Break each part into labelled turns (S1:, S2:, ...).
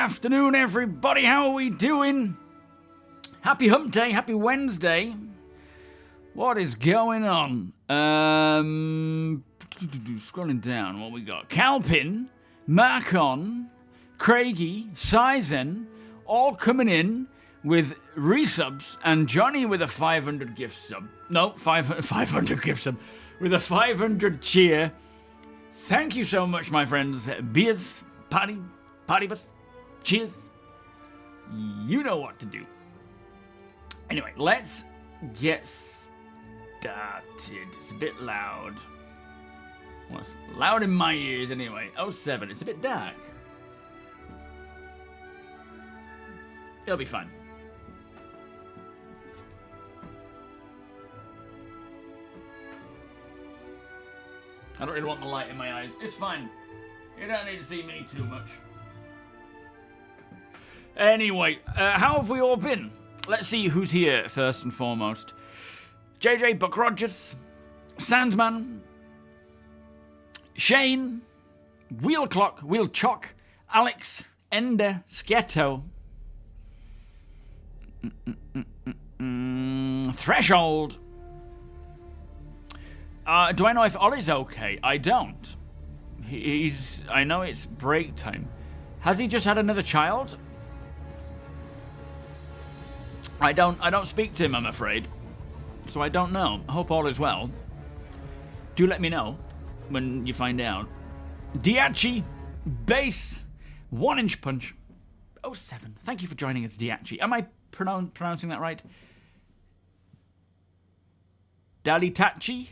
S1: afternoon, everybody. How are we doing? Happy hump day. Happy Wednesday. What is going on? Scrolling down, what we got? Calpin, Marcon, Craigie, Sizen, all coming in with resubs, and Johnny with a 500 gift sub. No, 500 gift sub. With a 500 cheer. Thank you so much, my friends. Beers, party bus, cheers. You know what to do. Anyway, let's get started. It's a bit loud. Well, it's loud in my ears anyway. 07, it's a bit dark. It'll be fine. I don't really want the light in my eyes. It's fine. You don't need to see me too much. Anyway, how have we all been? Let's see who's here first and foremost. JJ Buck Rogers, Sandman, Shane, Wheelchock, Alex, Ender, Sketto, Threshold. Do I know if Ollie's okay? I don't. I know it's break time. Has he just had another child? I don't speak to him, I'm afraid. So I don't know. I hope all is well. Do let me know when you find out. Diachi, Base, 1 Inch Punch, 07. Thank you for joining us, Diachi. Am I pronouncing that right? Dalitachi?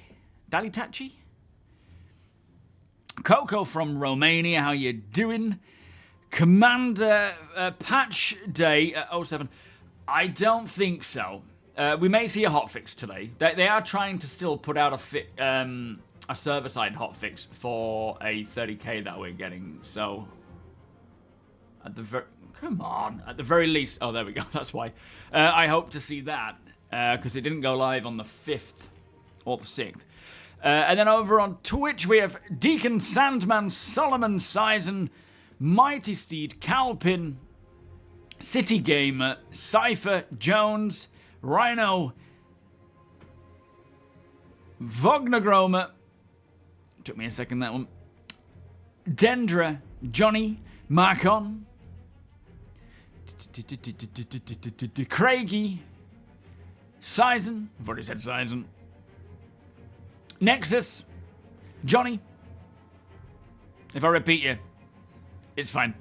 S1: Coco from Romania, how you doing? Commander Patch Day 07. I don't think so. We may see a hotfix today. They are trying to still put out a server-side hotfix for a 30k that we're getting. So, at the very least. Oh, there we go. That's why. I hope to see that because it didn't go live on the 5th or the 6th. And then over on Twitch we have Deacon Sandman, Solomon Sizen, Mighty Steed, Calpin, City Gamer, Cypher, Jones, Rhino, Vognagroma, took me a second that one, Dendra, Johnny, Marcon, Craigie, Sizen, I've already said Sizen, Nexus, Johnny, if I repeat you, it's fine,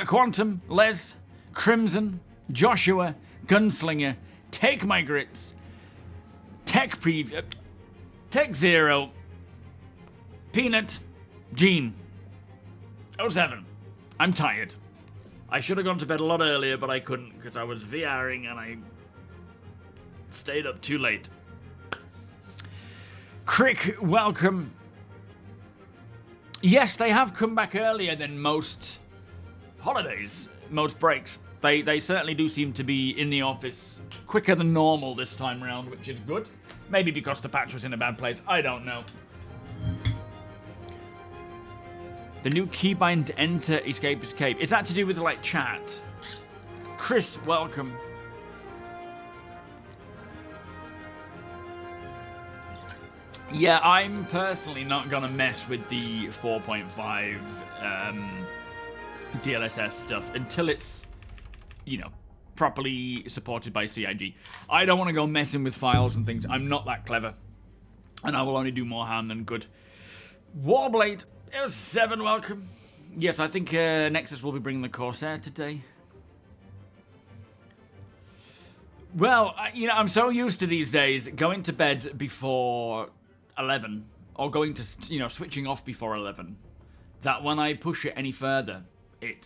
S1: Quantum, Les, Crimson, Joshua, Gunslinger, Take My Grits, Tech Zero, Peanut, Gene, 07. I'm tired. I should have gone to bed a lot earlier, but I couldn't because I was VRing and I stayed up too late. Crick, welcome. Yes, they have come back earlier than most holidays, most breaks. They certainly do seem to be in the office quicker than normal this time around, which is good. Maybe because the patch was in a bad place. I don't know. The new keybind to enter escape. Is that to do with like chat? Chris, welcome. Yeah, I'm personally not going to mess with the 4.5 DLSS stuff until it's, you know, properly supported by CIG. I don't want to go messing with files and things. I'm not that clever. And I will only do more harm than good. Warblade, 07, welcome. Yes, I think Nexus will be bringing the Corsair today. Well, you know, I'm so used to these days going to bed before 11 or going to, you know, switching off before 11 that when I push it any further, it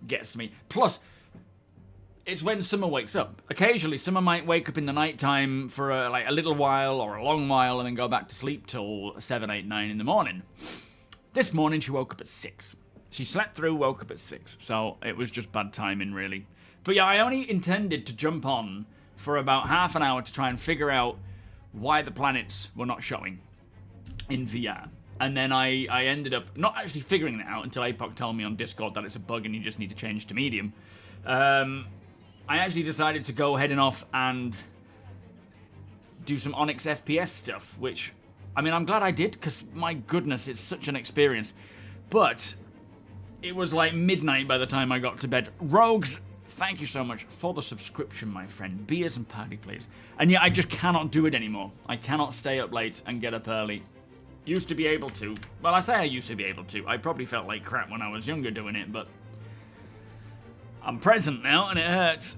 S1: gets to me. Plus, it's when Summer wakes up. Occasionally, Summer might wake up in the night time for like a little while or a long while and then go back to sleep till 7, 8, 9 in the morning. This morning, she woke up at 6. She slept through, woke up at 6. So it was just bad timing, really. But yeah, I only intended to jump on for about half an hour to try and figure out why the planets were not showing in VR. And then I ended up not actually figuring it out until APOC told me on Discord that it's a bug and you just need to change to medium. I actually decided to go heading off and do some Onyx FPS stuff, which, I mean, I'm glad I did, because my goodness, it's such an experience. But it was like midnight by the time I got to bed. Rogues, thank you so much for the subscription, my friend. Beers and party, please. And yeah, I just cannot do it anymore. I cannot stay up late and get up early. Used to be able to. Well, I say I used to be able to. I probably felt like crap when I was younger doing it, but I'm present now, and it hurts.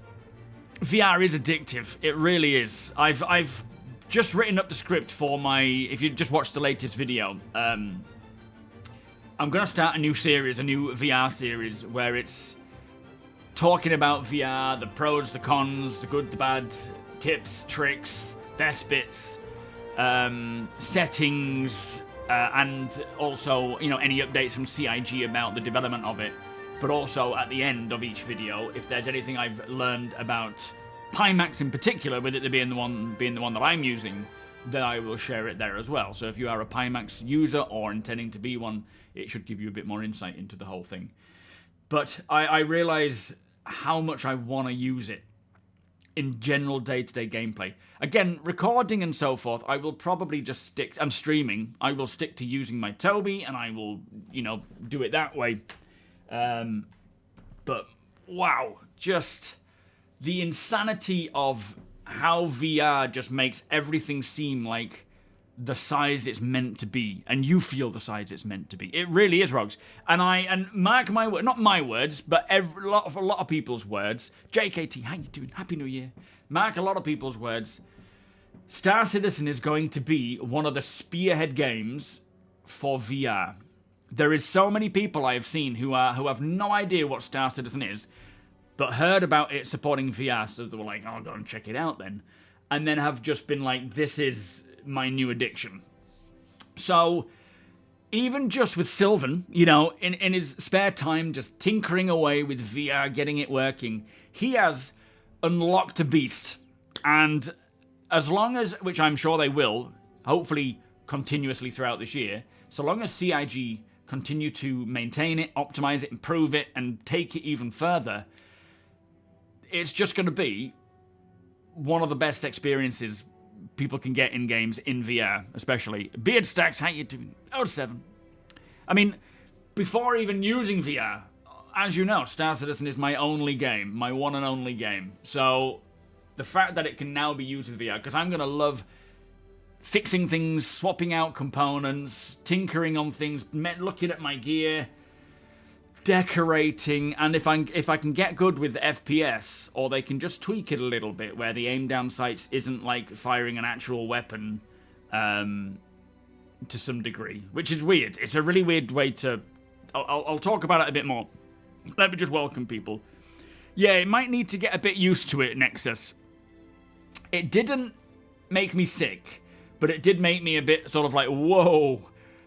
S1: VR is addictive. It really is. I've just written up the script for my... If you just watched the latest video, I'm going to start a new series, a new VR series, where it's talking about VR, the pros, the cons, the good, the bad, tips, tricks, best bits, settings, and also, you know, any updates from CIG about the development of it. But also at the end of each video, if there's anything I've learned about Pimax in particular, with it being the one that I'm using, then I will share it there as well. So if you are a Pimax user or intending to be one, it should give you a bit more insight into the whole thing. But I realize how much I want to use it in general day-to-day gameplay. Again, recording and so forth, I will probably just stick, and streaming, I will stick to using my TOBII, and I will, you know, do it that way. But wow, just the insanity of how VR just makes everything seem like the size it's meant to be, and you feel the size it's meant to be. It really is, Rogues. And mark my word, not my words, but a lot of people's words. JKT, how you doing? Happy New Year. Mark a lot of people's words. Star Citizen is going to be one of the spearhead games for VR. There is so many people I have seen who have no idea what Star Citizen is, but heard about it supporting VR, so they were like, "Oh, go and check it out then," and then have just been like, "This is my new addiction." So even just with Sylvan, you know, in his spare time, just tinkering away with VR, getting it working, he has unlocked a beast. And as long as, which I'm sure they will, hopefully continuously throughout this year, so long as CIG continue to maintain it, optimize it, improve it, and take it even further, it's just going to be one of the best experiences people can get in games in VR, especially. Beard Stacks, how you doing? 07. I mean, before even using VR, as you know, Star Citizen is my only game, my one and only game. So the fact that it can now be used with VR, because I'm going to love fixing things, swapping out components, tinkering on things, looking at my gear, decorating, and if I can get good with FPS, or they can just tweak it a little bit where the aim down sights isn't like firing an actual weapon to some degree, which is weird. It's a really weird way to... I'll talk about it a bit more. Let me just welcome people. Yeah, it might need to get a bit used to it, Nexus. It didn't make me sick, but it did make me a bit sort of like, whoa,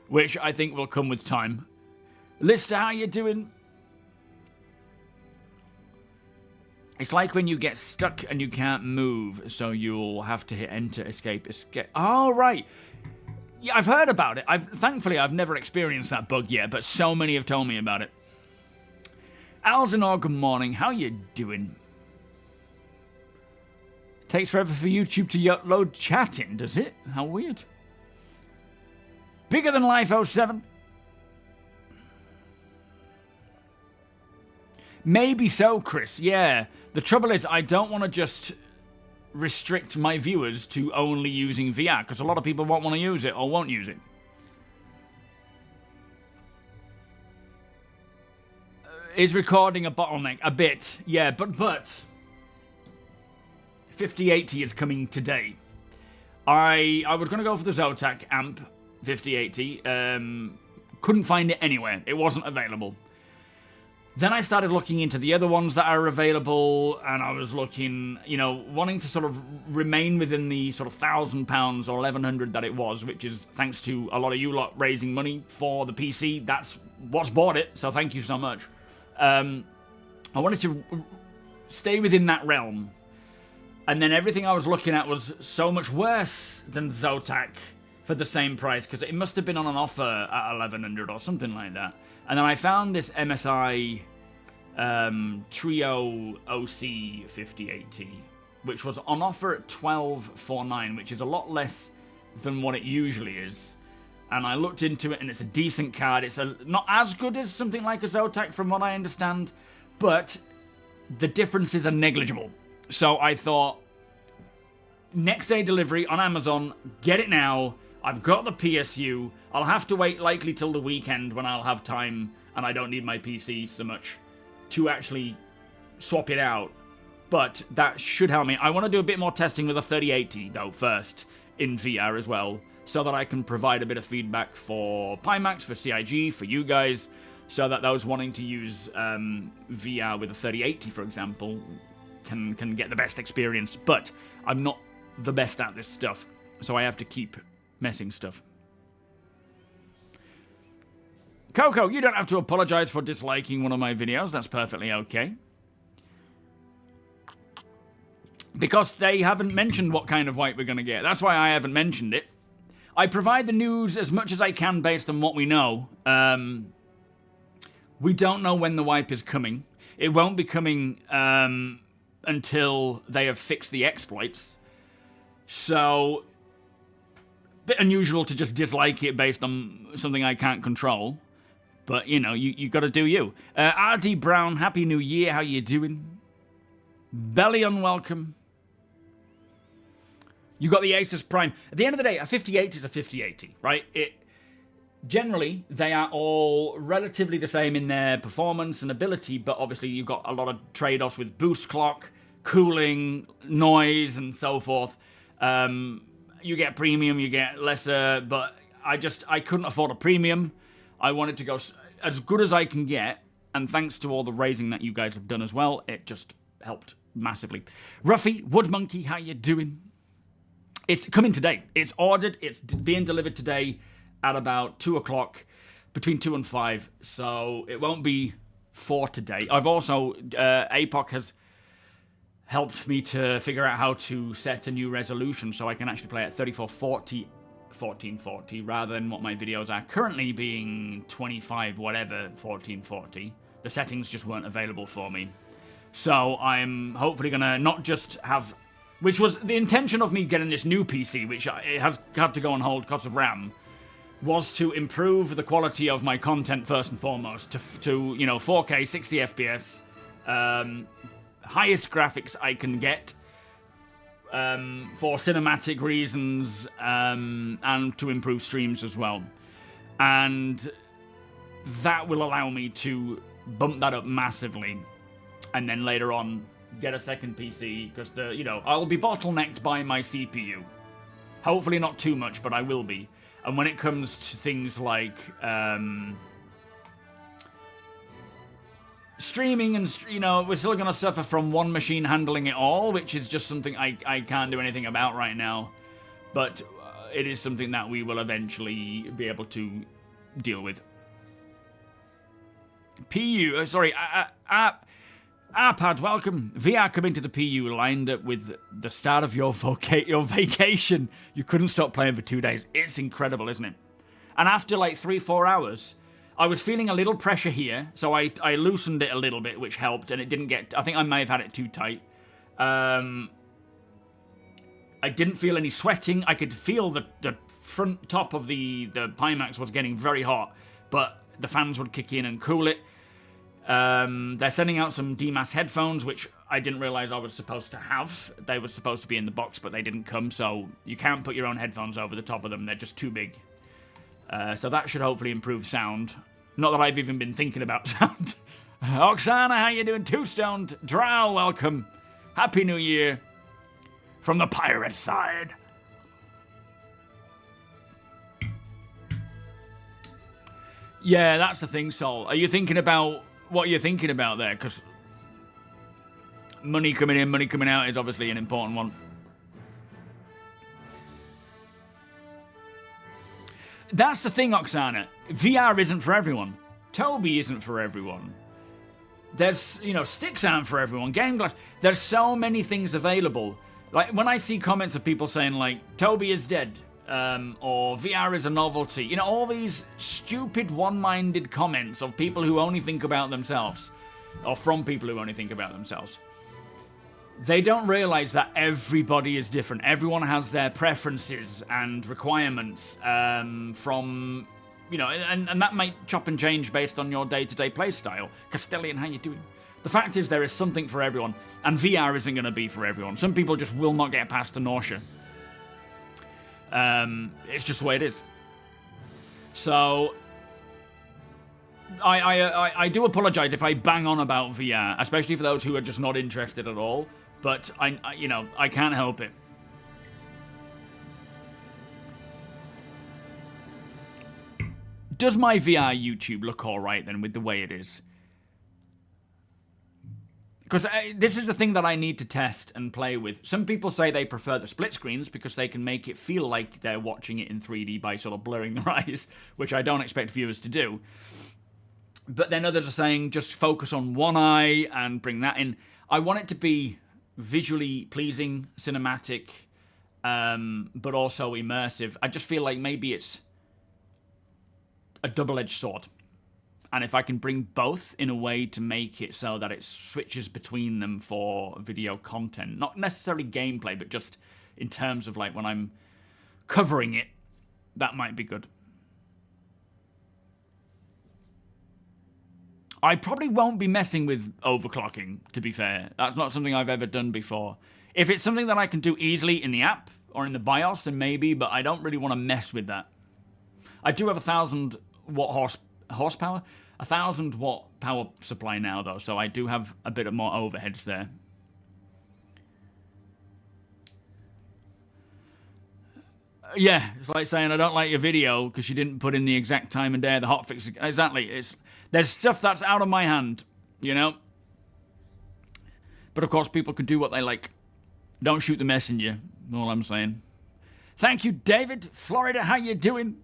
S1: which I think will come with time. Lister, how you doing? It's like when you get stuck and you can't move, so you'll have to hit enter, escape. Oh, right. Yeah, I've heard about it. Thankfully, I've never experienced that bug yet, but so many have told me about it. Alzenor, good morning. How you doing? Takes forever for YouTube to load chatting, does it? How weird. Bigger than Life 07. Maybe so, Chris. Yeah. The trouble is, I don't want to just restrict my viewers to only using VR, because a lot of people won't want to use it or won't use it. Is recording a bottleneck? A bit. Yeah, but 5080 is coming today. I was going to go for the Zotac amp 5080. Couldn't find it anywhere. It wasn't available. Then I started looking into the other ones that are available, and I was looking, you know, wanting to sort of remain within the sort of £1,000 or £1,100 that it was, which is thanks to a lot of you lot raising money for the PC. That's what's bought it, so thank you so much. I wanted to stay within that realm, and then everything I was looking at was so much worse than Zotac for the same price, because it must have been on an offer at 1100 or something like that. And then I found this MSI Trio OC 5080, which was on offer at 1249, which is a lot less than what it usually is. And I looked into it, and it's a decent card. It's not as good as something like a Zotac, from what I understand, but the differences are negligible. So I thought, next day delivery on Amazon, get it now. I've got the PSU. I'll have to wait likely till the weekend when I'll have time and I don't need my PC so much to actually swap it out. But that should help me. I want to do a bit more testing with a 3080 though first in VR as well, so that I can provide a bit of feedback for Pimax, for CIG, for you guys, so that those wanting to use VR with a 3080, for example, can get the best experience. But I'm not the best at this stuff, so I have to keep messing stuff. Coco, you don't have to apologize for disliking one of my videos. That's perfectly okay. Because they haven't mentioned what kind of wipe we're going to get. That's why I haven't mentioned it. I provide the news as much as I can based on what we know. We don't know when the wipe is coming. It won't be coming until they have fixed the exploits. So, bit unusual to just dislike it based on something I can't control. But, you know, you got to do you. RD Brown, Happy New Year. How you doing? Belly unwelcome. You got the Asus Prime. At the end of the day, a 5080 is a 5080, right? Generally, they are all relatively the same in their performance and ability, but obviously you've got a lot of trade-offs with boost clock, cooling, noise, and so forth. You get premium, you get lesser, but I couldn't afford a premium. I wanted to go as good as I can get, and thanks to all the raising that you guys have done as well, it just helped massively. Ruffy, Wood Monkey, how you doing? It's coming today. It's ordered. It's being delivered today at about 2 o'clock, between 2 and 5. So it won't be for today. I've also, APOC has helped me to figure out how to set a new resolution so I can actually play at 3440, 1440, rather than what my videos are currently being 25 whatever, 1440. The settings just weren't available for me. So I'm hopefully going to not just have... Which was the intention of me getting this new PC, which it has had to go on hold because of RAM, was to improve the quality of my content first and foremost to you know, 4K, 60 FPS, highest graphics I can get for cinematic reasons, and to improve streams as well. And that will allow me to bump that up massively, and then later on get a second PC, because I'll be bottlenecked by my CPU. Hopefully not too much, but I will be. And when it comes to things like streaming and, we're still going to suffer from one machine handling it all, which is just something I can't do anything about right now. But it is something that we will eventually be able to deal with. PU, sorry, Arpad, welcome. VR coming to the PU lined up with the start of your vacation. You couldn't stop playing for 2 days. It's incredible, isn't it? And after like 3-4 hours, I was feeling a little pressure here, so I loosened it a little bit, which helped, and it didn't get... I think I may have had it too tight. I didn't feel any sweating. I could feel the front top of the Pimax was getting very hot, but the fans would kick in and cool it. They're sending out some DMAS headphones, which I didn't realize I was supposed to have. They were supposed to be in the box, but they didn't come, so you can't put your own headphones over the top of them. They're just too big. So that should hopefully improve sound. Not that I've even been thinking about sound. Oksana, how you doing? Two Stoned. Drow, welcome. Happy New Year. From the pirate side. Yeah, that's the thing, Sol. Are you thinking about... What are you thinking about there? Because money coming in, money coming out is obviously an important one. That's the thing, Oksana. VR isn't for everyone. TOBII isn't for everyone. There's, sticks aren't for everyone. GameGlass. There's so many things available. Like, when I see comments of people saying, like, TOBII is dead. or VR is a novelty. You know, all these stupid one-minded comments of people who only think about themselves, or from people who only think about themselves. They don't realize that everybody is different. Everyone has their preferences and requirements from, you know, and that might chop and change based on your day-to-day play style. Castellian, how you doing? The fact is there is something for everyone, and VR isn't going to be for everyone. Some people just will not get past the nausea. It's just the way it is. So I do apologize if I bang on about VR, especially for those who are just not interested at all. But you know, I can't help it. Does my VR YouTube look alright then with the way it is? Because this is the thing that I need to test and play with. Some people say they prefer the split screens because they can make it feel like they're watching it in 3D by sort of blurring their eyes, which I don't expect viewers to do. But then others are saying just focus on one eye and bring that in. I want it to be visually pleasing, cinematic, but also immersive. I just feel like maybe it's a double-edged sword. And if I can bring both in a way to make it so that it switches between them for video content, not necessarily gameplay, but just in terms of like when I'm covering it, that might be good. I probably won't be messing with overclocking, to be fair. That's not something I've ever done before. If it's something that I can do easily in the app or in the BIOS, then maybe, but I don't really want to mess with that. I do have 1,000 watt horsepower, 1,000 watt power supply now, though, so I do have a bit of more overheads there. Yeah, it's like saying I don't like your video because you didn't put in the exact time and day of the hotfix. Exactly. There's stuff that's out of my hand, you know? But of course, people can do what they like. Don't shoot the messenger, all I'm saying. Thank you, David. Florida, how you doing?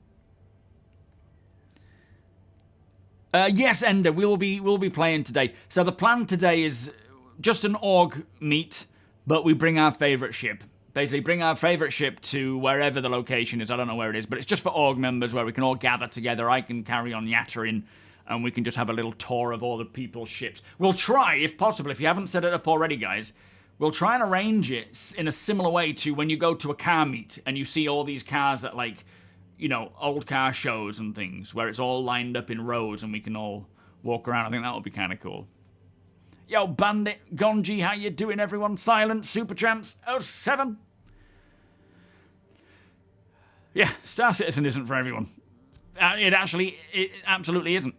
S1: Yes, Ender, we'll be playing today. So the plan today is just an org meet, but we bring our favourite ship. Basically, bring our favourite ship to wherever the location is. I don't know where it is, but it's just for org members where we can all gather together. I can carry on yattering, and we can just have a little tour of all the people's ships. We'll try, if possible, if you haven't set it up already, guys, we'll try and arrange it in a similar way to when you go to a car meet and you see all these cars at, like, you know, old car shows and things, where it's all lined up in rows and we can all walk around. I think that would be kind of cool. Yo, Bandit, Gonji, how you doing, everyone? Silent, Super Champs, 07. Yeah, Star Citizen isn't for everyone. It absolutely isn't.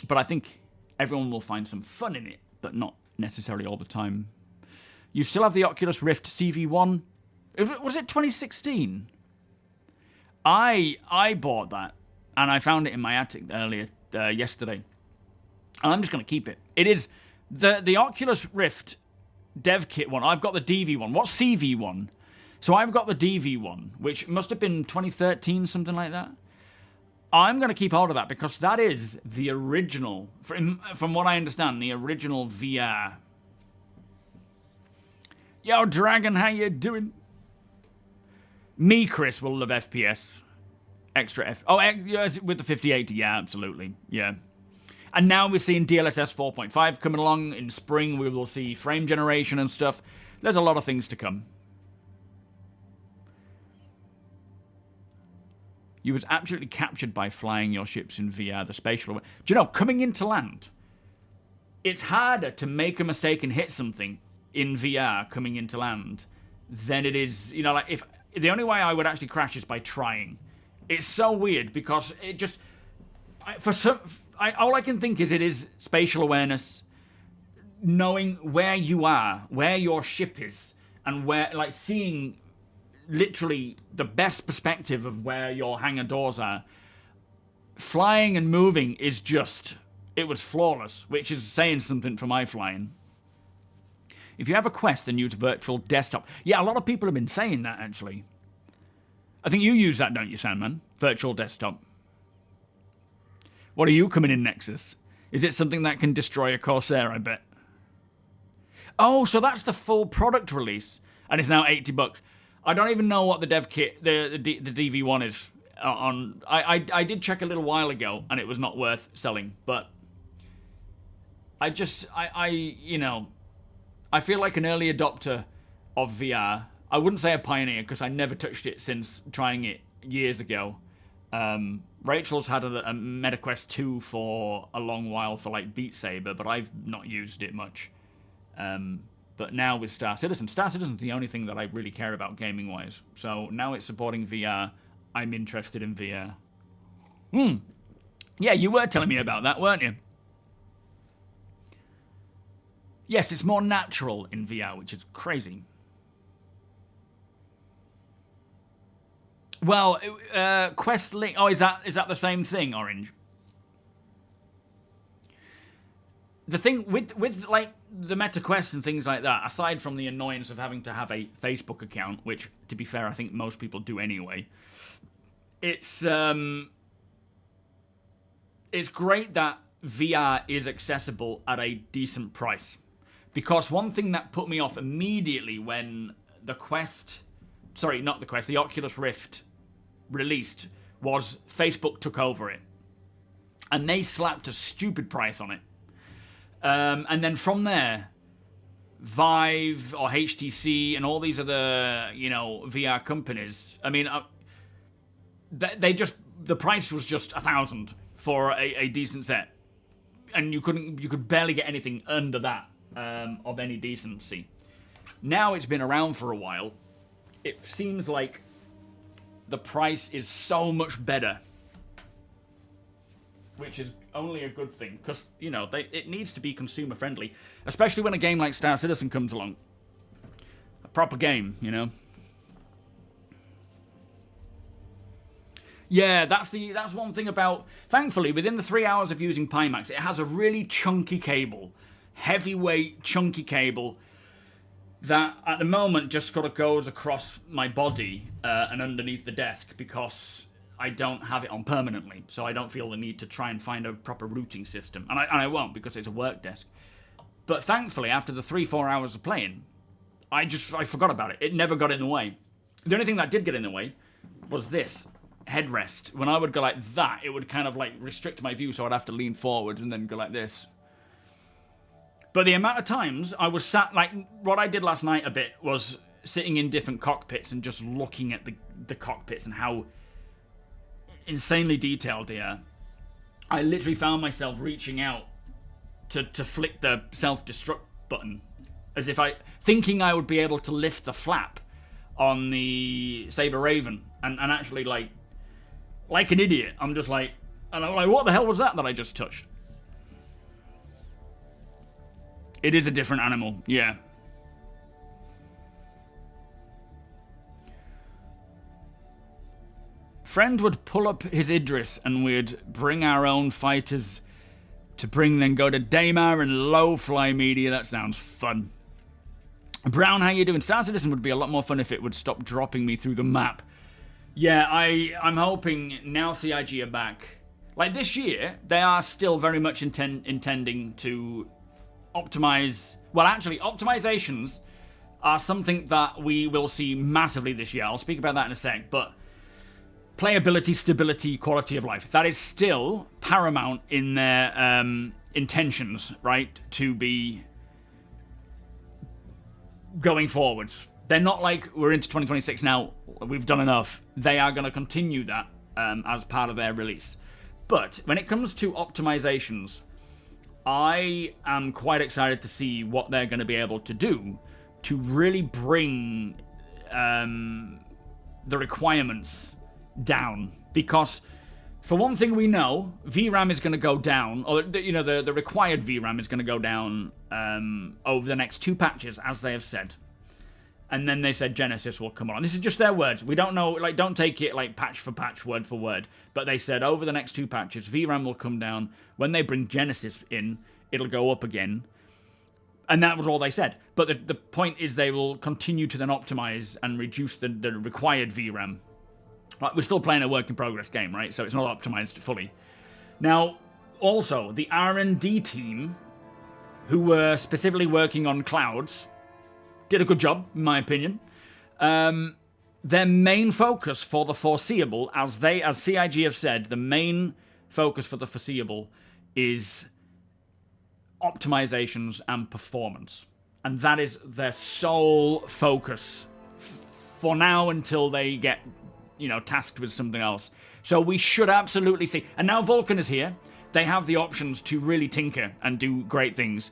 S1: But I think everyone will find some fun in it, but not necessarily all the time. You still have the Oculus Rift CV1. Was it 2016? I bought that, and I found it in my attic earlier yesterday. And I'm just going to keep it. It is the Oculus Rift dev kit one. I've got the DV one. What's CV1? So I've got the DV one, which must have been 2013, something like that. I'm going to keep hold of that because that is the original, from what I understand, the original VR. Yo, Dragon, how you doing? Me, Chris, will love FPS. Extra F. Oh, with the 5080, yeah, absolutely, yeah. And now we're seeing DLSS 4.5 coming along. In spring, we will see frame generation and stuff. There's a lot of things to come. You was absolutely captured by flying your ships in VR, the spatial... Do you know, coming into land, it's harder to make a mistake and hit something in VR coming into land than it is, you know, like, if... The only way I would actually crash is by trying. It's so weird because it just... all I can think is it is spatial awareness, knowing where you are, where your ship is, and where, like, seeing... literally the best perspective of where your hangar doors are. Flying and moving is just... It was flawless, which is saying something for my flying. If you have a Quest and use virtual desktop... Yeah, a lot of people have been saying that, actually. I think you use that, don't you, Sandman? Virtual desktop. What are you coming in, Nexus? Is it something that can destroy a Corsair, I bet? Oh, so that's the full product release. And it's now $80. I don't even know what the dev kit, the DV1 is on. I did check a little while ago, and it was not worth selling. But I you know, I feel like an early adopter of VR. I wouldn't say a pioneer because I never touched it since trying it years ago. Rachel's had a MetaQuest 2 for a long while for like Beat Saber, but I've not used it much. But now with StarCitizen's the only thing that I really care about gaming-wise. So now it's supporting VR. I'm interested in VR. Yeah, you were telling me about that, weren't you? Yes, it's more natural in VR, which is crazy. Well, Quest Link. Oh, is that the same thing, Orange? The thing with like the MetaQuest and things like that, aside from the annoyance of having to have a Facebook account, which, to be fair, I think most people do anyway, it's great that VR is accessible at a decent price. Because one thing that put me off immediately when the Oculus Rift released was Facebook took over it. And they slapped a stupid price on it. And then from there, Vive or HTC and all these other, you know, VR companies, I mean, the price was just $1,000 for a decent set. And you could barely get anything under that. Of any decency. Now it's been around for a while. It seems like the price is so much better, which is only a good thing because, you know, it needs to be consumer friendly, especially when a game like Star Citizen comes along. A proper game, you know. Yeah, that's one thing about. Thankfully, within the 3 hours of using Pimax, it has a really chunky cable. Heavyweight, chunky cable that at the moment just sort of goes across my body and underneath the desk because I don't have it on permanently, so I don't feel the need to try and find a proper routing system. And I won't because it's a work desk. But thankfully, after the 3-4 hours of playing, I forgot about it. It never got in the way. The only thing that did get in the way was this headrest. When I would go like that, it would kind of like restrict my view, so I'd have to lean forward and then go like this. But the amount of times I was sat, like, what I did last night a bit was sitting in different cockpits and just looking at the cockpits and how insanely detailed they are. I literally found myself reaching out to flick the self-destruct button as if thinking I would be able to lift the flap on the Saber Raven and actually, like an idiot, I'm just like, and I'm like, what the hell was that I just touched? It is a different animal, yeah. Friend would pull up his Idris and we'd bring our own fighters to then go to Daymar and low fly media. That sounds fun. Brown, how you doing? Star Citizen would be a lot more fun if it would stop dropping me through the map. Yeah, I'm hoping now CIG are back. Like this year, they are still very much intending to optimize. Well, actually, optimizations are something that we will see massively this year. I'll speak about that in a sec, but playability, stability, quality of life, that is still paramount in their intentions, right, to be going forwards. They're not like, we're into 2026 now, we've done enough. They are going to continue that as part of their release. But when it comes to optimizations, I am quite excited to see what they're going to be able to do to really bring the requirements down. Because for one thing we know, VRAM is going to go down, or the required VRAM is going to go down over the next 2 patches, as they have said. And then they said Genesis will come on. This is just their words. We don't know, like, don't take it like patch for patch, word for word. But they said over the next 2 patches, VRAM will come down. When they bring Genesis in, it'll go up again. And that was all they said. But the point is they will continue to then optimize and reduce the required VRAM. Like, we're still playing a work-in-progress game, right? So it's not optimized fully. Now, also, the R&D team, who were specifically working on clouds, did a good job, in my opinion. their main focus for the foreseeable, as CIG have said, the main focus for the foreseeable is optimizations and performance. And that is their sole focus for now until they get, tasked with something else. So we should absolutely see. And now Vulcan is here. They have the options to really tinker and do great things.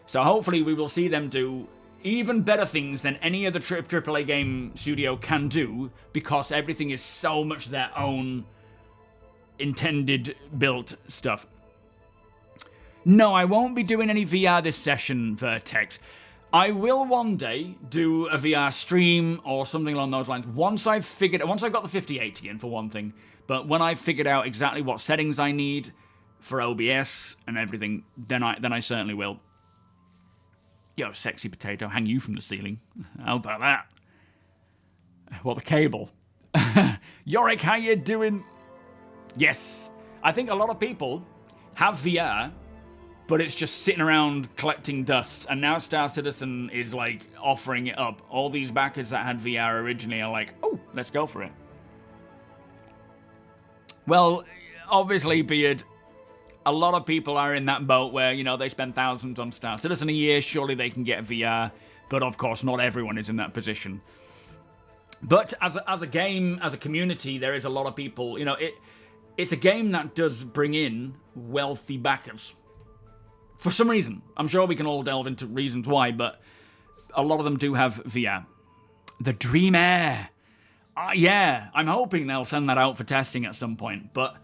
S1: So hopefully we will see them do even better things than any other AAA game studio can do, because everything is so much their own intended built stuff. No, I won't be doing any VR this session, Vertex. I will one day do a VR stream or something along those lines once I've got the 5080 in, for one thing. But when I've figured out exactly what settings I need for OBS and everything, then I certainly will. Yo, sexy potato, hang you from the ceiling. How about that? Well, the cable. Yorick, how you doing? Yes, I think a lot of people have VR, but it's just sitting around collecting dust. And now Star Citizen is like offering it up. All these backers that had VR originally are like, oh, let's go for it. Well, obviously, Beard, a lot of people are in that boat where, they spend thousands on Star Citizen a year. Surely they can get VR. But of course, not everyone is in that position. But as a game, as a community, there is a lot of people, it's a game that does bring in wealthy backers. For some reason. I'm sure we can all delve into reasons why, but a lot of them do have VR. The Dream Air. Yeah, I'm hoping they'll send that out for testing at some point. But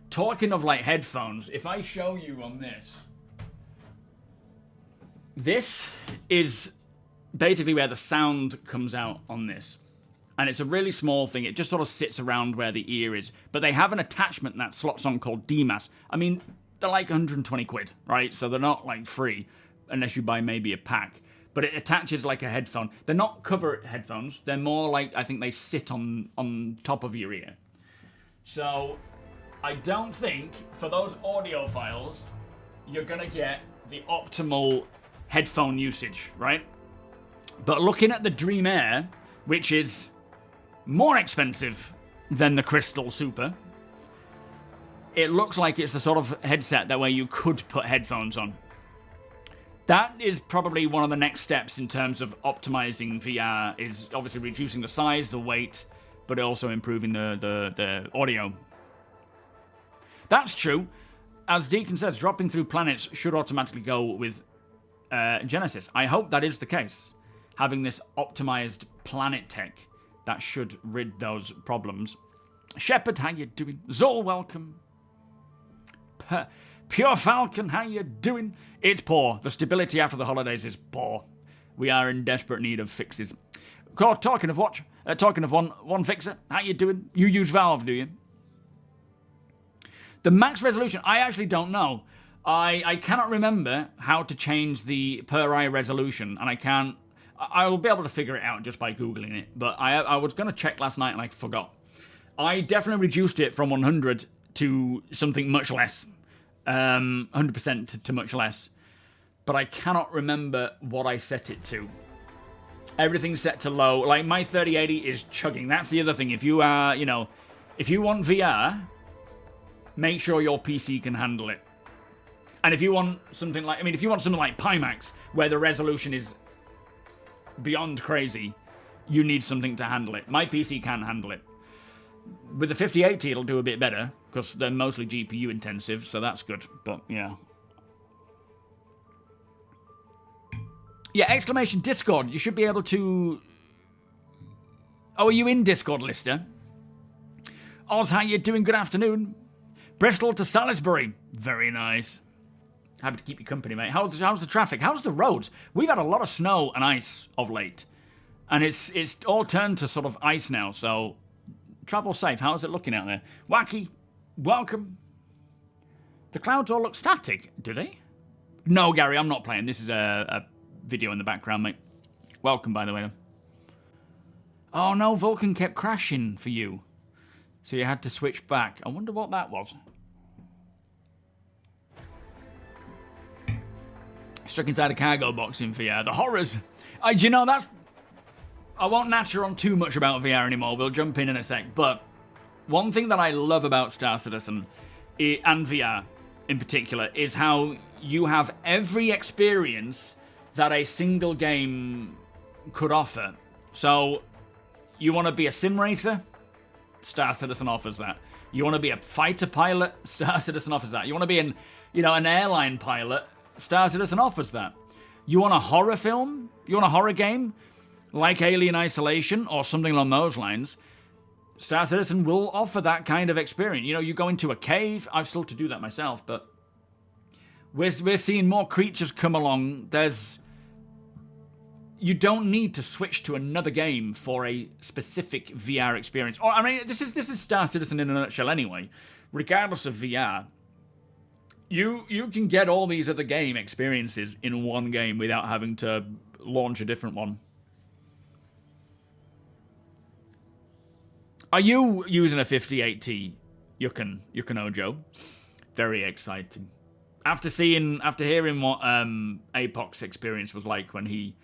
S1: talking of like headphones, if I show you on this is basically where the sound comes out on this. And it's a really small thing. It just sort of sits around where the ear is. But they have an attachment that slots on called DMAS. I mean, they're like 120 quid, right? So they're not like free unless you buy maybe a pack. But it attaches like a headphone. They're not cover headphones. They're more like, I think they sit on top of your ear. So I don't think for those audiophiles, you're going to get the optimal headphone usage, right? But looking at the Dream Air, which is more expensive than the Crystal Super, it looks like it's the sort of headset that way you could put headphones on. That is probably one of the next steps in terms of optimizing VR, is obviously reducing the size, the weight, but also improving the audio. That's true. As Deacon says, dropping through planets should automatically go with Genesis. I hope that is the case. Having this optimized planet tech, that should rid those problems. Shepard, how you doing? Zol, welcome. Pure Falcon, how you doing? It's poor. The stability after the holidays is poor. We are in desperate need of fixes. Talking of one fixer, how you doing? You use Valve, do you? The max resolution, I actually don't know. I cannot remember how to change the per eye resolution, and I will be able to figure it out just by Googling it, but I was going to check last night and I forgot. I definitely reduced it from 100 to something much less. 100% to much less. But I cannot remember what I set it to. Everything's set to low. Like, my 3080 is chugging. That's the other thing. If you are, if you want VR, make sure your PC can handle it. And if you want something like, if you want something like Pimax, where the resolution is beyond crazy, you need something to handle it. My PC can handle it. With the 5080, it'll do a bit better, because they're mostly GPU intensive, so that's good. But, yeah. Yeah, exclamation Discord. You should be able to... Oh, are you in Discord, Lister? Oz, how you doing? Good afternoon. Bristol to Salisbury. Very nice. Happy to keep you company, mate. How's the traffic? How's the roads? We've had a lot of snow and ice of late. And it's all turned to sort of ice now, so... Travel safe. How's it looking out there? Wacky, welcome. The clouds all look static, do they? No, Gary, I'm not playing. This is a video in the background, mate. Welcome, by the way. Oh, no, Vulcan kept crashing for you. So you had to switch back. I wonder what that was. Stuck inside a cargo box in VR. The horrors. Do you know, that's... natter on too much about VR anymore. We'll jump in a sec. But one thing that I love about Star Citizen and VR in particular is how you have every experience that a single game could offer. So you want to be a sim racer? Star Citizen offers that. You want to be a fighter pilot? Star Citizen offers that. You want to be an airline pilot? Star Citizen offers that. You want a horror film? You want a horror game? Like Alien Isolation or something along those lines? Star Citizen will offer that kind of experience. You know, you go into a cave. I've still to do that myself, but we're seeing more creatures come along. You don't need to switch to another game for a specific VR experience. Or I mean, this is Star Citizen in a nutshell anyway. Regardless of VR, you can get all these other game experiences in one game without having to launch a different one. Are you using a 58T Yukon Ojo? Very exciting. After hearing what Apoc's experience was like when he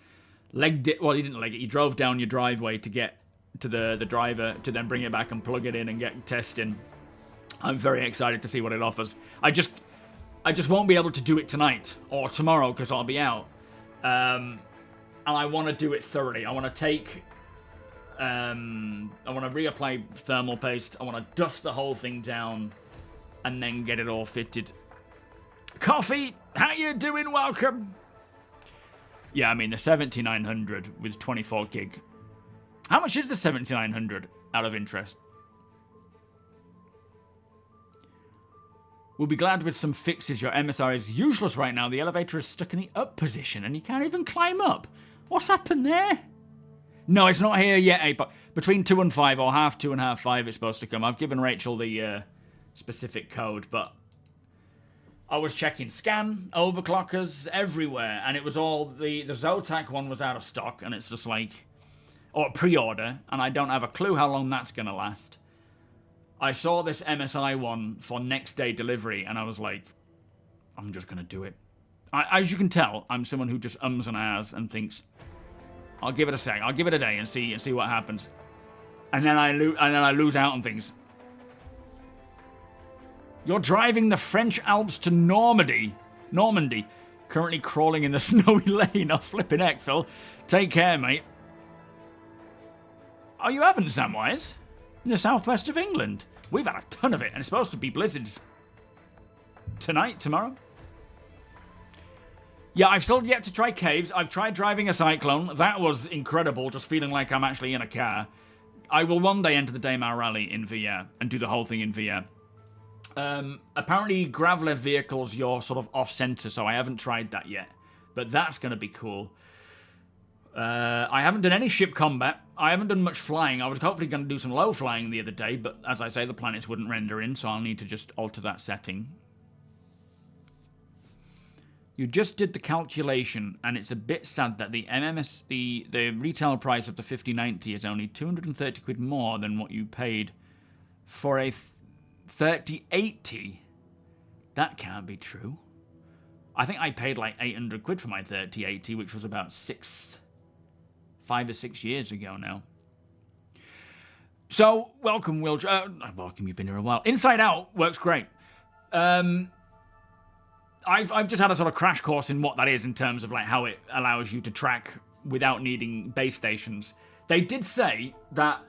S1: legged it, well, he didn't leg it, he drove down your driveway to get to the driver to then bring it back and plug it in and get testing. I'm very excited to see what it offers. I just won't be able to do it tonight or tomorrow because I'll be out. And I want to do it thoroughly. I want to take... I want to reapply thermal paste. I want to dust the whole thing down and then get it all fitted. Coffee, how you doing? Welcome. Yeah, I mean, the 7900 with 24 gig. How much is the 7900 out of interest? We'll be glad with some fixes. Your MSR is useless right now. The elevator is stuck in the up position and you can't even climb up. What's happened there? No, it's not here yet, but between 2 and 5, or half 2 and half 5, it's supposed to come. I've given Rachel the specific code, but I was checking scan, overclockers, everywhere, and it was all, the Zotac one was out of stock, and it's just like, or pre-order, and I don't have a clue how long that's going to last. I saw this MSI one for next day delivery, and I was like, I'm just going to do it. As you can tell, I'm someone who just ums and ahs and thinks, I'll give it a sec. I'll give it a day and see what happens. And then I lose out on things. You're driving the French Alps to Normandy. Currently crawling in the snowy lane. Oh, flipping heck, Phil. Take care, mate. Oh, you haven't, Samwise? In the southwest of England. We've had a ton of it, and it's supposed to be blizzards tonight, tomorrow. Yeah, I've still yet to try caves. I've tried driving a Cyclone. That was incredible, just feeling like I'm actually in a car. I will one day enter the Daymar Rally in VR and do the whole thing in VR. Apparently, Gravlev vehicles, you're sort of off-center, so I haven't tried that yet. But that's going to be cool. I haven't done any ship combat. I haven't done much flying. I was hopefully going to do some low flying the other day, but as I say, the planets wouldn't render in, so I'll need to just alter that setting. You just did the calculation, and it's a bit sad that the MMS, the retail price of the 5090 is only 230 quid more than what you paid for a 3080. That can't be true. I think I paid like 800 quid for my 3080, which was about 5 or 6 years ago now. So, welcome, Will. Welcome, you've been here a while. Inside Out works great. I've just had a sort of crash course in what that is in terms of like how it allows you to track without needing base stations. They did say that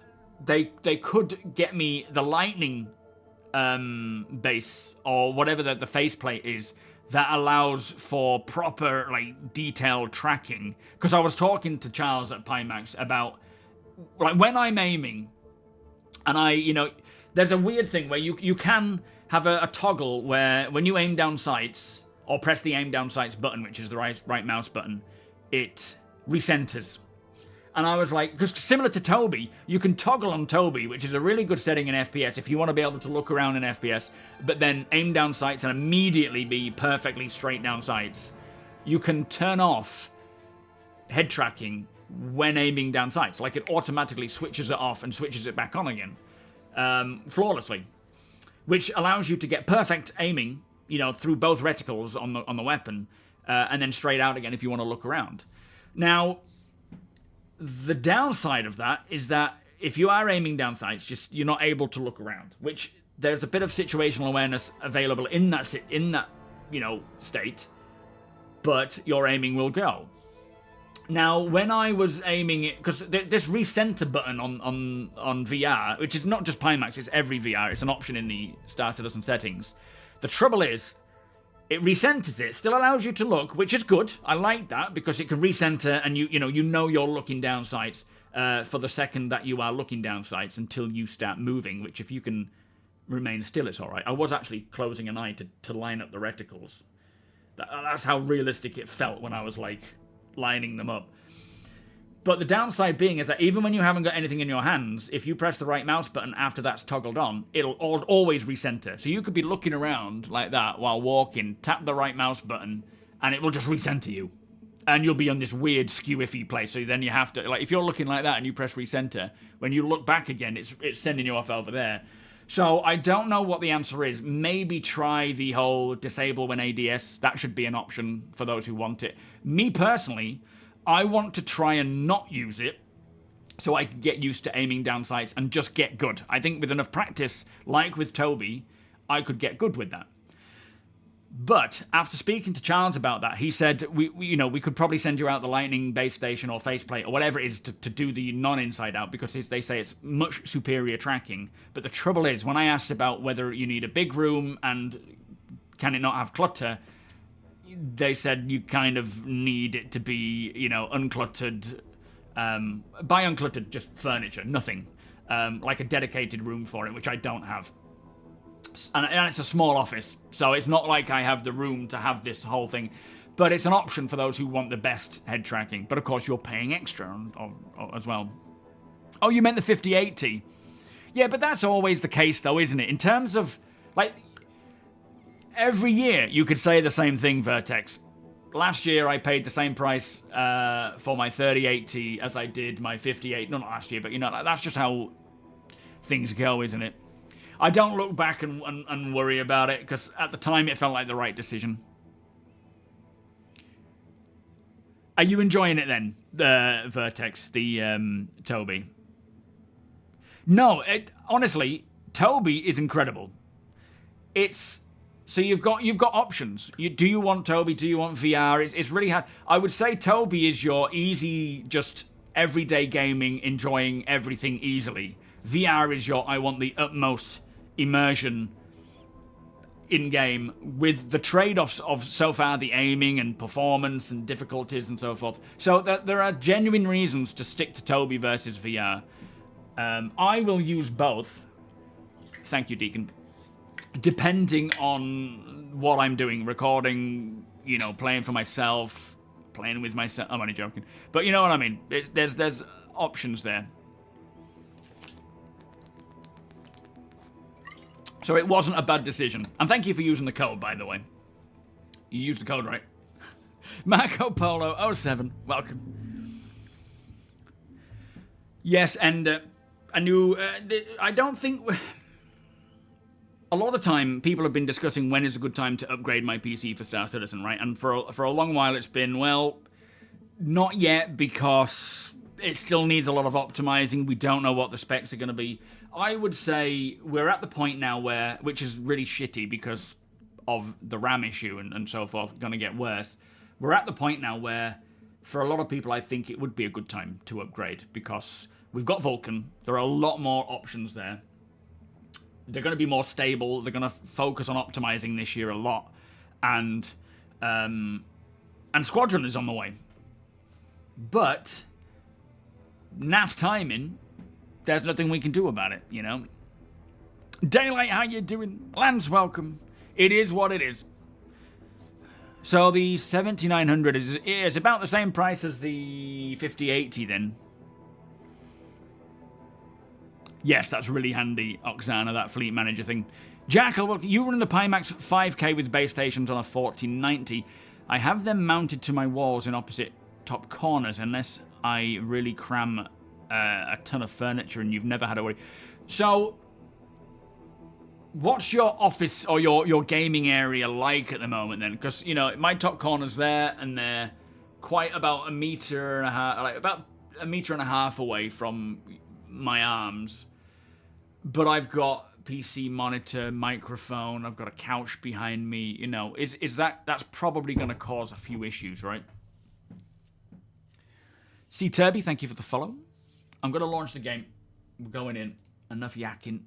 S1: they could get me the Lightning base or whatever the faceplate is that allows for proper like detailed tracking. Because I was talking to Charles at Pimax about like when I'm aiming, and there's a weird thing where you can have a toggle where when you aim down sights or press the aim down sights button, which is the right mouse button, it recenters. And I was like, because similar to TOBII, you can toggle on TOBII, which is a really good setting in FPS if you want to be able to look around in FPS, but then aim down sights and immediately be perfectly straight down sights. You can turn off head tracking when aiming down sights. Like it automatically switches it off and switches it back on again, flawlessly, which allows you to get perfect aiming, through both reticles on the weapon, and then straight out again if you want to look around. Now, The downside of that is that if you are aiming down sights, just you're not able to look around, which there's a bit of situational awareness available in that state, but your aiming will go. Now, when I was aiming it, because this recenter button on VR, which is not just Pimax, it's every VR, it's an option in the starcitizen settings. The trouble is, it recenters it, still allows you to look, which is good. I like that, because it can recenter, and you know you're looking down sights for the second that you are looking down sights until you start moving, which if you can remain still, it's alright. I was actually closing an eye to line up the reticles. That's how realistic it felt when I was, like, lining them up. But the downside being is that even when you haven't got anything in your hands, if you press the right mouse button after that's toggled on, it'll always recenter. So you could be looking around like that while walking, tap the right mouse button, and it will just recenter you. And you'll be on this weird skew-iffy place. So then you have to, like, if you're looking like that and you press recenter, when you look back again, it's sending you off over there. So I don't know what the answer is. Maybe try the whole disable when ADS. That should be an option for those who want it. Me personally, I want to try and not use it so I can get used to aiming down sights and just get good. I think with enough practice, like with TOBII, I could get good with that. But after speaking to Charles about that, he said we could probably send you out the lightning base station or faceplate or whatever it is to do the non-inside out, because they say it's much superior tracking. But the trouble is, when I asked about whether you need a big room and can it not have clutter, they said you kind of need it to be, uncluttered. By uncluttered, just furniture, nothing. Like a dedicated room for it, which I don't have. And it's a small office, so it's not like I have the room to have this whole thing. But it's an option for those who want the best head tracking. But of course, you're paying extra as well. Oh, you meant the 5080? Yeah, but that's always the case, though, isn't it? In terms of, like, every year you could say the same thing, Vertex. Last year I paid the same price for my 3080 as I did my 58. Not last year, but that's just how things go, isn't it? I don't look back and worry about it, because at the time it felt like the right decision. Are you enjoying it then, the Vertex, the TOBII? No, honestly, TOBII is incredible. So you've got options. Do you want TOBII? Do you want VR? It's really hard. I would say TOBII is your easy, just everyday gaming, enjoying everything easily. VR is your I want the utmost immersion in-game, with the trade-offs of, so far, the aiming and performance and difficulties and so forth. So there are genuine reasons to stick to TOBII versus VR. I will use both. Thank you, Deacon. Depending on what I'm doing. Recording, playing for myself, playing with myself. I'm only joking. But you know what I mean. There's options there. So it wasn't a bad decision. And thank you for using the code, by the way. You used the code right. Marco Polo 07, welcome. Yes, and I don't think... A lot of the time, people have been discussing when is a good time to upgrade my PC for Star Citizen, right? And for a long while, it's been, well, not yet, because it still needs a lot of optimizing. We don't know what the specs are going to be. I would say we're at the point now where, which is really shitty because of the RAM issue and so forth, going to get worse. We're at the point now where, for a lot of people, I think it would be a good time to upgrade, because we've got Vulcan. There are a lot more options there. They're going to be more stable. They're going to focus on optimizing this year a lot. And Squadron is on the way. But NAF timing, there's nothing we can do about it, Daylight, how you doing? Lance, welcome. It is what it is. So the 7900 is about the same price as the 5080 then. Yes, that's really handy, Oksana, that fleet manager thing. Jackal, you run the Pimax 5K with base stations on a 1490. I have them mounted to my walls in opposite top corners, unless I really cram a ton of furniture and you've never had a worry. So, what's your office or your gaming area like at the moment then? Because, my top corner's there, and they're quite about a meter and a half, like about 1.5 meters away from my arms, but I've got PC monitor, microphone, I've got a couch behind me, you know, that's probably going to cause a few issues, right? See TOBII, thank you for the follow. I'm going to launch the game. We're going in. Enough yakking.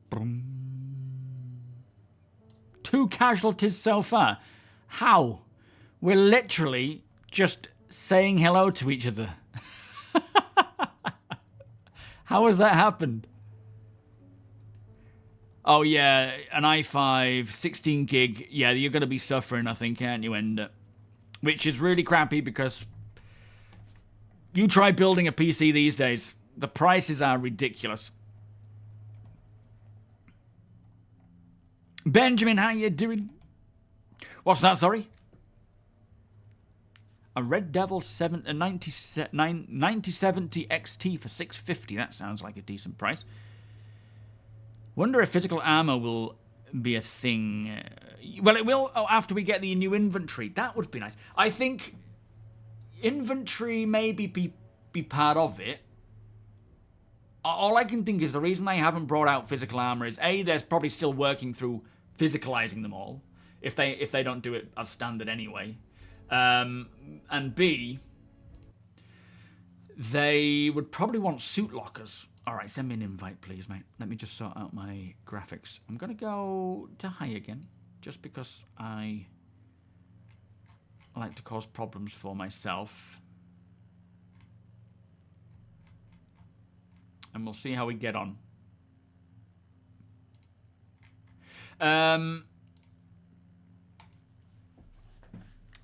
S1: Boom. 2 casualties so far. How? We're literally just saying hello to each other. How has that happened? Oh yeah, an i5, 16 gig. Yeah, you're going to be suffering, I think, aren't you, Ender? Which is really crappy because you try building a PC these days. The prices are ridiculous. Benjamin, how you doing? What's that, sorry? A Red Devil 9070 XT for $650. That sounds like a decent price. Wonder if physical armor will be a thing. Well, it will after we get the new inventory. That would be nice. I think inventory maybe be part of it. All I can think is the reason they haven't brought out physical armor is A, they're probably still working through physicalizing them all, if they don't do it as standard anyway. And B, they would probably want suit lockers. Alright, send me an invite, please, mate. Let me just sort out my graphics. I'm going to go to high again, just because I like to cause problems for myself. And we'll see how we get on.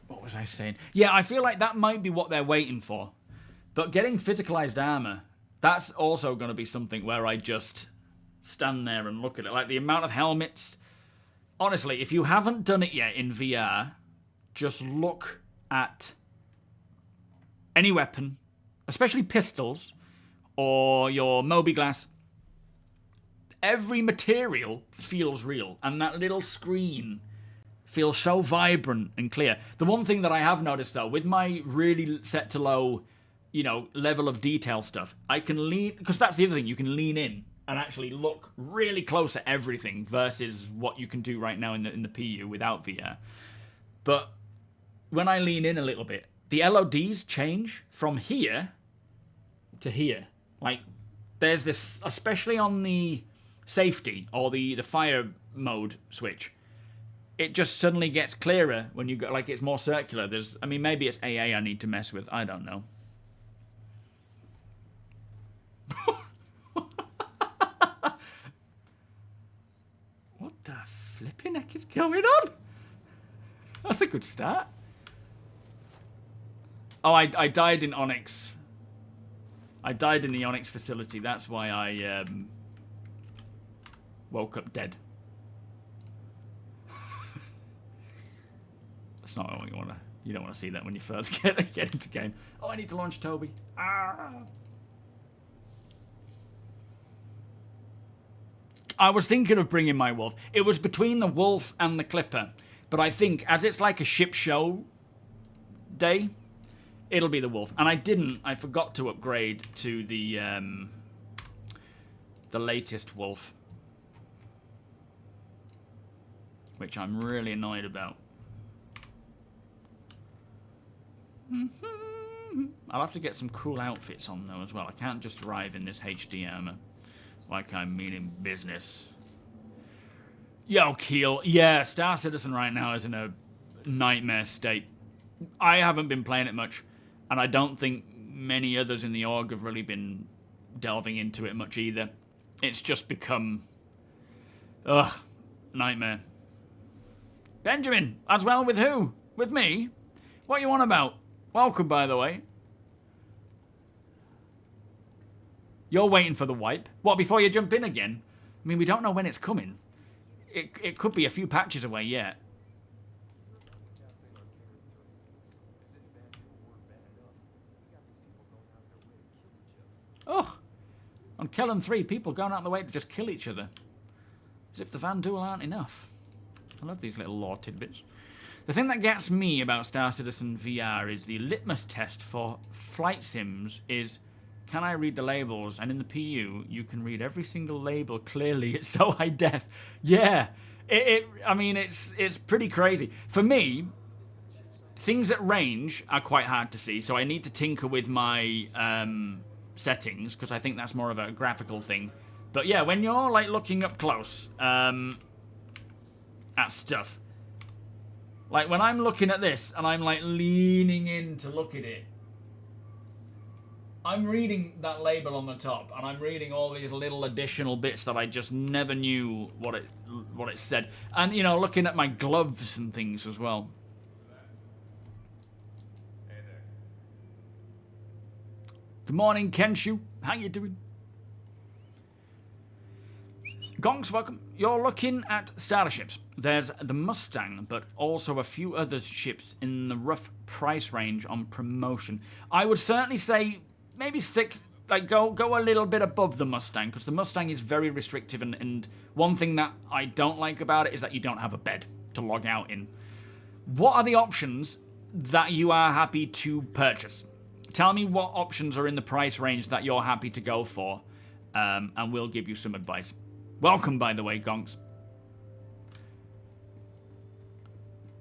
S1: What was I saying? Yeah, I feel like that might be what they're waiting for. But getting physicalized armor, that's also going to be something where I just stand there and look at it. Like the amount of helmets. Honestly, if you haven't done it yet in VR, just look at any weapon, especially pistols or your MobiGlass. Every material feels real, and that little screen feels so vibrant and clear. The one thing that I have noticed, though, with my really set to low, you know, level of detail stuff, I can lean, because that's the other thing, you can lean in and actually look really close at everything versus what you can do right now in the PU without VR. But when I lean in a little bit, the LODs change from here to here. Like, there's this, especially on the safety or the fire mode switch, it just suddenly gets clearer when you go, like, it's more circular. There's, I mean, maybe it's AA I need to mess with. I don't know. What the flipping heck is going on? That's a good start. Oh, I died in Onyx. I died in the Onyx facility. That's why I woke up dead. That's not what you want to. You don't want to see that when you first get into game. Oh, I need to launch TOBII. Ah. I was thinking of bringing my Wolf. It was between the Wolf and the Clipper, but I think as it's like a ship show day, it'll be the Wolf. And I forgot to upgrade to the latest Wolf, which I'm really annoyed about. I'll have to get some cool outfits on though as well. I can't just drive in this HD armor like I mean in business. Yo, Keel. Yeah, Star Citizen right now is in a nightmare state. I haven't been playing it much, and I don't think many others in the org have really been delving into it much either. It's just become, nightmare. Benjamin, as well with who? With me? What you on about? Welcome, by the way. You're waiting for the wipe? What, before you jump in again? I mean, we don't know when it's coming. It could be a few patches away yet. Oh, on Kellen 3, people going out of the way to just kill each other. As if the Vanduul aren't enough. I love these little lore tidbits. The thing that gets me about StarCitizen VR is the litmus test for flight sims is, can I read the labels? And in the PU, you can read every single label clearly. It's so high def. Yeah, I mean, it's pretty crazy. For me, things at range are quite hard to see, so I need to tinker with my settings, because I think that's more of a graphical thing. But yeah, when you're like looking up close at stuff, like when I'm looking at this and I'm like leaning in to look at it, I'm reading that label on the top, and I'm reading all these little additional bits that I just never knew what it said. And you know, looking at my gloves and things as well. Good morning, Kenshu. How you doing? Gongs, welcome. You're looking at starships. There's the Mustang, but also a few other ships in the rough price range on promotion. I would certainly say maybe stick, like go a little bit above the Mustang, because the Mustang is very restrictive, and one thing that I don't like about it is that you don't have a bed to log out in. What are the options that you are happy to purchase? Tell me what options are in the price range that you're happy to go for, and we'll give you some advice. Welcome, by the way, Gongs.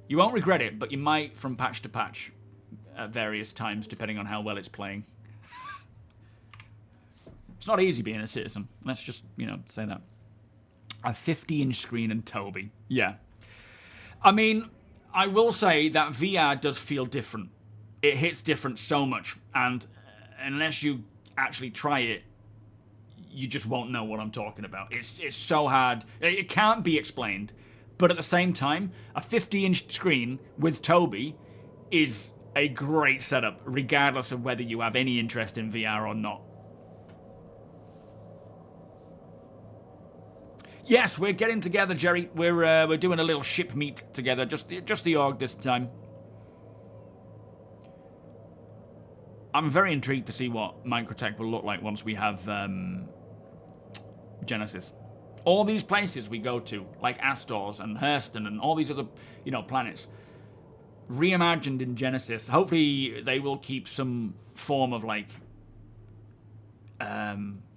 S1: You won't regret it, but you might from patch to patch at various times, depending on how well it's playing. It's not easy being a citizen. Let's just, you know, say that. A 50-inch screen and TOBII. Yeah. I mean, I will say that VR does feel different. It hits different so much, and unless you actually try it, you just won't know what I'm talking about. It's so hard. It can't be explained. But at the same time, a 50-inch screen with TOBII is a great setup, regardless of whether you have any interest in VR or not. Yes, we're getting together, Jerry. We're doing a little ship meet together, just the org this time. I'm very intrigued to see what Microtech will look like once we have Genesis. All these places we go to, like Astors and Hurston and all these other, you know, planets, reimagined in Genesis. Hopefully they will keep some form of like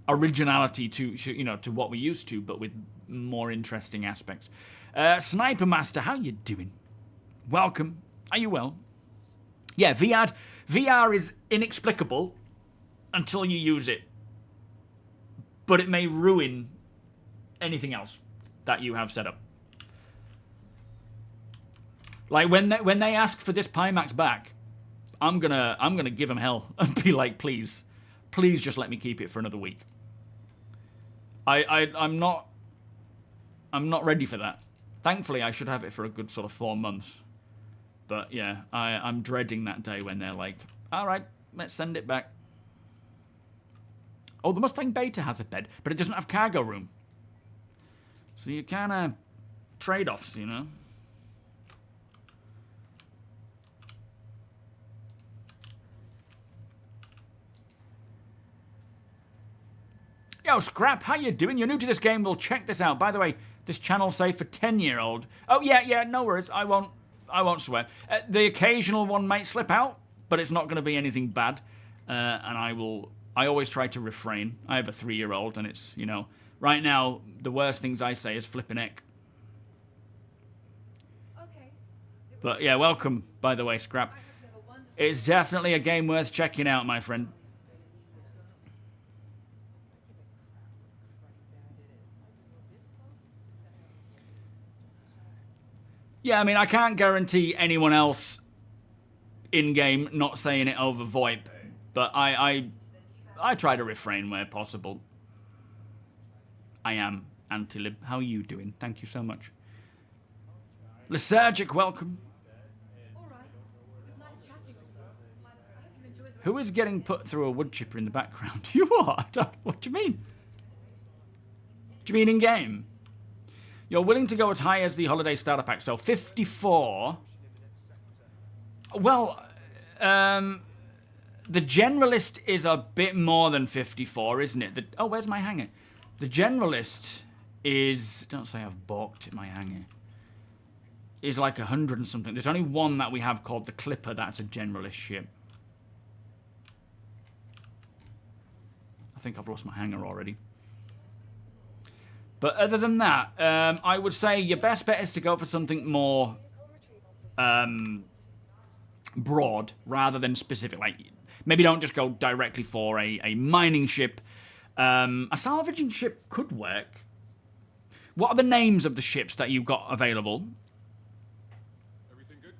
S1: originality to, you know, to what we used to, but with more interesting aspects. Sniper Master, how you doing? Welcome. Are you well? Yeah, VR is inexplicable until you use it, but it may ruin anything else that you have set up. Like when they ask for this Pimax back, I'm gonna give them hell and be like, please just let me keep it for another week. I'm not ready for that. Thankfully, I should have it for a good sort of 4 months. But yeah, I'm dreading that day when they're like, all right, let's send it back. Oh, the Mustang Beta has a bed, but it doesn't have cargo room. So you kind of trade-offs, you know. Yo, Scrap, how you doing? You're new to this game, well, check this out. By the way, this channel's safe for 10-year-old. Oh, yeah, no worries. I won't swear. The occasional one might slip out, but it's not going to be anything bad. And I always try to refrain. I have a 3-year-old, and it's, you know, right now, the worst things I say is flippin' heck. Okay. But yeah, welcome, by the way, Scrap. It's definitely a game worth checking out, my friend. Yeah, I mean, I can't guarantee anyone else in-game not saying it over VoIP, but I try to refrain where possible. I am Antilib. How are you doing? Thank you so much. Lysergic, welcome. Who is getting put through a wood chipper in the background? You are? What do you mean? Do you mean in-game? You're willing to go as high as the holiday starter pack, so 54. Well, the generalist is a bit more than 54, isn't it? Oh, where's my hangar? The generalist is... Don't say I've balked at my hangar. is like 100 and something. There's only one that we have called the Clipper. That's a generalist ship. I think I've lost my hangar already. But other than that, I would say your best bet is to go for something more broad rather than specific. Like, maybe don't just go directly for a mining ship. A salvaging ship could work. What are the names of the ships that you've got available?
S2: Everything good?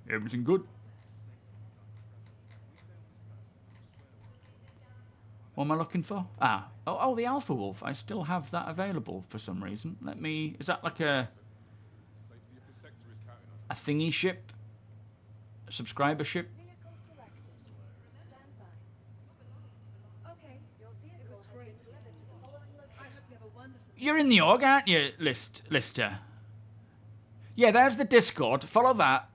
S1: Everything good. What am I looking for? Oh, the Alpha Wolf. I still have that available for some reason. Let me... Is that like a thingy ship? A subscriber ship? You're in the org, aren't you, Lister? Yeah, there's the Discord. Follow that.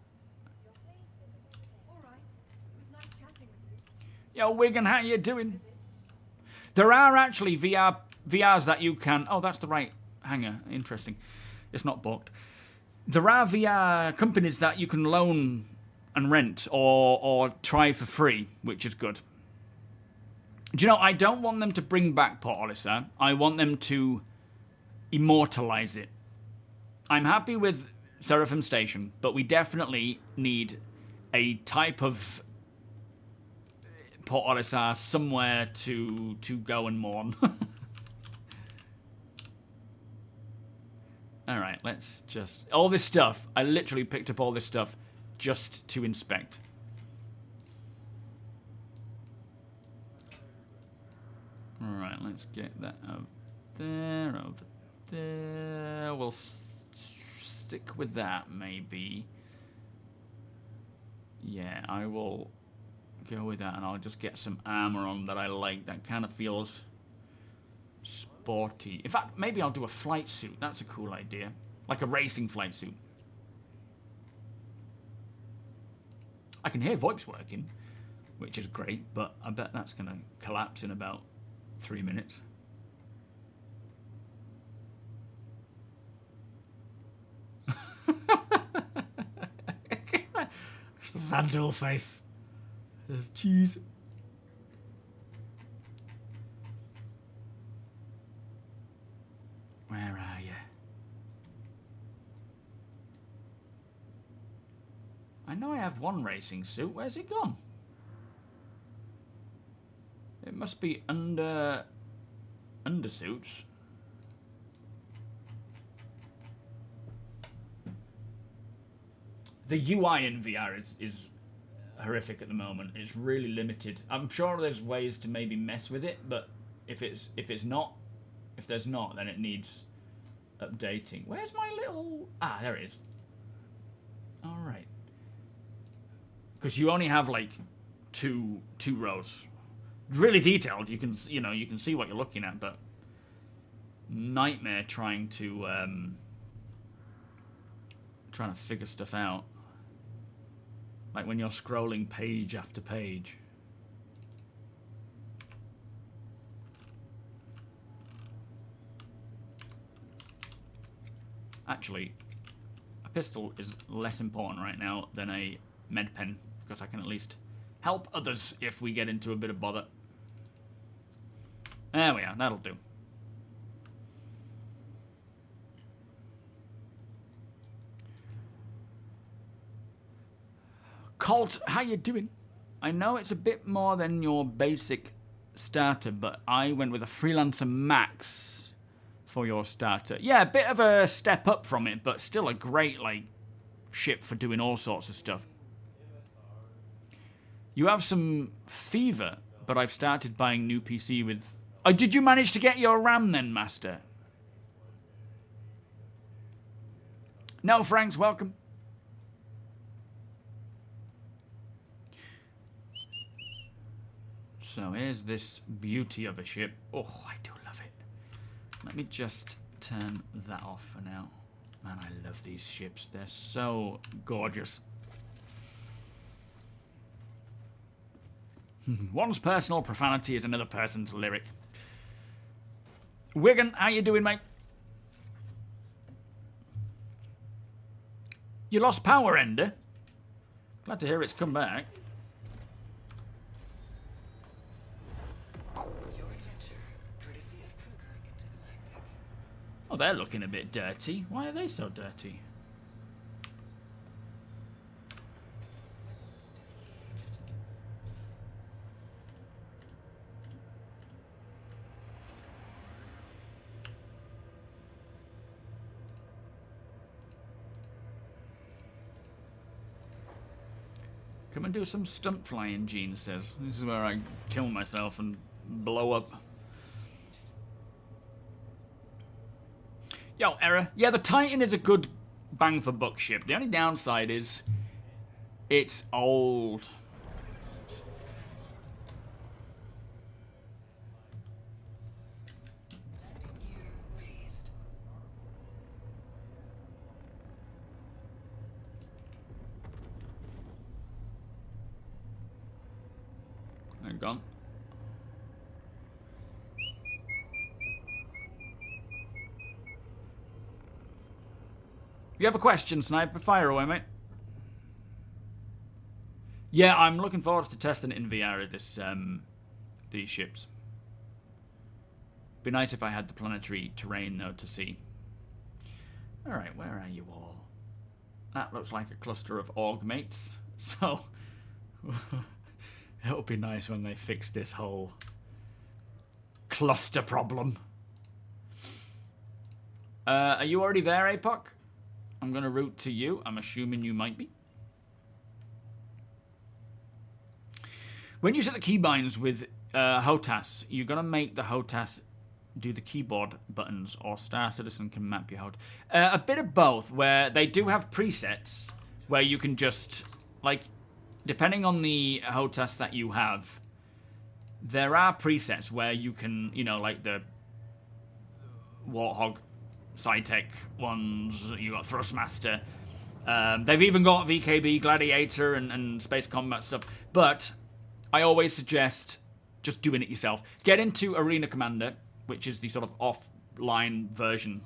S1: Yo, Wigan, how you doing? There are actually VRs that you can... Oh, that's the right hangar. Interesting. It's not booked. There are VR companies that you can loan and rent or try for free, which is good. Do you know, I don't want them to bring back Polaris. I want them to immortalize it. I'm happy with Seraphim Station, but we definitely need a type of Polaris somewhere to go and mourn. Alright, let's just... All this stuff, I literally picked up all this stuff just to inspect. Alright, let's get that over there. We'll stick with that, maybe. Yeah, I will go with that, and I'll just get some armor on that I like. That kind of feels sporty. In fact, maybe I'll do a flight suit. That's a cool idea. Like a racing flight suit. I can hear VoIP's working, which is great, but I bet that's going to collapse in about 3 minutes. It's the Vanduul face. Jeez. Where are you? I know I have one racing suit. Where's it gone? It must be undersuits. The UI in VR is horrific at the moment. It's really limited. I'm sure there's ways to maybe mess with it, but if there's not, then it needs updating. Where's my little... Ah, there it is. All right. Because you only have like two rows. Really detailed. You can see what you're looking at, but nightmare trying to figure stuff out. Like when you're scrolling page after page. Actually, a pistol is less important right now than a med pen, because I can at least help others if we get into a bit of bother. There we are, that'll do. Colt, how you doing? I know it's a bit more than your basic starter, but I went with a Freelancer Max for your starter. Yeah, a bit of a step up from it, but still a great ship for doing all sorts of stuff. You have some fever, but I've started buying new PC with... Oh, did you manage to get your RAM then, Master? No, Franks, welcome. So here's this beauty of a ship. Oh, I do love it. Let me just turn that off for now. Man, I love these ships. They're so gorgeous. One's personal profanity is another person's lyric. Wigan, how you doing, mate? You lost power, Ender. Glad to hear it's come back. Oh, they're looking a bit dirty. Why are they so dirty? Come and do some stunt flying, Gene says. This is where I kill myself and blow up. Yo, error. Yeah, the Titan is a good bang for buck ship. The only downside is it's old. Hang on. You have a question, Sniper? Fire away, mate. Yeah, I'm looking forward to testing it in VR at this, these ships. Be nice if I had the planetary terrain, though, to see. Alright, where are you all? That looks like a cluster of org mates. So, it'll be nice when they fix this whole cluster problem. Are you already there, APOC? I'm going to route to you. I'm assuming you might be. When you set the keybinds with HOTAS, you're going to make the HOTAS do the keyboard buttons, or StarCitizen can map your HOTAS. A bit of both, where they do have presets where you can just, like, depending on the HOTAS that you have, there are presets where you can, you know, like the Warthog Sci-Tech ones, you got Thrustmaster. They've even got VKB, Gladiator, and Space Combat stuff. But I always suggest just doing it yourself. Get into Arena Commander, which is the sort of offline version,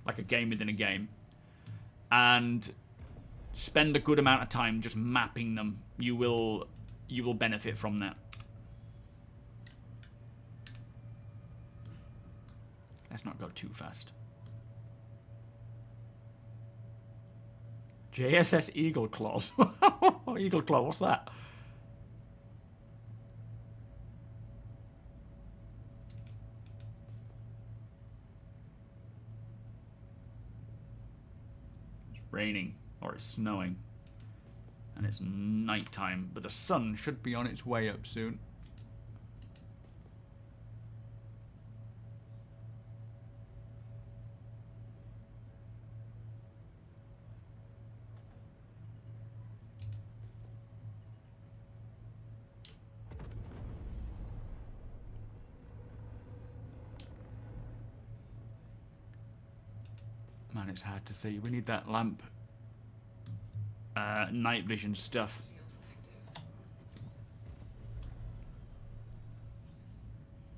S1: like a game within a game, and spend a good amount of time just mapping them. You will benefit from that. Let's not go too fast. JSS Eagle Claws. Eagle Claw, what's that? It's raining, or it's snowing. And it's nighttime, but the sun should be on its way up soon. Man, it's hard to see. We need that lamp. Night vision stuff.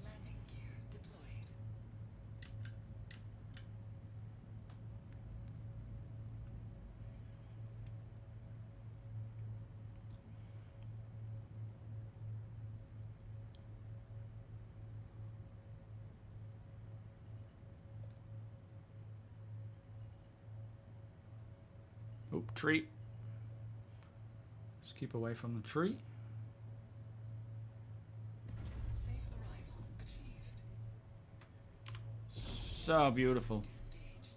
S3: Landing gear deployed.
S1: Oh, tree. Just keep away from the tree.
S3: Safe arrival achieved.
S1: So beautiful.
S3: Disengaged.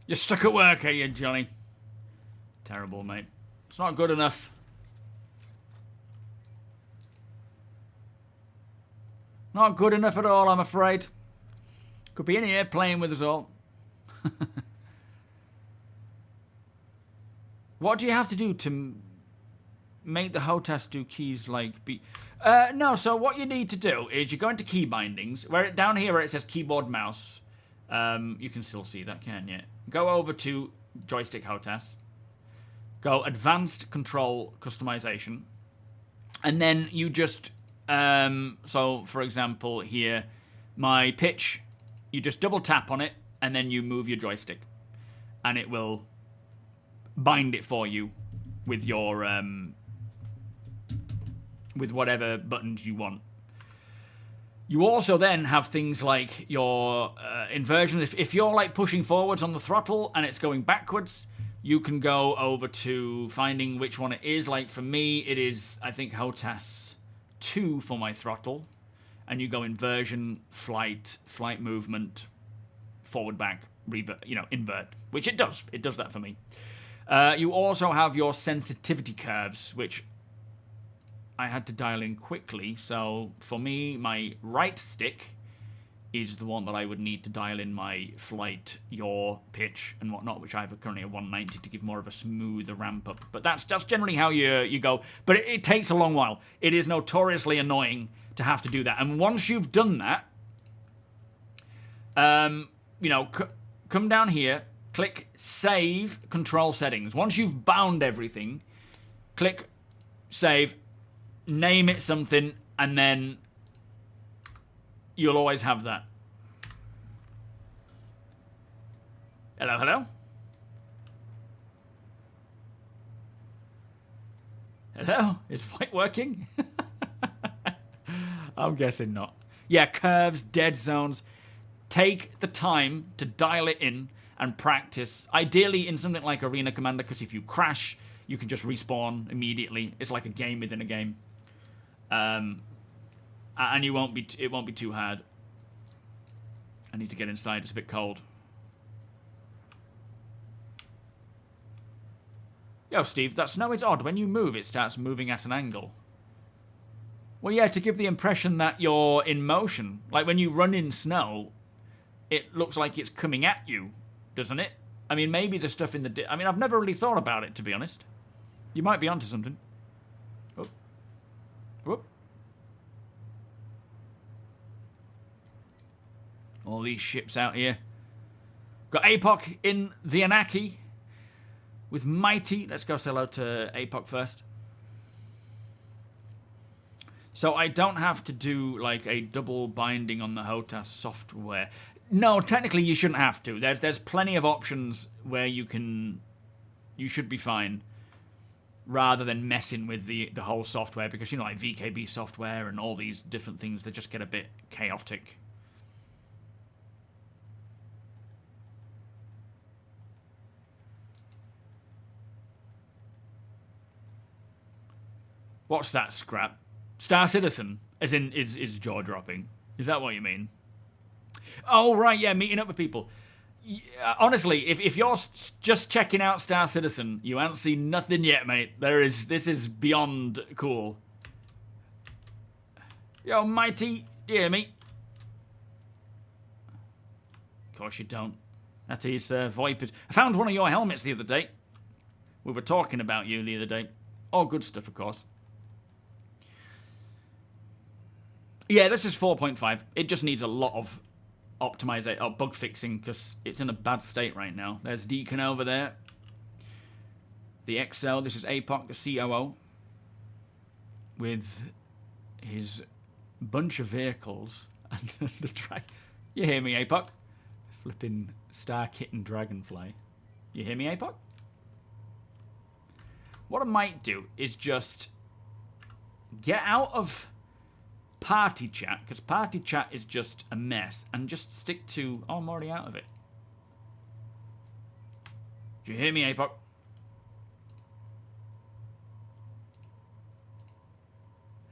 S1: You're stuck at work, are you, Johnny? Terrible, mate. It's not good enough. Not good enough at all, I'm afraid. Could be in here playing with us all. What do you have to do to make the HOTAS do keys like be... no, so what you need to do is you go into key bindings, down here where it says keyboard mouse. You can still see that, can't you? Go over to joystick HOTAS. Go advanced control customization. And then you just... so, for example, here, my pitch You just double tap on it, and then you move your joystick. And it will bind it for you with your... with whatever buttons you want. You also then have things like your inversion. If you're like pushing forwards on the throttle and it's going backwards, you can go over to finding which one it is. Like for me, it is, I think, HOTAS 2 for my throttle. And you go inversion, flight movement, forward, back, revert, invert. Which it does. It does that for me. You also have your sensitivity curves, which I had to dial in quickly. So for me, my right stick is the one that I would need to dial in my flight, yaw, pitch, and whatnot, which I have currently a 190 to give more of a smoother ramp up. But that's generally how you go. But it takes a long while. It is notoriously annoying to have to do that. And once you've done that, come down here, click Save Control Settings. Once you've bound everything, click Save, name it something, and then you'll always have that. Hello, hello? Hello? Is flight working? I'm guessing not. Yeah, curves, dead zones. Take the time to dial it in and practice. Ideally in something like Arena Commander, because if you crash, you can just respawn immediately. It's like a game within a game. And it won't be too hard. I need to get inside, it's a bit cold. Yo, Steve, that snow is odd. When you move, it starts moving at an angle. Well, yeah, to give the impression that you're in motion. Like when you run in snow, it looks like it's coming at you, doesn't it? I mean, maybe the stuff in the... I've never really thought about it, to be honest. You might be onto something. Oh. Whoop. All these ships out here. Got APOC in the Anaki with Mighty. Let's go say hello to APOC first. So I don't have to do like a double binding on the HOTAS software. No, technically you shouldn't have to. There's plenty of options where you should be fine, rather than messing with the whole software, because like VKB software and all these different things, they just get a bit chaotic. What's that, Scrap? Star Citizen, as in, is jaw dropping. Is that what you mean? Oh, right, yeah, meeting up with people. Honestly, if you're just checking out Star Citizen, you ain't seen nothing yet, mate. This is beyond cool. Yo, Mighty, you hear me? Of course you don't. That is Vipers. I found one of your helmets the other day. We were talking about you the other day. All good stuff, of course. Yeah, this is 4.5. It just needs a lot of optimization or bug fixing because it's in a bad state right now. There's Deacon over there. The XL, this is APOC, the COO, with his bunch of vehicles and the track. You hear me, APOC? Flipping Star Kitten Dragonfly. You hear me, APOC? What I might do is just get out of party chat, because party chat is just a mess, and just stick to... Oh, I'm already out of it. Do you hear me, APOC?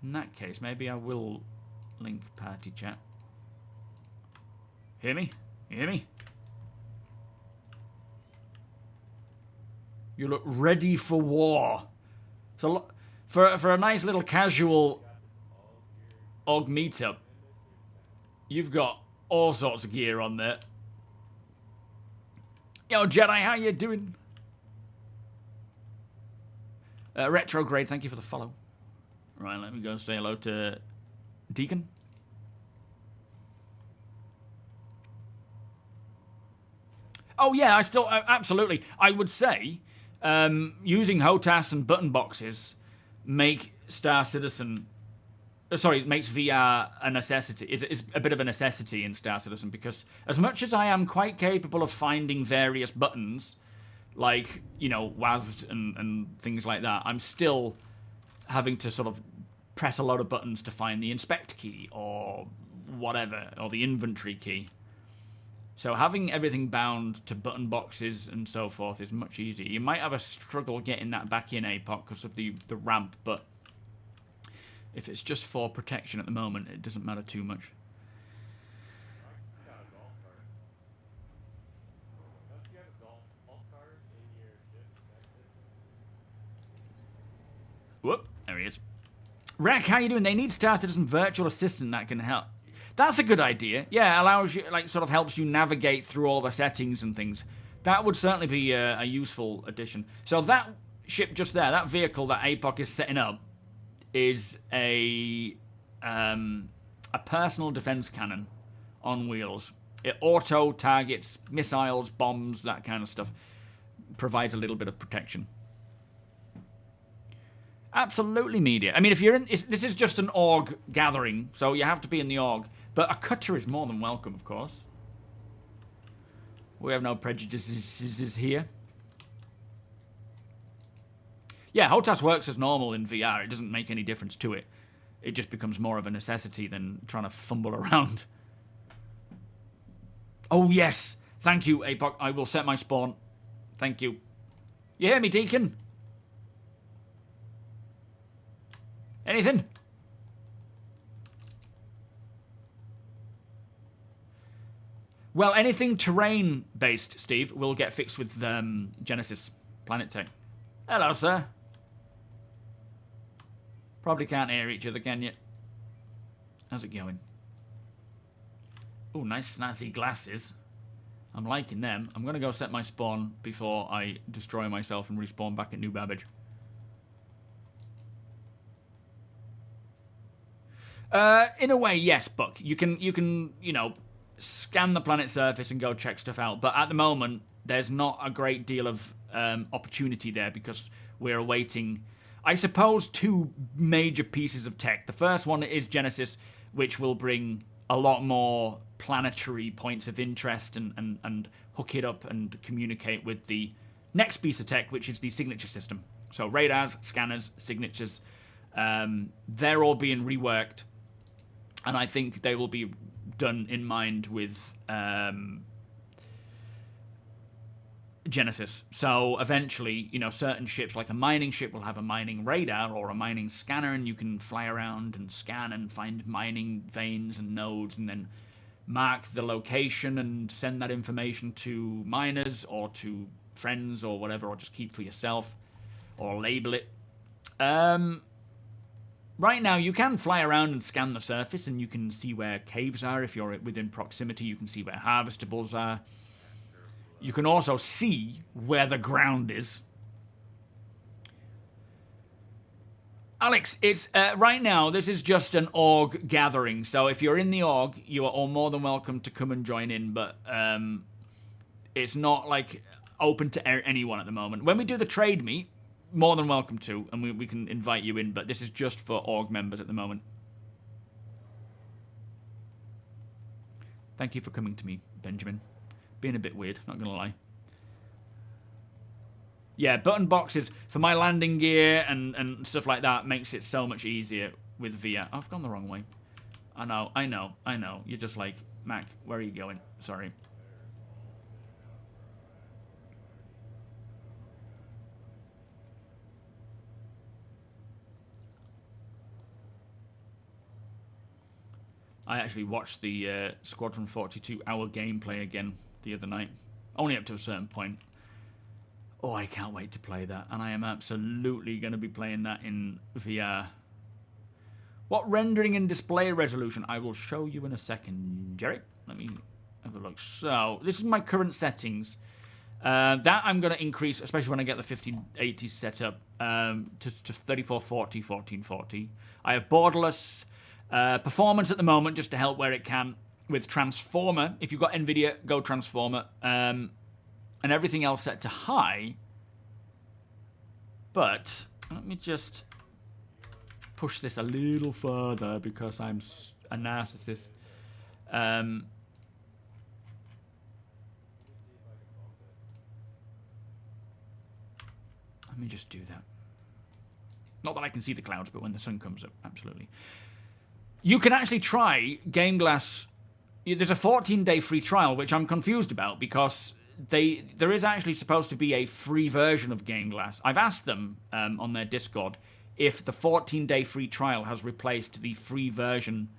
S1: In that case, maybe I will link party chat. Hear me? You hear me? You look ready for war. So for a nice little casual OG meetup, you've got all sorts of gear on there. Yo, Jedi, how you doing? Retrograde, thank you for the follow. Right, let me go say hello to Deacon. Oh yeah, absolutely. I would say using HOTAS and button boxes make Star Citizen sorry, it makes VR a necessity. Is a bit of a necessity in Star Citizen, because as much as I am quite capable of finding various buttons, like, you know, WASD and things like that, I'm still having to sort of press a lot of buttons to find the inspect key or whatever, or the inventory key. So having everything bound to button boxes and so forth is much easier. You might have a struggle getting that back in APOC because of the ramp, but if it's just for protection at the moment, it doesn't matter too much. Whoop, there he is. Rec, how you doing? They need Star Citizen virtual assistant that can help. That's a good idea. Yeah, allows you, like, sort of helps you navigate through all the settings and things. That would certainly be a useful addition. So that ship just there, that vehicle that APOC is setting up, is a personal defense cannon on wheels. It auto targets missiles, bombs, that kind of stuff. Provides a little bit of protection. Absolutely, media. I mean, if you're in, this is just an org gathering, so you have to be in the org. But a cutter is more than welcome, of course. We have no prejudices here. Yeah, HOTAS works as normal in VR. It doesn't make any difference to it. It just becomes more of a necessity than trying to fumble around. Oh, yes. Thank you, APOC. I will set my spawn. Thank you. You hear me, Deacon? Anything? Well, anything terrain-based, Steve, will get fixed with Genesis Planet Tech. Hello, sir. Probably can't hear each other, can you? How's it going? Oh, nice snazzy glasses. I'm liking them. I'm going to go set my spawn before I destroy myself and respawn back at New Babbage. In a way, yes, Buck. You can, you know, scan the planet surface and go check stuff out. But at the moment, there's not a great deal of opportunity there because we're awaiting, I suppose, two major pieces of tech. The first one is Genesis, which will bring a lot more planetary points of interest and hook it up and communicate with the next piece of tech, which is the signature system. So radars, scanners, signatures, they're all being reworked. And I think they will be done in mind with Genesis. So eventually, you know, certain ships, like a mining ship, will have a mining radar or a mining scanner, and you can fly around and scan and find mining veins and nodes, and then mark the location and send that information to miners or to friends or whatever, or just keep for yourself, or label it. Right now, you can fly around and scan the surface, and you can see where caves are. If you're within proximity, you can see where harvestables are. You can also see where the ground is. Alex, it's right now, this is just an org gathering. So if you're in the org, you are all more than welcome to come and join in. But it's not, like, open to anyone at the moment. When we do the trade meet, more than welcome to, and we can invite you in, but this is just for org members at the moment. Thank you for coming to me, Benjamin. Being a bit weird, not gonna lie. Yeah, button boxes for my landing gear and stuff like that makes it so much easier with VR. I've gone the wrong way. I know. You're just like, Mac, where are you going? Sorry. I actually watched the Squadron 42-hour gameplay again the other night. Only up to a certain point. Oh, I can't wait to play that. And I am absolutely going to be playing that in VR. What rendering and display resolution? I will show you in a second, Jerry. Let me have a look. So, this is my current settings. That I'm going to increase, especially when I get the 1580 set up, to 3440, 1440. I have borderless performance at the moment, just to help where it can. With Transformer, if you've got NVIDIA, go Transformer. And everything else set to high. But, let me just push this a little further because I'm a narcissist. Let me just do that. Not that I can see the clouds, but when the sun comes up, absolutely. You can actually try GameGlass. There's a 14-day free trial, which I'm confused about because there is actually supposed to be a free version of GameGlass. I've asked them on their Discord if the 14-day free trial has replaced the free version.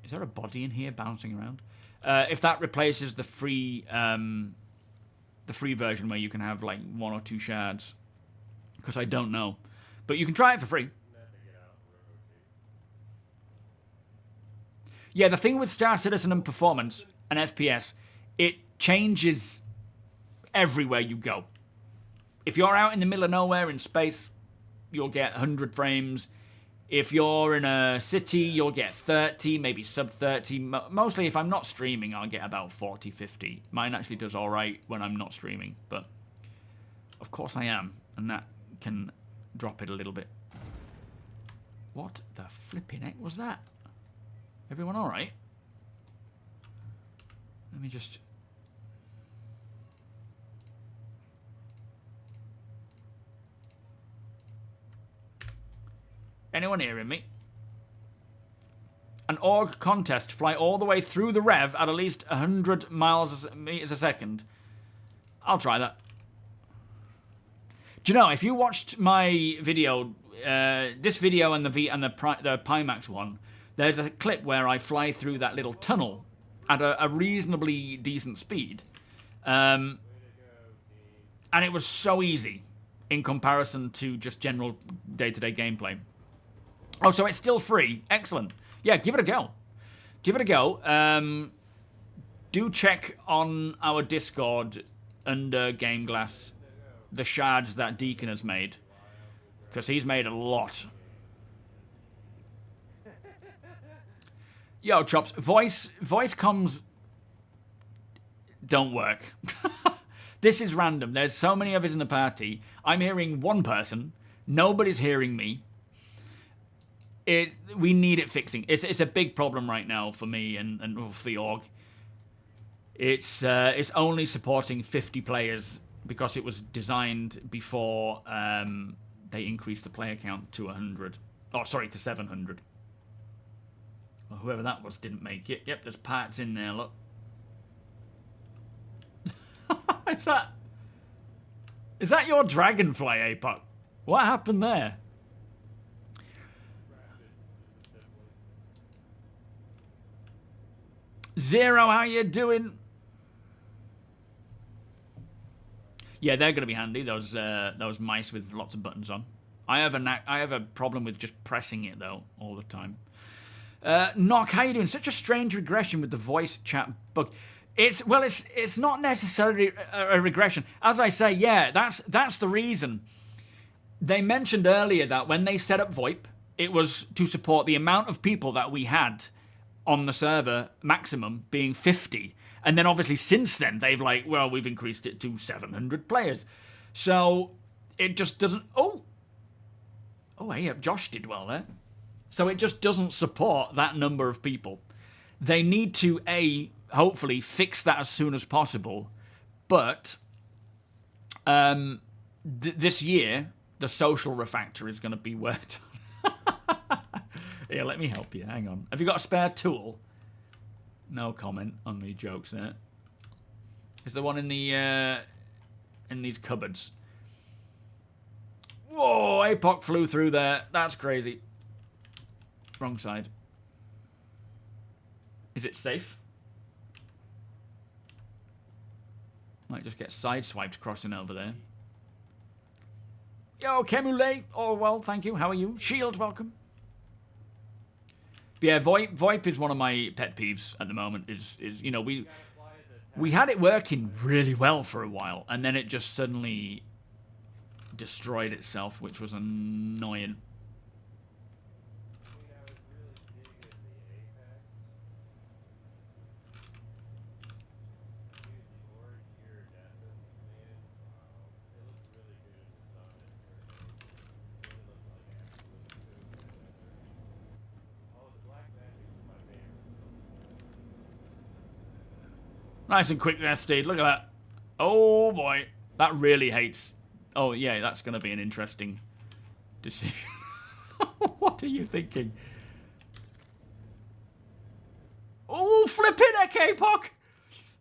S1: Is there a body in here bouncing around? If that replaces the free version where you can have like 1 or 2 shards, because I don't know, but you can try it for free. Yeah, the thing with Star Citizen and performance and FPS, it changes everywhere you go. If you're out in the middle of nowhere in space, you'll get 100 frames. If you're in a city, you'll get 30, maybe sub 30. Mostly if I'm not streaming, I'll get about 40, 50. Mine actually does all right when I'm not streaming, but of course I am, and that can drop it a little bit. What the flipping heck was that? Everyone all right? Let me just... Anyone hearing me? An org contest. Fly all the way through the rev at least 100 meters a second. I'll try that. Do you know, if you watched my video, this video and the Pimax one, there's a clip where I fly through that little tunnel at a reasonably decent speed. And it was so easy in comparison to just general day-to-day gameplay. Oh, so it's still free. Excellent. Yeah, give it a go. Give it a go. Do check on our Discord under GameGlass the shards that Deacon has made, because he's made a lot. Yo, Chops, voice comms don't work. This is random. There's so many of us in the party. I'm hearing one person. Nobody's hearing me. We need it fixing. It's a big problem right now for me and for the org. It's only supporting 50 players because it was designed before they increased the player count to 100. Oh, sorry, to 700. Well, whoever that was didn't make it. Yep, there's parts in there, look. Is that your dragonfly, APOC? What happened there? Zero, how you doing? Yeah, they're going to be handy, those mice with lots of buttons on. I have a problem with just pressing it, though, all the time. Nock, how you doing? Such a strange regression with the voice chat bug. It's not necessarily a regression. As I say, yeah, that's the reason. They mentioned earlier that when they set up VoIP, it was to support the amount of people that we had on the server, maximum being 50. And then obviously since then, we've increased it to 700 players. So it just doesn't... Oh, hey, Josh did well there. So it just doesn't support that number of people. They need to, hopefully fix that as soon as possible. But this year, the social refactor is going to be worked on. Here, let me help you. Hang on. Have you got a spare tool? No comment on the jokes there. Is there one in these cupboards? Whoa, APOC flew through there. That's crazy. Wrong side. Is it safe? Might just get sideswiped crossing over there. Yo, Kemule. Oh, well, thank you. How are you? Shield, welcome. Yeah, VoIP is one of my pet peeves at the moment. Is you know, we had it working really well for a while, and then it just suddenly destroyed itself, which was annoying. Nice and quick there, Steed. Look at that. Oh, boy. That really hates... Oh, yeah, that's going to be an interesting decision. What are you thinking? Oh, flipping heck, K-Pock!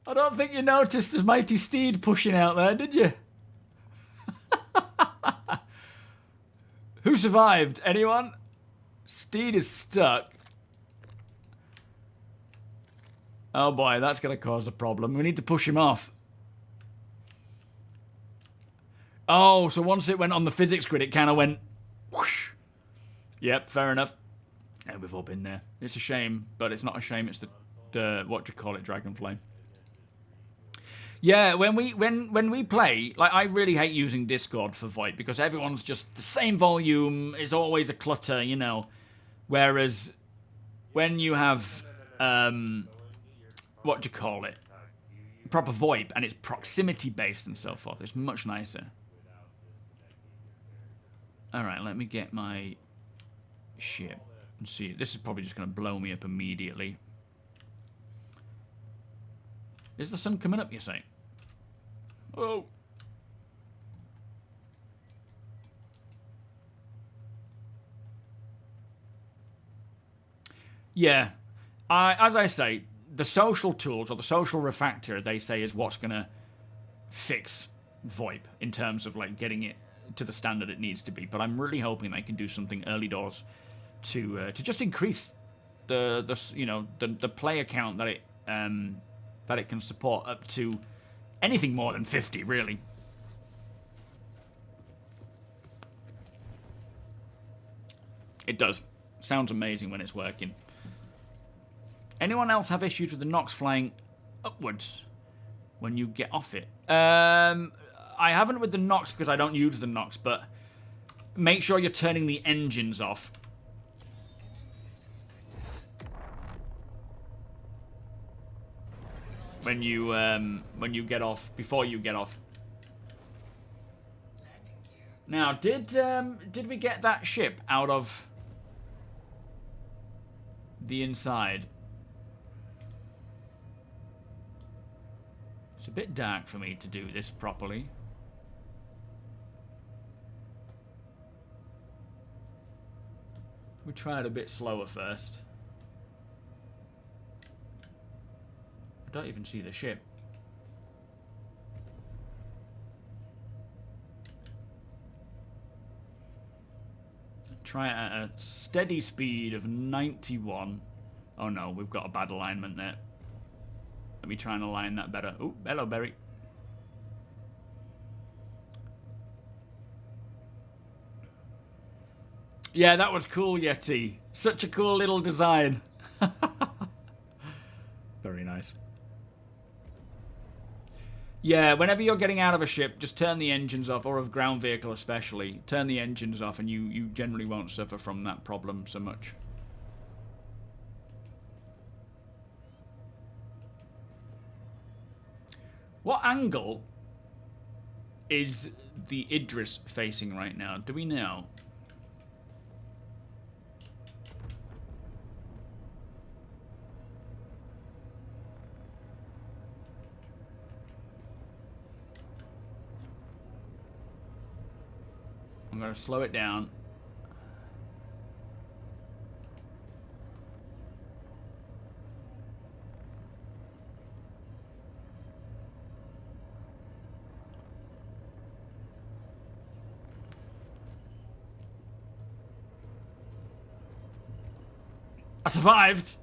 S1: I don't think you noticed his mighty Steed pushing out there, did you? Who survived? Anyone? Steed is stuck. Oh boy, that's going to cause a problem. We need to push him off. Oh, so once it went on the physics grid, it kind of went whoosh. Yep, fair enough. Yeah, we've all been there. It's a shame, but it's not a shame. It's the what do you call it, Dragonflame. Yeah, when we play, like, I really hate using Discord for VoIP because everyone's just the same volume. Is always a clutter, you know. Whereas when you have what do you call it, proper VoIP, and it's proximity based and so forth, it's much nicer. All right, let me get my ship and see. This is probably just going to blow me up immediately. Is the sun coming up, you say? Oh. Yeah. As I say, the social tools, or the social refactor, they say, is what's going to fix VoIP in terms of, like, getting it to the standard it needs to be. But I'm really hoping they can do something early doors to just increase the player count that it can support up to anything more than 50, really. It does. Sounds amazing when it's working. Anyone else have issues with the Nox flying upwards when you get off it? I haven't with the Nox because I don't use the Nox, but make sure you're turning the engines off. When you get off, before you get off. Now, did we get that ship out of the inside? It's a bit dark for me to do this properly. We try it a bit slower first. I don't even see the ship. Try it at a steady speed of 91. Oh no, we've got a bad alignment there. Let me try and align that better. Oh, hello, Berry. Yeah, that was cool, Yeti. Such a cool little design. Very nice. Yeah, whenever you're getting out of a ship, just turn the engines off, or of a ground vehicle especially. Turn the engines off and you generally won't suffer from that problem so much. What angle is the Idris facing right now? Do we know? I'm going to slow it down. I survived,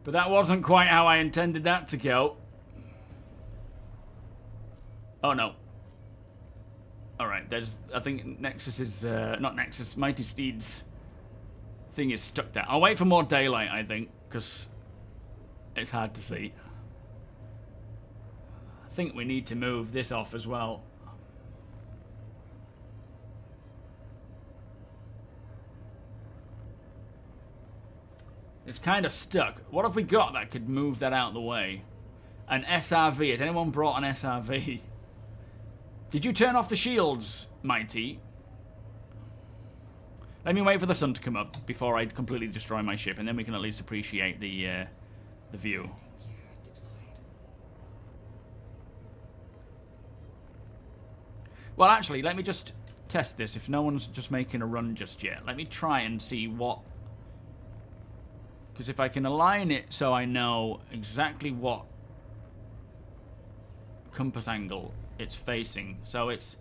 S1: but that wasn't quite how I intended that to go. Oh no. Alright, there's, I think Nexus is, not Nexus, Mighty Steed's thing is stuck there. I'll wait for more daylight, I think, because it's hard to see. I think we need to move this off as well. It's kind of stuck. What have we got that could move that out of the way? An SRV. Has anyone brought an SRV? Did you turn off the shields, Mighty? Let me wait for the sun to come up before I completely destroy my ship, and then we can at least appreciate the view. Well, actually, let me just test this. If no one's just making a run just yet, let me try and see what... Because if I can align it so I know exactly what compass angle it's facing. So it's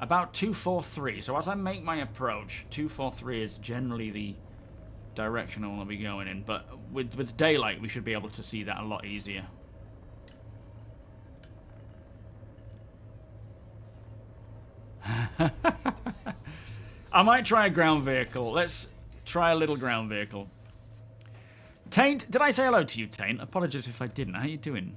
S1: about 243. So as I make my approach, 243 is generally the direction I want to be going in. But with daylight, we should be able to see that a lot easier. I might try a ground vehicle. Let's try a little ground vehicle. Taint, did I say hello to you, Taint? Apologies if I didn't. How you doing?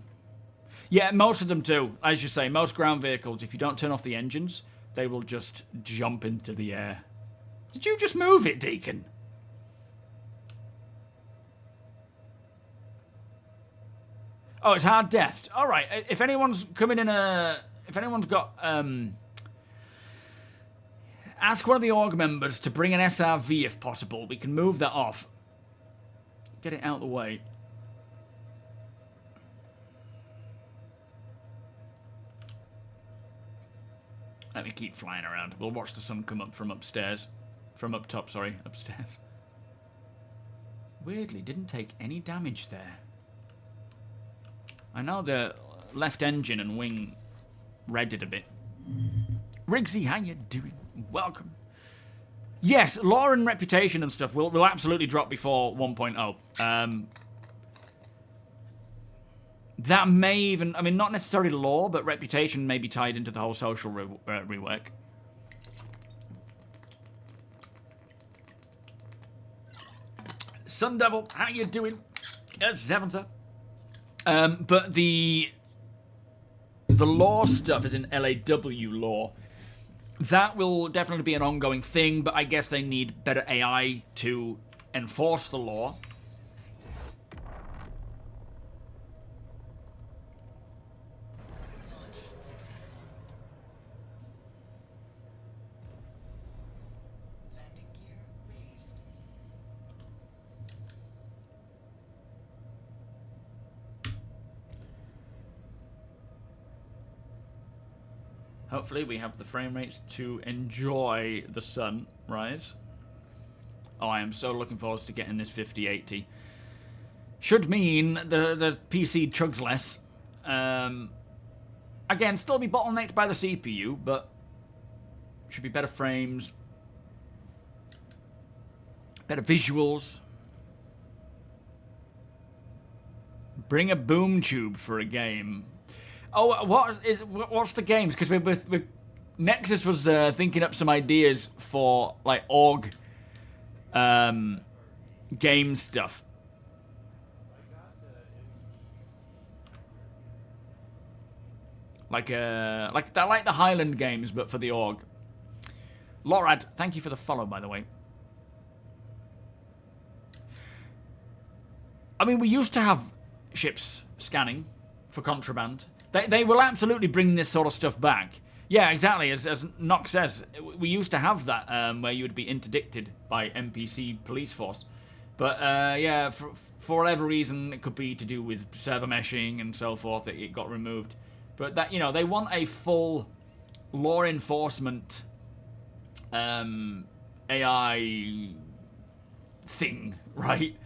S1: Yeah, most of them do. As you say, most ground vehicles, if you don't turn off the engines, they will just jump into the air. Did you just move it, Deacon? Oh, it's hard deft. All right. If anyone's coming in a... If anyone's got... ask one of the org members to bring an SRV if possible. We can move that off. Get it out of the way. Let me keep flying around. We'll watch the sun come up from upstairs. From up top, sorry. Upstairs. Weirdly, didn't take any damage there. I know the left engine and wing redded a bit. Riggsy, how you doing? Welcome. Yes, lore and reputation and stuff will absolutely drop before 1.0. That may even... I mean, not necessarily lore, but reputation may be tied into the whole social rework. Sun Devil, how you doing? Seven, sir. But the lore stuff is in LAW lore. That will definitely be an ongoing thing, but I guess they need better AI to enforce the law.
S3: Landing gear raised.
S1: Hopefully we have the frame rates to enjoy the sunrise. Oh, I am so looking forward to getting this 5080. Should mean the PC chugs less. Again, still be bottlenecked by the CPU, but should be better frames, better visuals. Bring a boom tube for a game. Oh, what's the games? Because we Nexus was thinking up some ideas for like org game stuff. Like the Highland games, but for the org. Lorad, thank you for the follow, by the way. I mean, we used to have ships scanning for contraband. They will absolutely bring this sort of stuff back. Yeah, exactly. As Nox says, we used to have that where you would be interdicted by NPC police force. But yeah, for whatever reason, it could be to do with server meshing and so forth, that it got removed. But that, you know, they want a full law enforcement AI thing, right?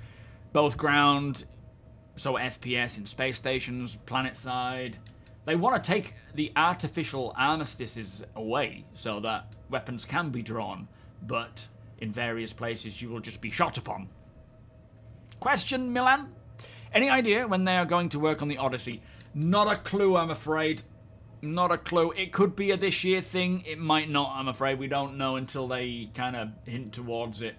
S1: Both ground, so FPS in space stations, planet side. They want to take the artificial armistices away so that weapons can be drawn, but in various places you will just be shot upon. Question, Milan? Any idea when they are going to work on the Odyssey? Not a clue, I'm afraid. Not a clue. It could be a this year thing. It might not, I'm afraid. We don't know until they kind of hint towards it.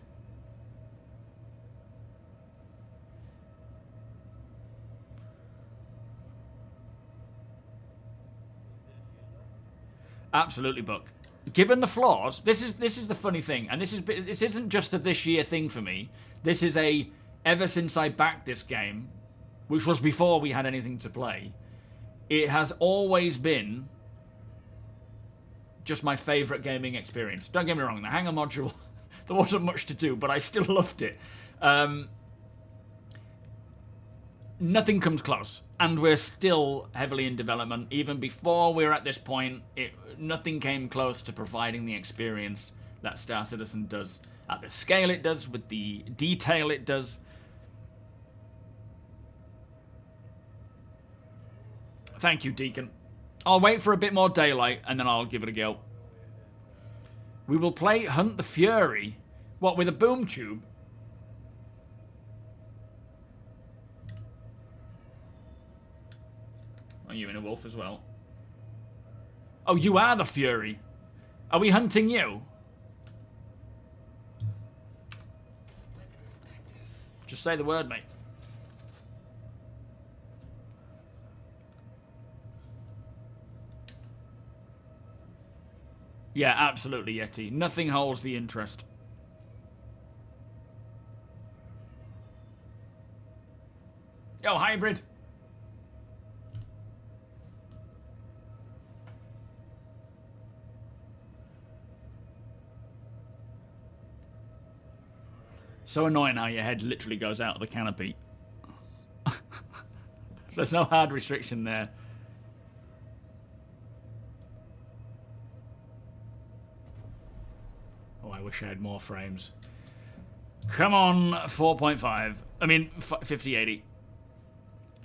S1: Absolutely, Buck. Given the flaws, this is the funny thing, and this isn't just a this year thing for me. This is a ever since I backed this game, which was before we had anything to play. It has always been just my favourite gaming experience. Don't get me wrong, the hangar module, there wasn't much to do, but I still loved it. Nothing comes close. And we're still heavily in development. Even before we're at this point, nothing came close to providing the experience that Star Citizen does. At the scale it does, with the detail it does. Thank you, Deacon. I'll wait for a bit more daylight, and then I'll give it a go. We will play Hunt the Fury. What, with a boom tube? Are you in a wolf as well? Oh, you are the Fury. Are we hunting you? Just say the word, mate. Yeah, absolutely, Yeti. Nothing holds the interest. Yo, hybrid. So annoying how your head literally goes out of the canopy. There's no hard restriction there. Oh, I wish I had more frames. Come on, 4.5. I mean, 5080.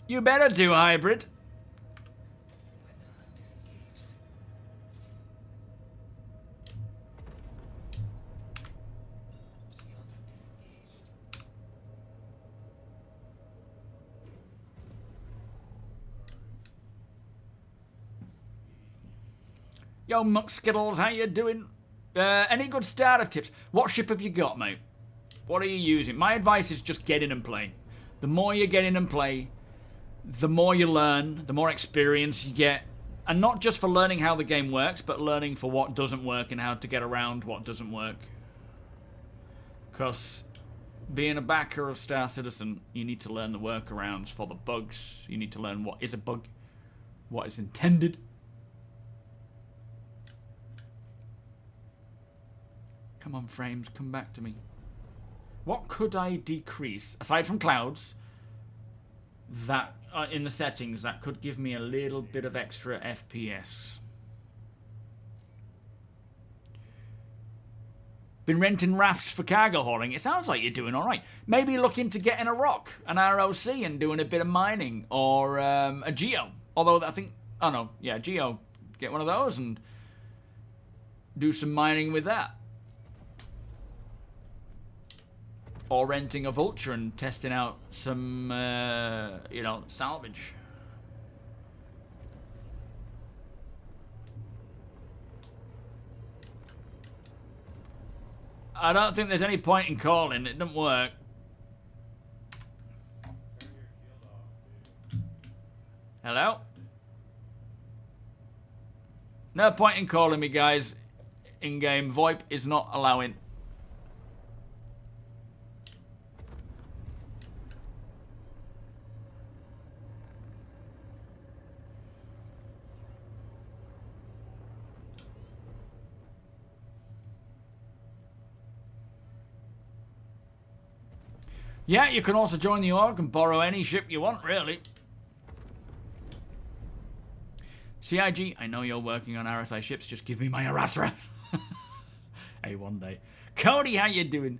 S1: You better do, hybrid. Yo, Muck Skittles, how you doing? Any good starter tips? What ship have you got, mate? What are you using? My advice is just get in and play. The more you get in and play, the more you learn, the more experience you get. And not just for learning how the game works, but learning for what doesn't work and how to get around what doesn't work. Because being a backer of Star Citizen, you need to learn the workarounds for the bugs. You need to learn what is a bug, what is intended. Come on, frames, come back to me. What could I decrease, aside from clouds, that in the settings that could give me a little bit of extra FPS? Been renting rafts for cargo hauling. It sounds like you're doing all right. Maybe look into getting a rock, an ROC, and doing a bit of mining, or a geo. Although I think, oh no, yeah, geo. Get one of those and do some mining with that. Or renting a vulture and testing out some, you know, salvage. I don't think there's any point in calling. It doesn't work. Hello? No point in calling me, guys. In-game VoIP is not allowing. Yeah, you can also join the org and borrow any ship you want, really. CIG, I know you're working on RSI ships. Just give me my Arasra. Hey, one day. Cody, how you doing?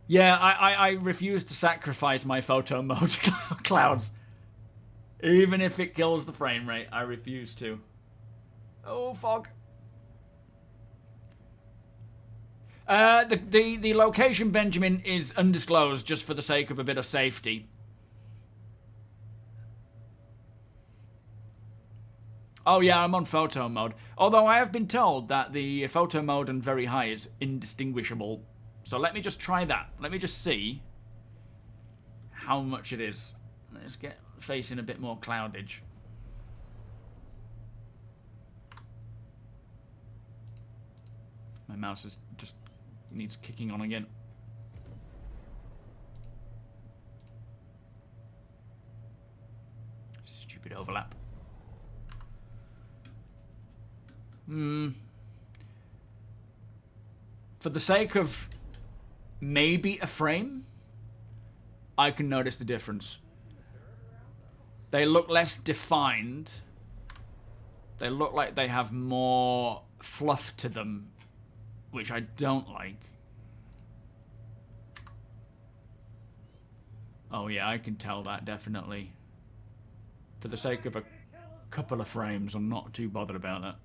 S1: Yeah, I refuse to sacrifice my photo mode to clouds. Even if it kills the frame rate, I refuse to. Oh, fog. The location, Benjamin, is undisclosed just for the sake of a bit of safety. Oh yeah, I'm on photo mode. Although I have been told that the photo mode and very high is indistinguishable. So let me just try that. Let me just see how much it is. Let's get facing a bit more cloudage. My mouse is just needs kicking on again. Stupid overlap. For the sake of maybe a frame, I can notice the difference. They look less defined. They look like they have more fluff to them, which I don't like. Oh yeah, I can tell that, definitely. For the sake of a couple of frames, I'm not too bothered about that.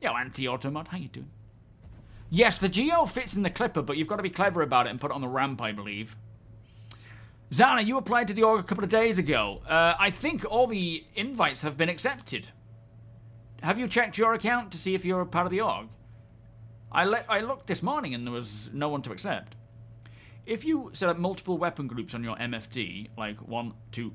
S1: Yo, anti-automod, how you doing? Yes, the Geo fits in the Clipper, but you've got to be clever about it and put it on the ramp, I believe. Zana, you applied to the org a couple of days ago. I think all the invites have been accepted. Have you checked your account to see if you're a part of the org? I looked this morning and there was no one to accept. If you set up multiple weapon groups on your MFD, like 1, 2,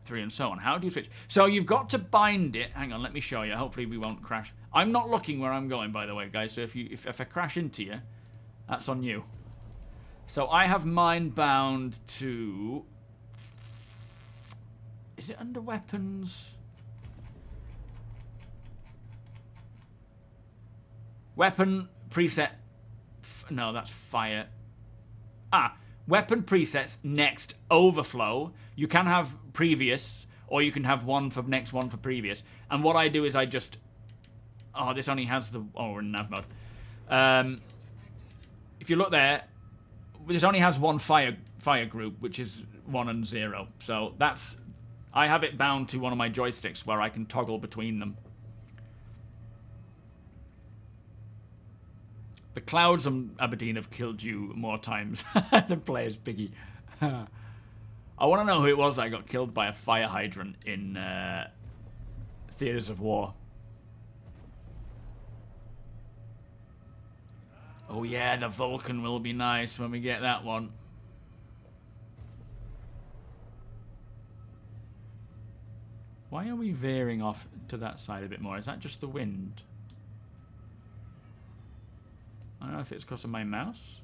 S1: 3 and so on, how do you switch? So you've got to bind it. Hang on, let me show you. Hopefully we won't crash. I'm not looking where I'm going, by the way, guys. So if I crash into you, that's on you. So I have mine bound to... Is it under weapons? Weapon preset... No, that's fire. Weapon presets, next, overflow. You can have previous, or you can have one for next, one for previous. And what I do is I just... Oh, this only has the... Oh, we're in nav mode. If you look there, this only has one fire group, which is 1 and 0. So that's... I have it bound to one of my joysticks where I can toggle between them. The clouds on Aberdeen have killed you more times than players, Piggy. I want to know who it was that got killed by a fire hydrant in Theatres of War. Oh yeah, the Vulcan will be nice when we get that one. Why are we veering off to that side a bit more? Is that just the wind? I don't know if it's because of my mouse.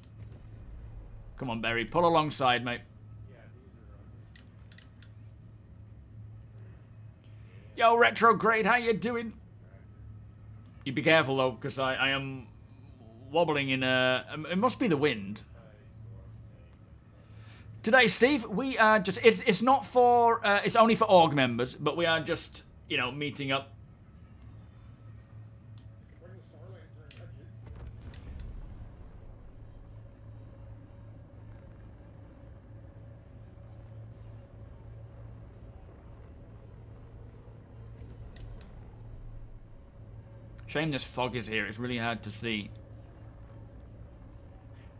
S1: Come on, Barry. Pull alongside, mate. Yo, Retrograde, how you doing? You be careful, though, because I am wobbling in a... It must be the wind. Today, Steve, we are just... It's not for... it's only for org members, but we are just, you know, meeting up. Shame this fog is here. It's really hard to see.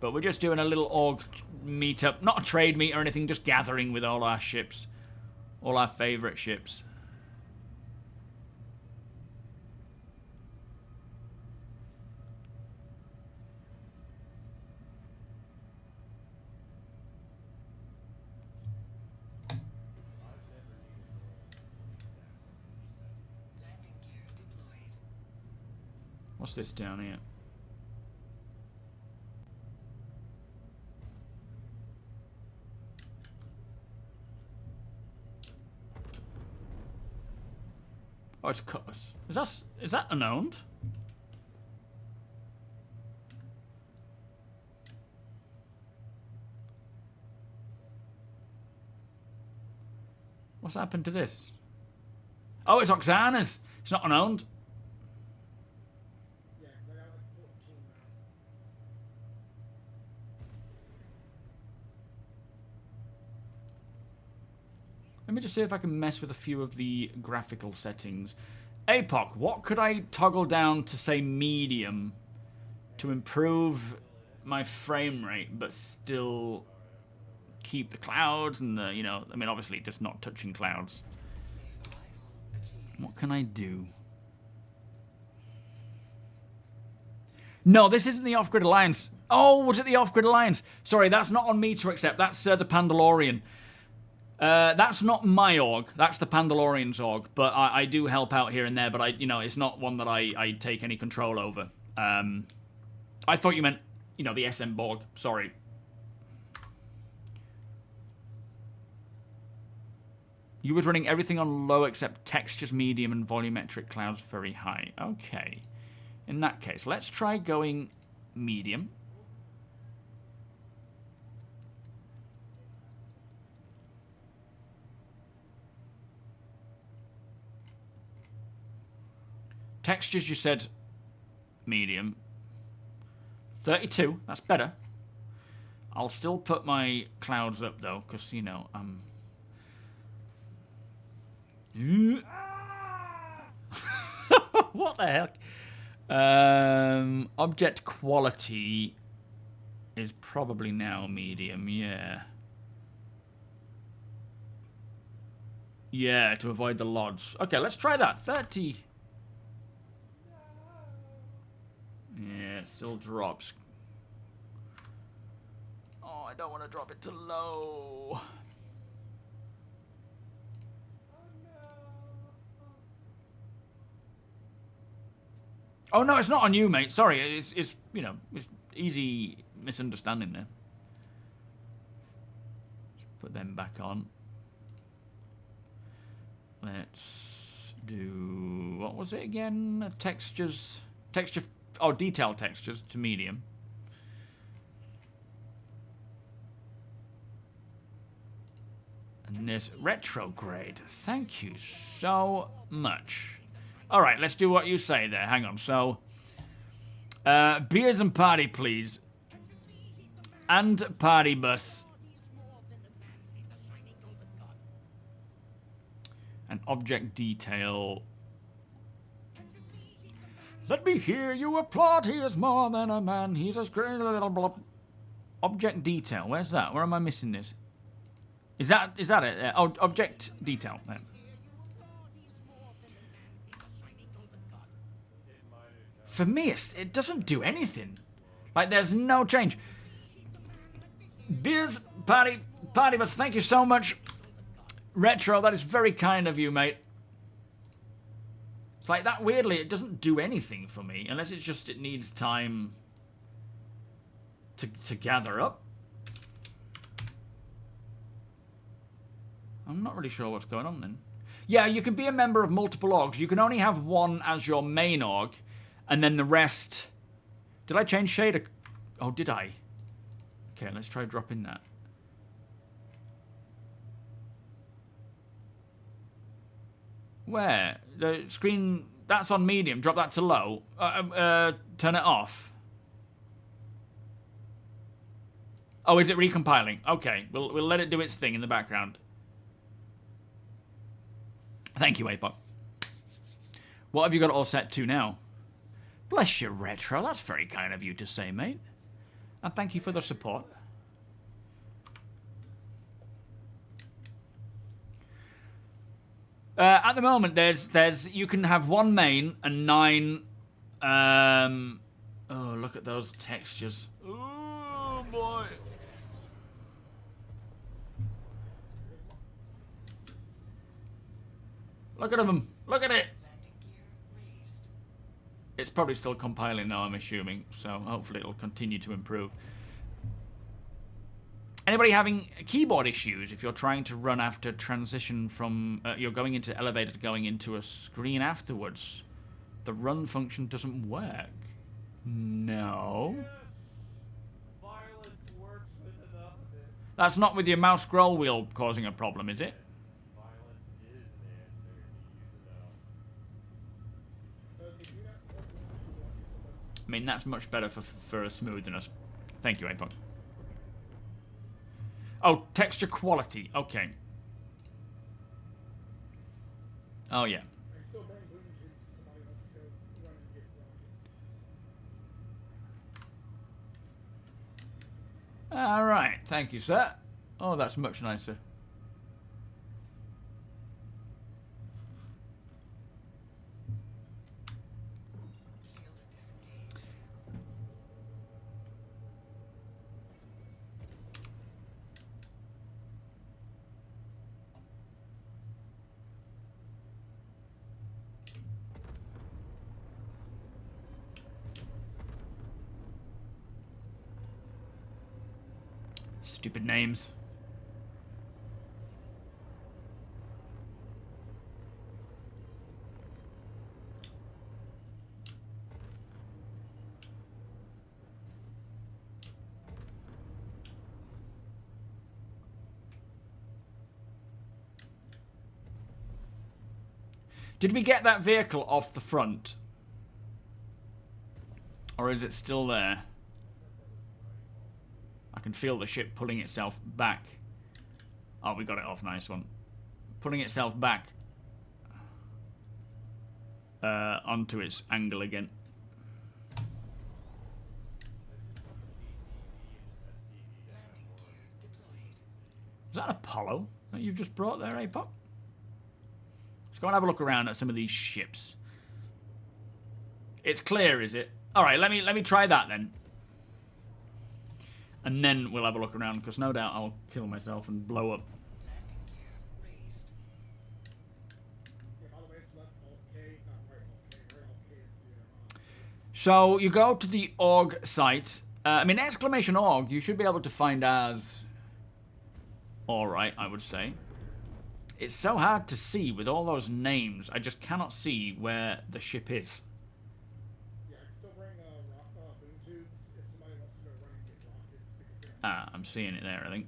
S1: But we're just doing a little org meetup. Not a trade meet or anything, just gathering with all our ships. All our favourite ships.
S3: Landing gear deployed.
S1: What's this down here? Oh, it's cutlass. Is that unowned? What's happened to this? Oh, it's Oksana's. It's not unowned.
S4: Yeah, 'cause I got like 14 now.
S1: Let me just see if I can mess with a few of the graphical settings. APOC, what could I toggle down to say medium to improve my frame rate but still keep the clouds and the, you know, I mean, obviously just not touching clouds. What can I do? No, this isn't the Off-Grid Alliance. Oh, was it the Off-Grid Alliance? Sorry, that's not on me to accept. That's the Pandalorian. That's not my org. That's the Pandalorian's org. But I do help out here and there. But you know, it's not one that I take any control over. I thought you meant, you know, the SM Borg. Sorry. You was running everything on low except textures medium and volumetric clouds very high. Okay. In that case, let's try going medium. Textures, you said medium. 32, that's better. I'll still put my clouds up though, because, you know, what the heck? Object quality is probably now medium, yeah. Yeah, to avoid the LODs. Okay, let's try that. 30. Yeah, it still drops. Oh, I don't want to drop it to low. Oh no, it's not on you, mate. Sorry, it's you know, it's easy misunderstanding there. Let's put them back on. Let's do, what was it again? Textures, detail textures to medium. And there's retrograde. Thank you so much. All right, let's do what you say there. Hang on. So, beers and party, please. And party bus. And object detail. Let me hear you applaud. He is more than a man. He's as great a little blob. Object detail. Where's that? Where am I missing this? Is that it? Oh, object detail. There. For me, it doesn't do anything. Like, there's no change. Beers, party bus, thank you so much. Retro, that is very kind of you, mate. It's like that, weirdly, it doesn't do anything for me, unless it's just it needs time to gather up. I'm not really sure what's going on then. Yeah, you can be a member of multiple orgs. You can only have one as your main org, and then the rest... Did I change shader? Oh, did I? Okay, let's try dropping that. Where? The screen... That's on medium. Drop that to low. Turn it off. Oh, is it recompiling? Okay, we'll let it do its thing in the background. Thank you, APOC. What have you got it all set to now? Bless you, Retro. That's very kind of you to say, mate. And thank you for the support. At the moment, there's you can have one main and 9. Oh, look at those textures. Oh boy. Look at them. Look at it. It's probably still compiling now, I'm assuming. So hopefully it'll continue to improve. Anybody having keyboard issues if you're trying to run after transition from... you're going into elevator going into a screen afterwards? The run function doesn't work. No.
S5: Yes. Violence works with enough of it.
S1: That's not with your mouse scroll wheel causing a problem, is it?
S5: Violence is an answer. Use enough.
S4: So if you not set the one you want, it's
S1: I mean, that's much better for a smoothness. Thank you, APOC. Oh, texture quality. Okay. Oh, yeah.
S4: I still burn blue jeans to somebody wants to go run and get rockets.
S1: All right. Thank you, sir. Oh, that's much nicer. Stupid names. Did we get that vehicle off the front? Or is it still there? I can feel the ship pulling itself back. Oh, we got it off. Nice one. Pulling itself back onto its angle again. Is that an Apollo that you've just brought there, APOC? Let's go and have a look around at some of these ships. It's clear, is it? All right, let me try that then. And then we'll have a look around, because no doubt I'll kill myself and blow up.
S3: Landing gear raised.
S4: Yeah, by the way, it's left okay, not right okay. Right okay is
S1: So you go to the org site. I mean, exclamation org, you should be able to find as alright, I would say. It's so hard to see with all those names. I just cannot see where the ship is.
S4: yeah, I can still bring boom tubes if somebody wants to go run and get rockets because they're
S1: Ah, I'm seeing it there, I think.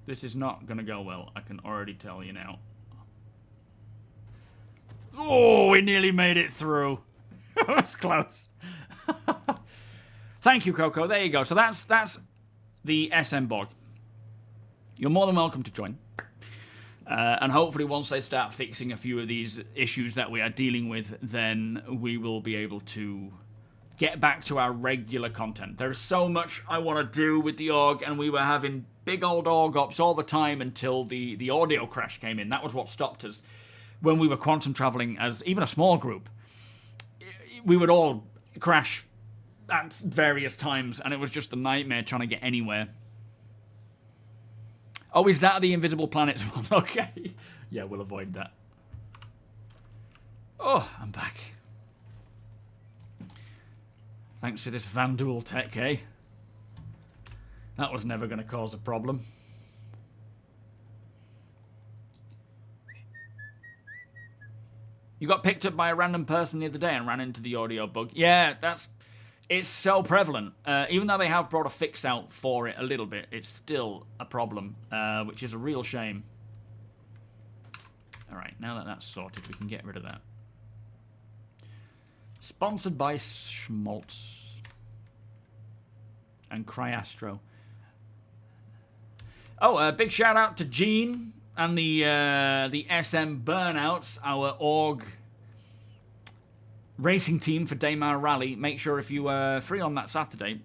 S1: This is not going to go well. I can already tell you now. Oh, we nearly made it through. That's close. Thank you, Coco. There you go. So that's the SM Borg. You're more than welcome to join. And hopefully once they start fixing a few of these issues that we are dealing with, then we will be able to get back to our regular content. There's so much I want to do with the org, and we were having big old org ops all the time until the audio crash came in. That was what stopped us. When we were quantum traveling as even a small group, we would all crash at various times, and it was just a nightmare trying to get anywhere. Oh, is that the invisible planets one? Okay. Yeah, we'll avoid that. Oh, I'm back. Thanks to this Vanduul tech, eh? That was never going to cause a problem. You got picked up by a random person the other day and ran into the audio bug. Yeah, it's so prevalent. Even though they have brought a fix out for it a little bit, it's still a problem, which is a real shame. All right, now that that's sorted, we can get rid of that. Sponsored by Schmaltz and Cryastro. Oh, a big shout out to Gene and the SM Burnouts, our org racing team for Daymar Rally. Make sure if you are free on that Saturday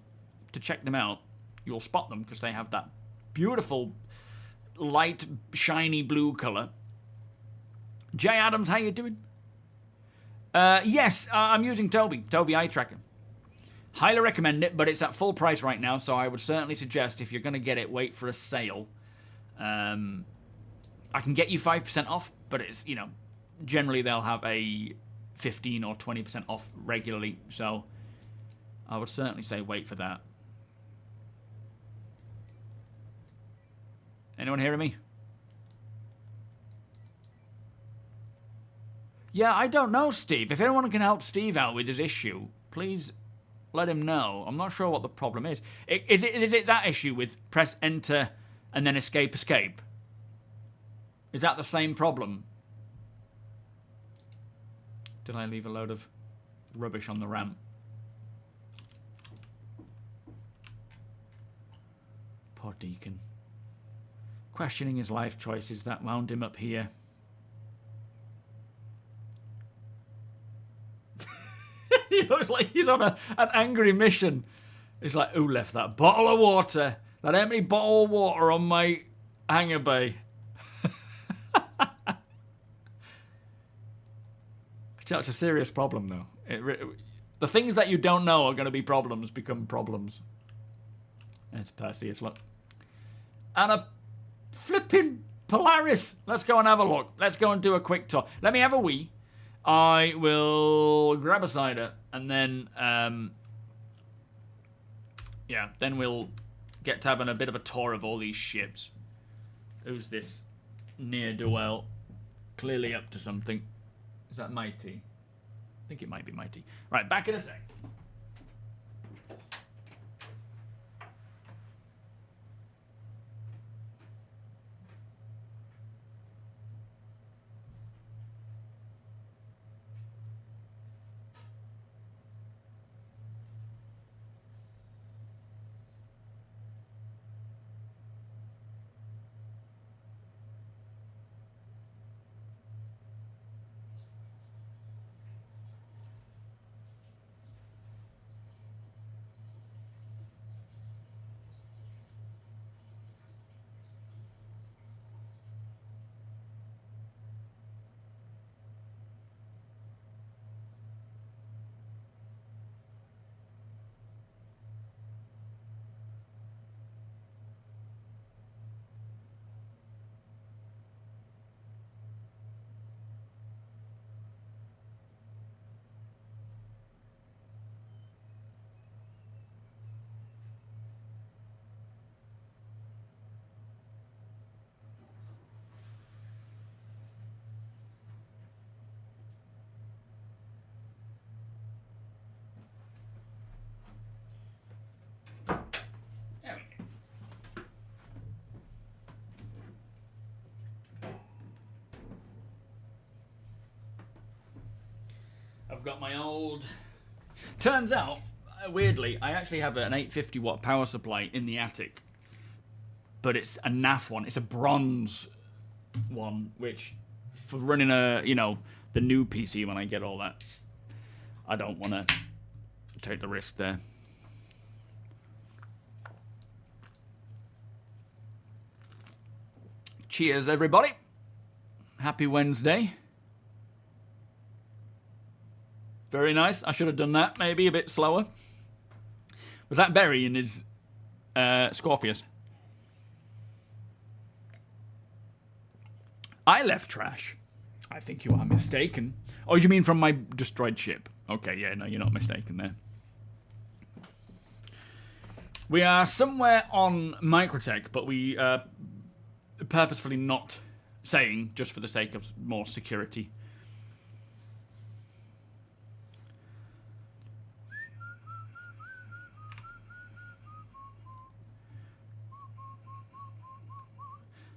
S1: to check them out. You'll spot them because they have that beautiful light shiny blue colour. Jay Adams, how you doing? Yes, I'm using TOBII eye tracker. Highly recommend it, but it's at full price right now, so I would certainly suggest if you're going to get it, wait for a sale. I can get you 5% off, but it's, you know, generally they'll have a 15 or 20% off regularly, so I would certainly say wait for that. Anyone hearing me? Yeah, I don't know, Steve. If anyone can help Steve out with his issue, please let him know. I'm not sure what the problem is. Is it that issue with press enter and then escape? Is that the same problem? Did I leave a load of rubbish on the ramp? Poor Deacon. Questioning his life choices that wound him up here. He looks like he's on an angry mission. He's like, who left that bottle of water? That empty bottle of water on my hangar bay. It's a serious problem, though. The things that you don't know are going to be problems become problems. And it's Perseus, look. And a flipping Polaris. Let's go and have a look. Let's go and do a quick tour. Let me have a wee. I will grab a cider, and then, yeah, then we'll get to having a bit of a tour of all these ships. Who's this ne'er-do-well? Clearly up to something. Is that Mighty? I think it might be Mighty. Right, back in a sec. I've got my old... Turns out, weirdly, I actually have an 850 watt power supply in the attic. But it's a NAF one. It's a bronze one, which for running a, you know, the new PC when I get all that, I don't want to take the risk there. Cheers, everybody. Happy Wednesday. Very nice. I should have done that, maybe a bit slower. Was that Berry in his Scorpius? I left trash. I think you are mistaken. Oh, you mean from my destroyed ship? Okay, yeah, no, you're not mistaken there. We are somewhere on Microtech, but we purposefully not saying, just for the sake of more security.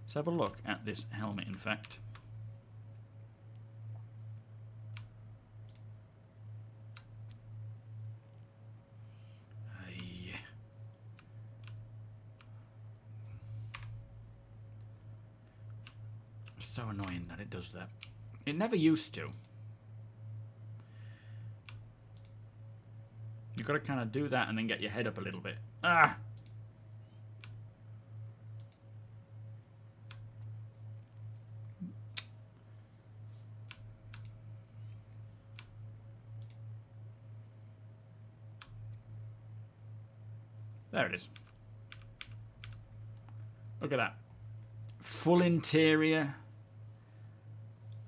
S1: Let's have a look at this helmet, in fact. So annoying that it does that. It never used to. You've got to kind of do that and then get your head up a little bit. Ah! There it is. Look at that. Full interior.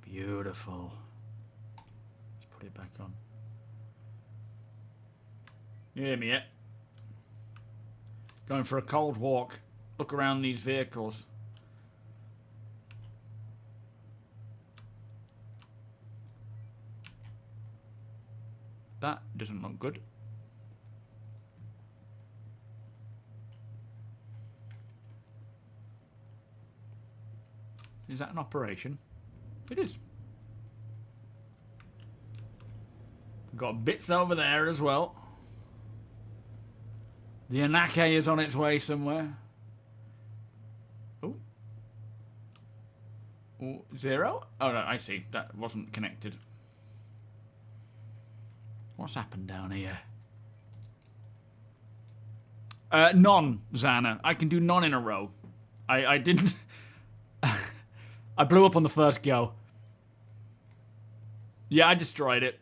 S1: Beautiful. Let's put it back on. You hear me yet? Going for a cold walk. Look around these vehicles. That doesn't look good. Is that an operation? It is. Got bits over there as well. The Anake is on its way somewhere. Oh. Oh, 0? Oh, no, I see. That wasn't connected. What's happened down here? None, Xana. I can do none in a row. I didn't... I blew up on the first go. Yeah, I destroyed it.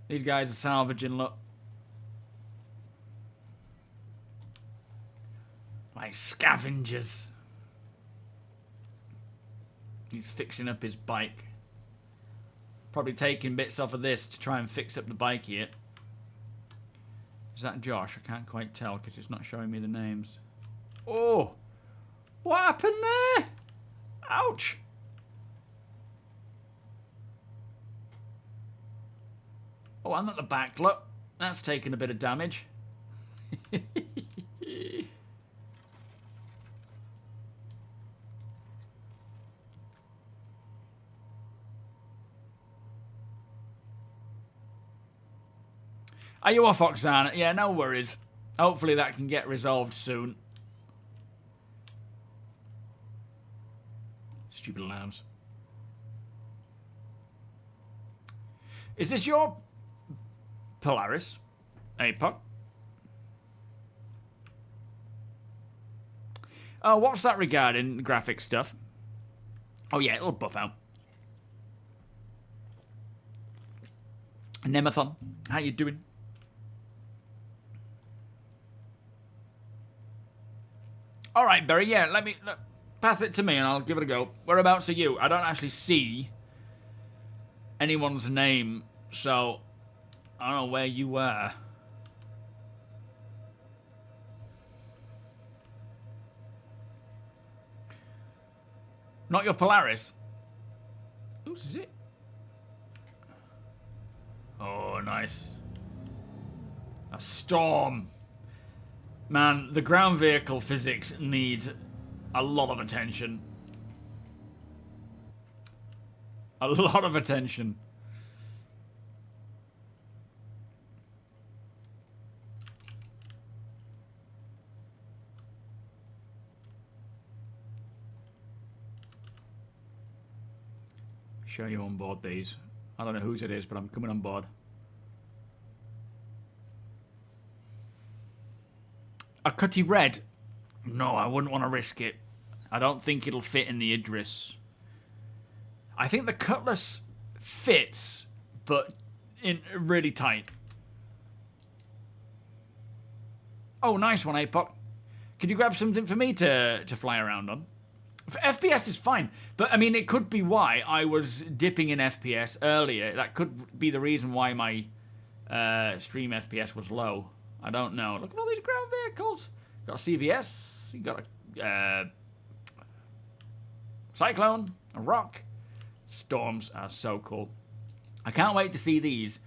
S1: These guys are salvaging, look. Like scavengers. He's fixing up his bike. Probably taking bits off of this to try and fix up the bike here. Is that Josh? I can't quite tell because it's not showing me the names. Oh! What happened there? Ouch! Oh, I'm at the back, look. That's taken a bit of damage. Are you off, Oksana? Yeah, no worries. Hopefully that can get resolved soon. Stupid alarms. Is this your Polaris? APOC? Oh, what's that regarding graphic stuff? Oh yeah, it'll buff out. Nemathon, how you doing? All right, Barry. Yeah, let me pass it to me, and I'll give it a go. Whereabouts are you? I don't actually see anyone's name, so I don't know where you were. Not your Polaris. Whose is it? Oh, nice. A storm. Man, the ground vehicle physics needs a lot of attention. A lot of attention. Show you on board these. I don't know whose it is, but I'm coming on board. A cutty red? No, I wouldn't want to risk it. I don't think it'll fit in the Idris. I think the Cutlass fits, but in really tight. Oh, nice one, APOC. Could you grab something for me to fly around on? FPS is fine, but I mean, it could be why I was dipping in FPS earlier. That could be the reason why my stream FPS was low. I don't know. Look at all these ground vehicles. Got a CVS. You got a Cyclone, a Rock. Storms are so cool. I can't wait to see these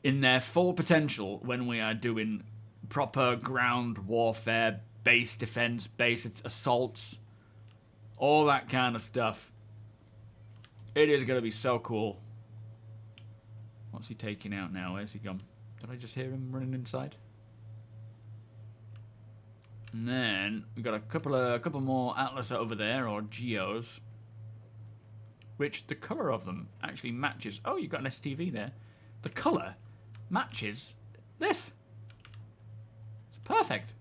S1: in their full potential when we are doing proper ground warfare, base defense, base assaults, all that kind of stuff. It is going to be so cool. What's he taking out now? Where's he gone? Did I just hear him running inside? And then we've got a couple more Atlas over there, or Geos, which the colour of them actually matches. Oh, you've got an STV there. The colour matches this. It's perfect.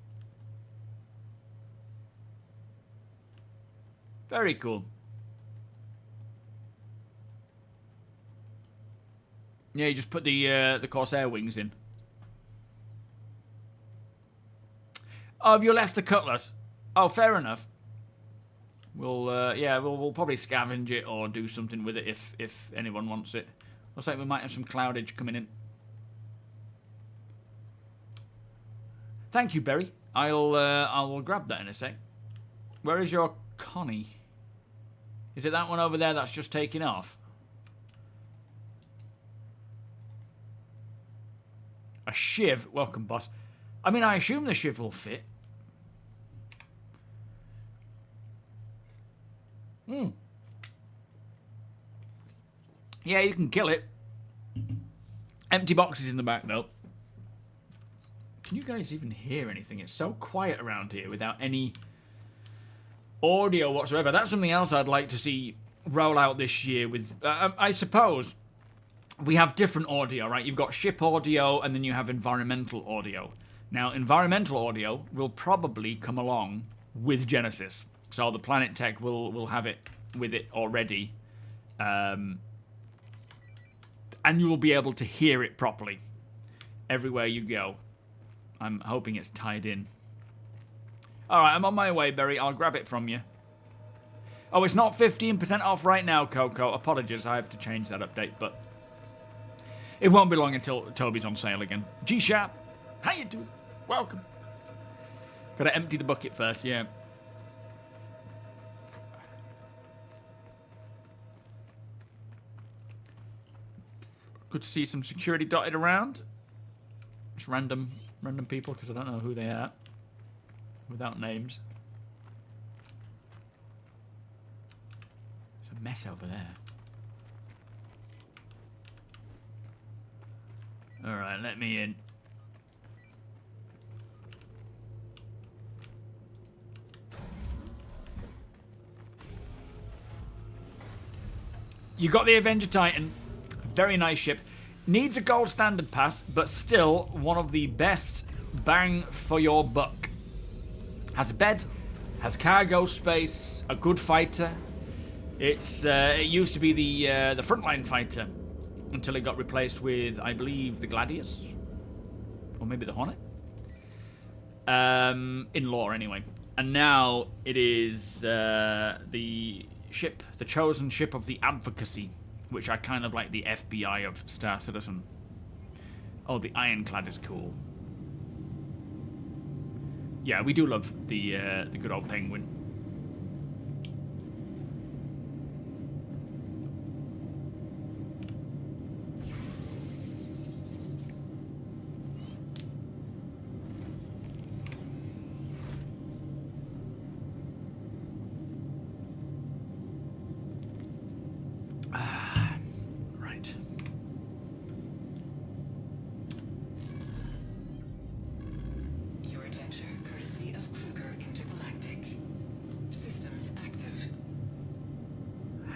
S1: Very cool. Yeah, you just put the Corsair wings in. Oh, have you left the Cutlass? Oh, fair enough. We'll yeah, we'll probably scavenge it or do something with it if anyone wants it. Looks like we might have some cloudage coming in. Thank you, Berry. I will grab that in a sec. Where is your Connie? Is it that one over there that's just taking off? A Shiv. Welcome, boss. I mean, I assume the Shiv will fit. Yeah, you can kill it. Empty boxes in the back, though. Can you guys even hear anything? It's so quiet around here without any audio whatsoever. That's something else I'd like to see roll out this year with... I suppose we have different audio, right? You've got ship audio and then you have environmental audio. Now, environmental audio will probably come along with Genesis. So the Planet Tech will have it with it already. And you will be able to hear it properly everywhere you go. I'm hoping it's tied in. Alright, I'm on my way, Berry. I'll grab it from you. Oh, it's not 15% off right now, Coco. Apologies, I have to change that update, but it won't be long until TOBII's on sale again. G-Sharp, how you doing? Welcome. Gotta empty the bucket first, yeah. Good to see some security dotted around. Just random people, because I don't know who they are. Without names. There's a mess over there. Alright, let me in. You got the Avenger Titan. Very nice ship. Needs a gold standard pass, but still one of the best bang for your buck. Has a bed, has cargo space, a good fighter. It used to be the frontline fighter until it got replaced with, I believe, the Gladius, or maybe the Hornet. In lore, anyway. And now it is the ship, the chosen ship of the Advocacy, which I kind of like the FBI of Star Citizen. Oh, the Ironclad is cool. Yeah, we do love the good old Penguin.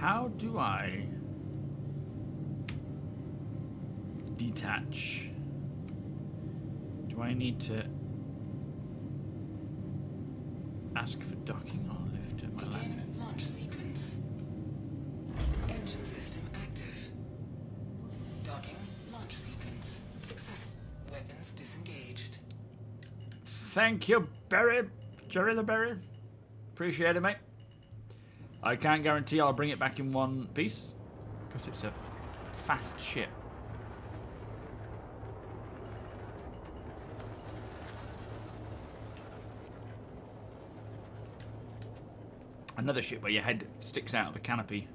S1: How do I attach. Do I need to ask for docking or lift at my landing?
S3: Begin launch sequence. Engine system active. Docking launch sequence. Successful. Weapons disengaged.
S1: Thank you, Barry. Jerry the Berry. Appreciate it, mate. I can't guarantee I'll bring it back in one piece because it's a fast ship. Another ship where your head sticks out of the canopy.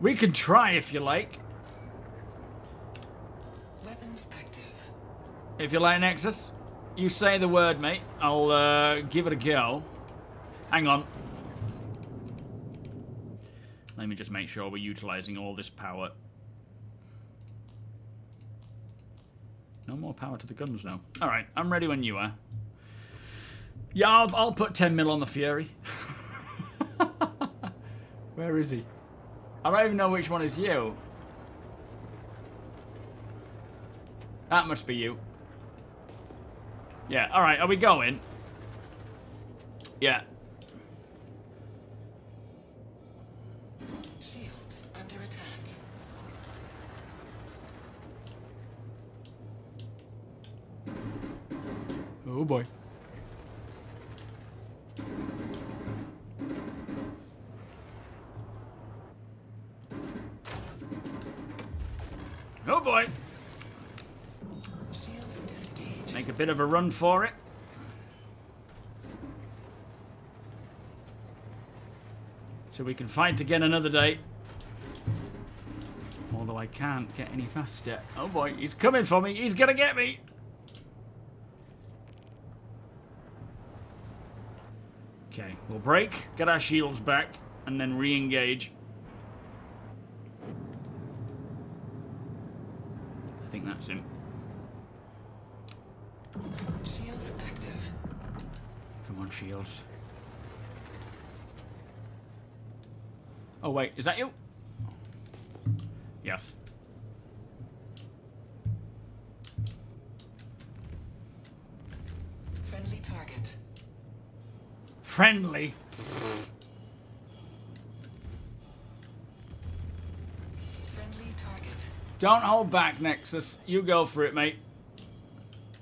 S1: We can try if you like.
S3: Weapons active.
S1: If you like, Nexus, you say the word, mate. I'll give it a go. Hang on. Let me just make sure we're utilizing all this power. No more power to the guns now. All right, I'm ready when you are. Yeah, I'll put 10 mil on the Fury. Where is he? I don't even know which one is you. That must be you. Yeah, all right, are we going? Yeah.
S3: Shields under attack.
S1: Oh boy. Oh boy.
S3: Shields disengaged.
S1: Make a bit of a run for it. So we can fight again another day. Although I can't get any faster. Oh boy, he's coming for me. He's gonna get me. Okay, we'll break, get our shields back, and then re-engage. I think that's him.
S3: Shields active.
S1: Come on, shields. Oh wait, is that you? Yes.
S3: Friendly target.
S1: Friendly.
S3: Friendly target.
S1: Don't hold back, Nexus. You go for it, mate.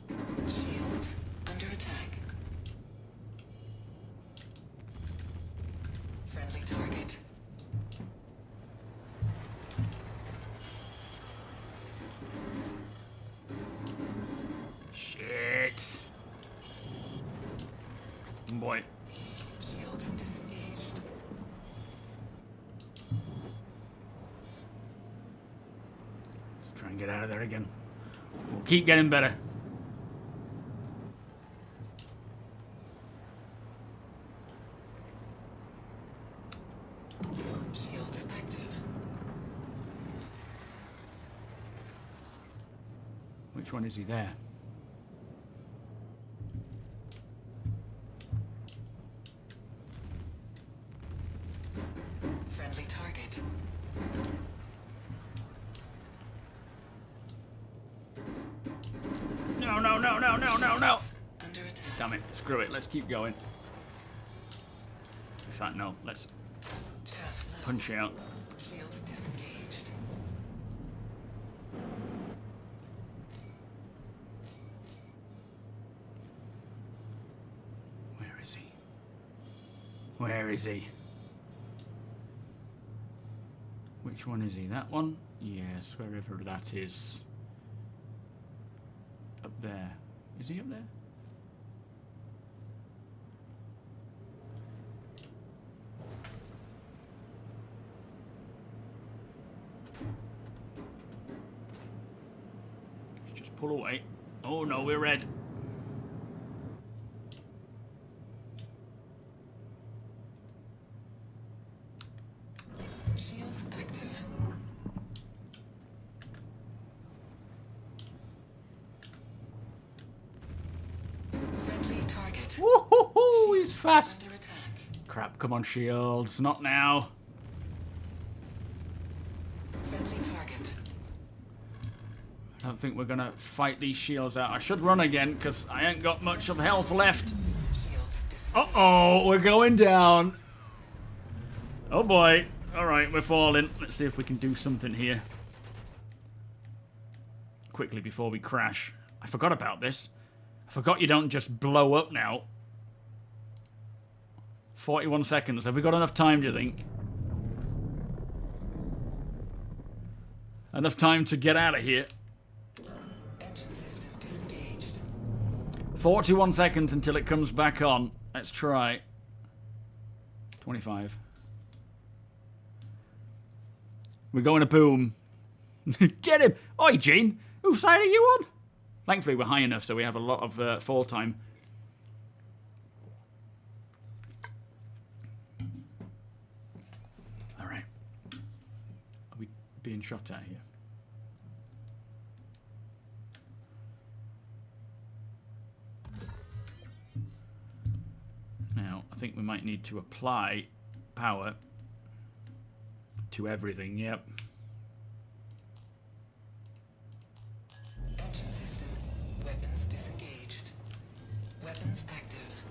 S3: Shields under attack. Friendly target.
S1: Shit. Boy.
S3: Shields disengaged.
S1: Let's try and get out of there again. We'll keep getting better.
S3: Shields active.
S1: Which one is he there?
S3: Friendly target.
S1: No, no, no, no, no, no, no.
S3: Under attack.
S1: Damn it. Screw it. Let's keep going. In fact, no. Let's
S3: Chaff level.
S1: punch out.
S3: Shields disengaged.
S1: Where is he? Where is he? Which one is he? That one? Yes, wherever that is. Up there. Is he up there? Let's just pull away. Oh no, we're red.
S3: Shields active. Friendly target.
S1: Woohoo! He's fast.
S3: Under attack.
S1: Crap, come on, shields. Not now.
S3: Friendly target.
S1: I don't think we're going to fight these shields out. I should run again, because I ain't got much of health left.
S3: Shields disengaged.
S1: Uh-oh, we're going down. Oh, boy. All right, we're falling. Let's see if we can do something here. Quickly, before we crash. I forgot about this. I forgot you don't just blow up now. 41 seconds. Have we got enough time, do you think? Enough time to get out of here.
S3: Engine system disengaged.
S1: 41 seconds until it comes back on. Let's try. 25. We're going to boom. Get him! Oi, Gene! Whose side are you on? Thankfully, we're high enough, so we have a lot of fall time. All right. Are we being shot at here? Now, I think we might need to apply power to everything, yep.
S3: Engine system. Weapons disengaged. Weapons active.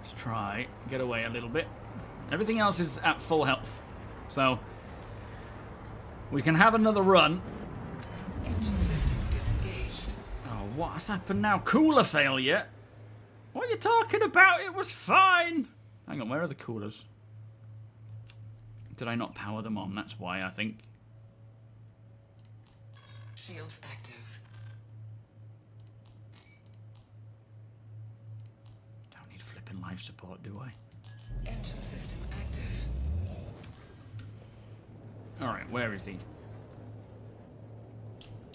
S1: Let's try, get away a little bit. Everything else is at full health. So, we can have another run.
S3: Engine system disengaged.
S1: Oh, what has happened now? Cooler failure? What are you talking about? It was fine. Hang on, where are the coolers? Did I not power them on? That's why, I think.
S3: Shields active.
S1: Don't need flipping life support, do I?
S3: Engine system active.
S1: Alright, where is he?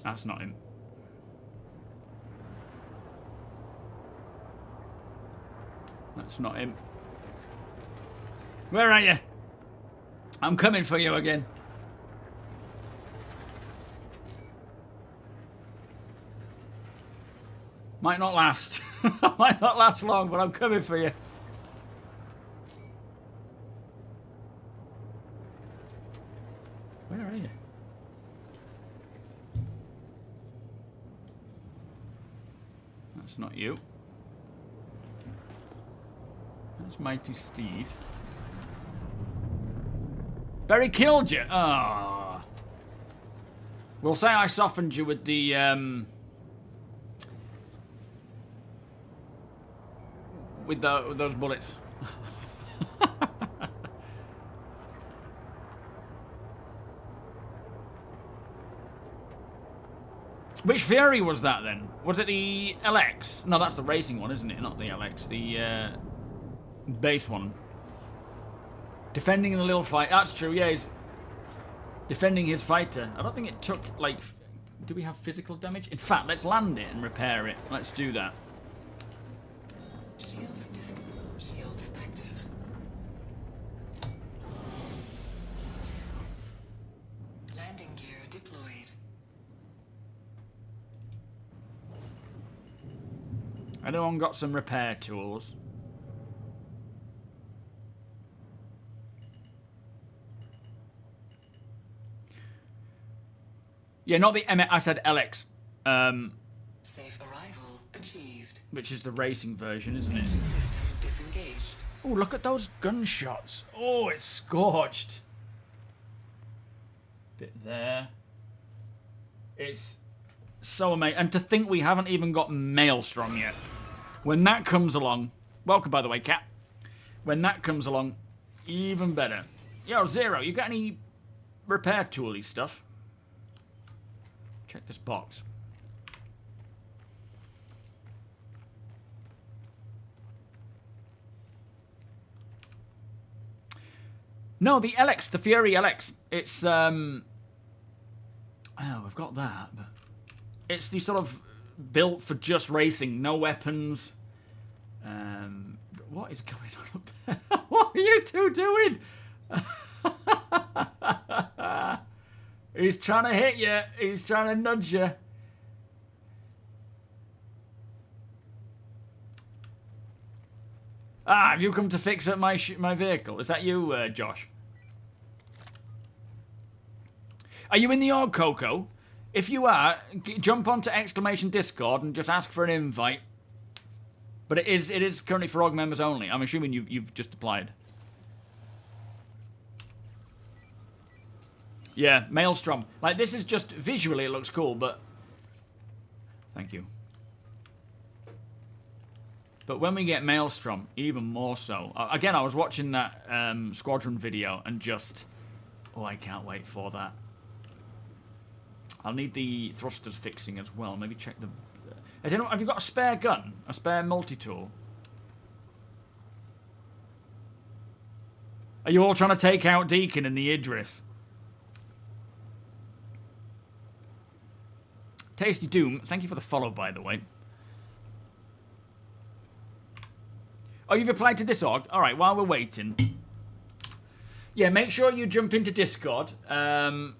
S1: That's not him. That's not him. Where are you? I'm coming for you again. Might not last. Might not last long, but I'm coming for you. Where are you? That's not you. That's Mighty Steed. Barry killed you. Ah. We'll say I softened you with the with those bullets. Which Fury was that then? Was it the LX? No, that's the racing one, isn't it? Not the LX. The base one. Defending the little fight. That's true, yeah. He's defending his fighter. I don't think it took, like... Do we have physical damage? In fact, let's land it and repair it. Let's do that.
S3: Shields active. Landing gear deployed.
S1: Anyone got some repair tools? Yeah, not the M. I said LX.
S3: Safe arrival achieved.
S1: Which is the racing version, isn't it?
S3: Engine system disengaged.
S1: Oh, look at those gunshots. Oh, it's scorched. Bit there. It's so amazing. And to think we haven't even got Maelstrom yet. When that comes along... Welcome, by the way, Cat. When that comes along, even better. Yo, Zero, you got any repair tooly stuff? Check this box. No, the LX, the Fury LX. It's, oh, we've got that, but... It's the sort of built for just racing, no weapons. What is going on up there? What are you two doing? He's trying to hit you. He's trying to nudge you. Ah, have you come to fix up my vehicle? Is that you, Josh? Are you in the org, Coco? If you are, jump onto exclamation Discord and just ask for an invite. But it is currently for org members only. I'm assuming you've just applied. Yeah, Maelstrom. Like, this is just visually it looks cool, but thank you. But when we get Maelstrom, even more so. Again, I was watching that Squadron video and just, oh, I can't wait for that. I'll need the thrusters fixing as well. Maybe check the... have you got a spare gun? A spare multi-tool? Are you all trying to take out Deacon and the Idris? Tasty Doom, thank you for the follow, by the way. Oh, you've applied to this org? Alright, while we're waiting. Yeah, make sure you jump into Discord. And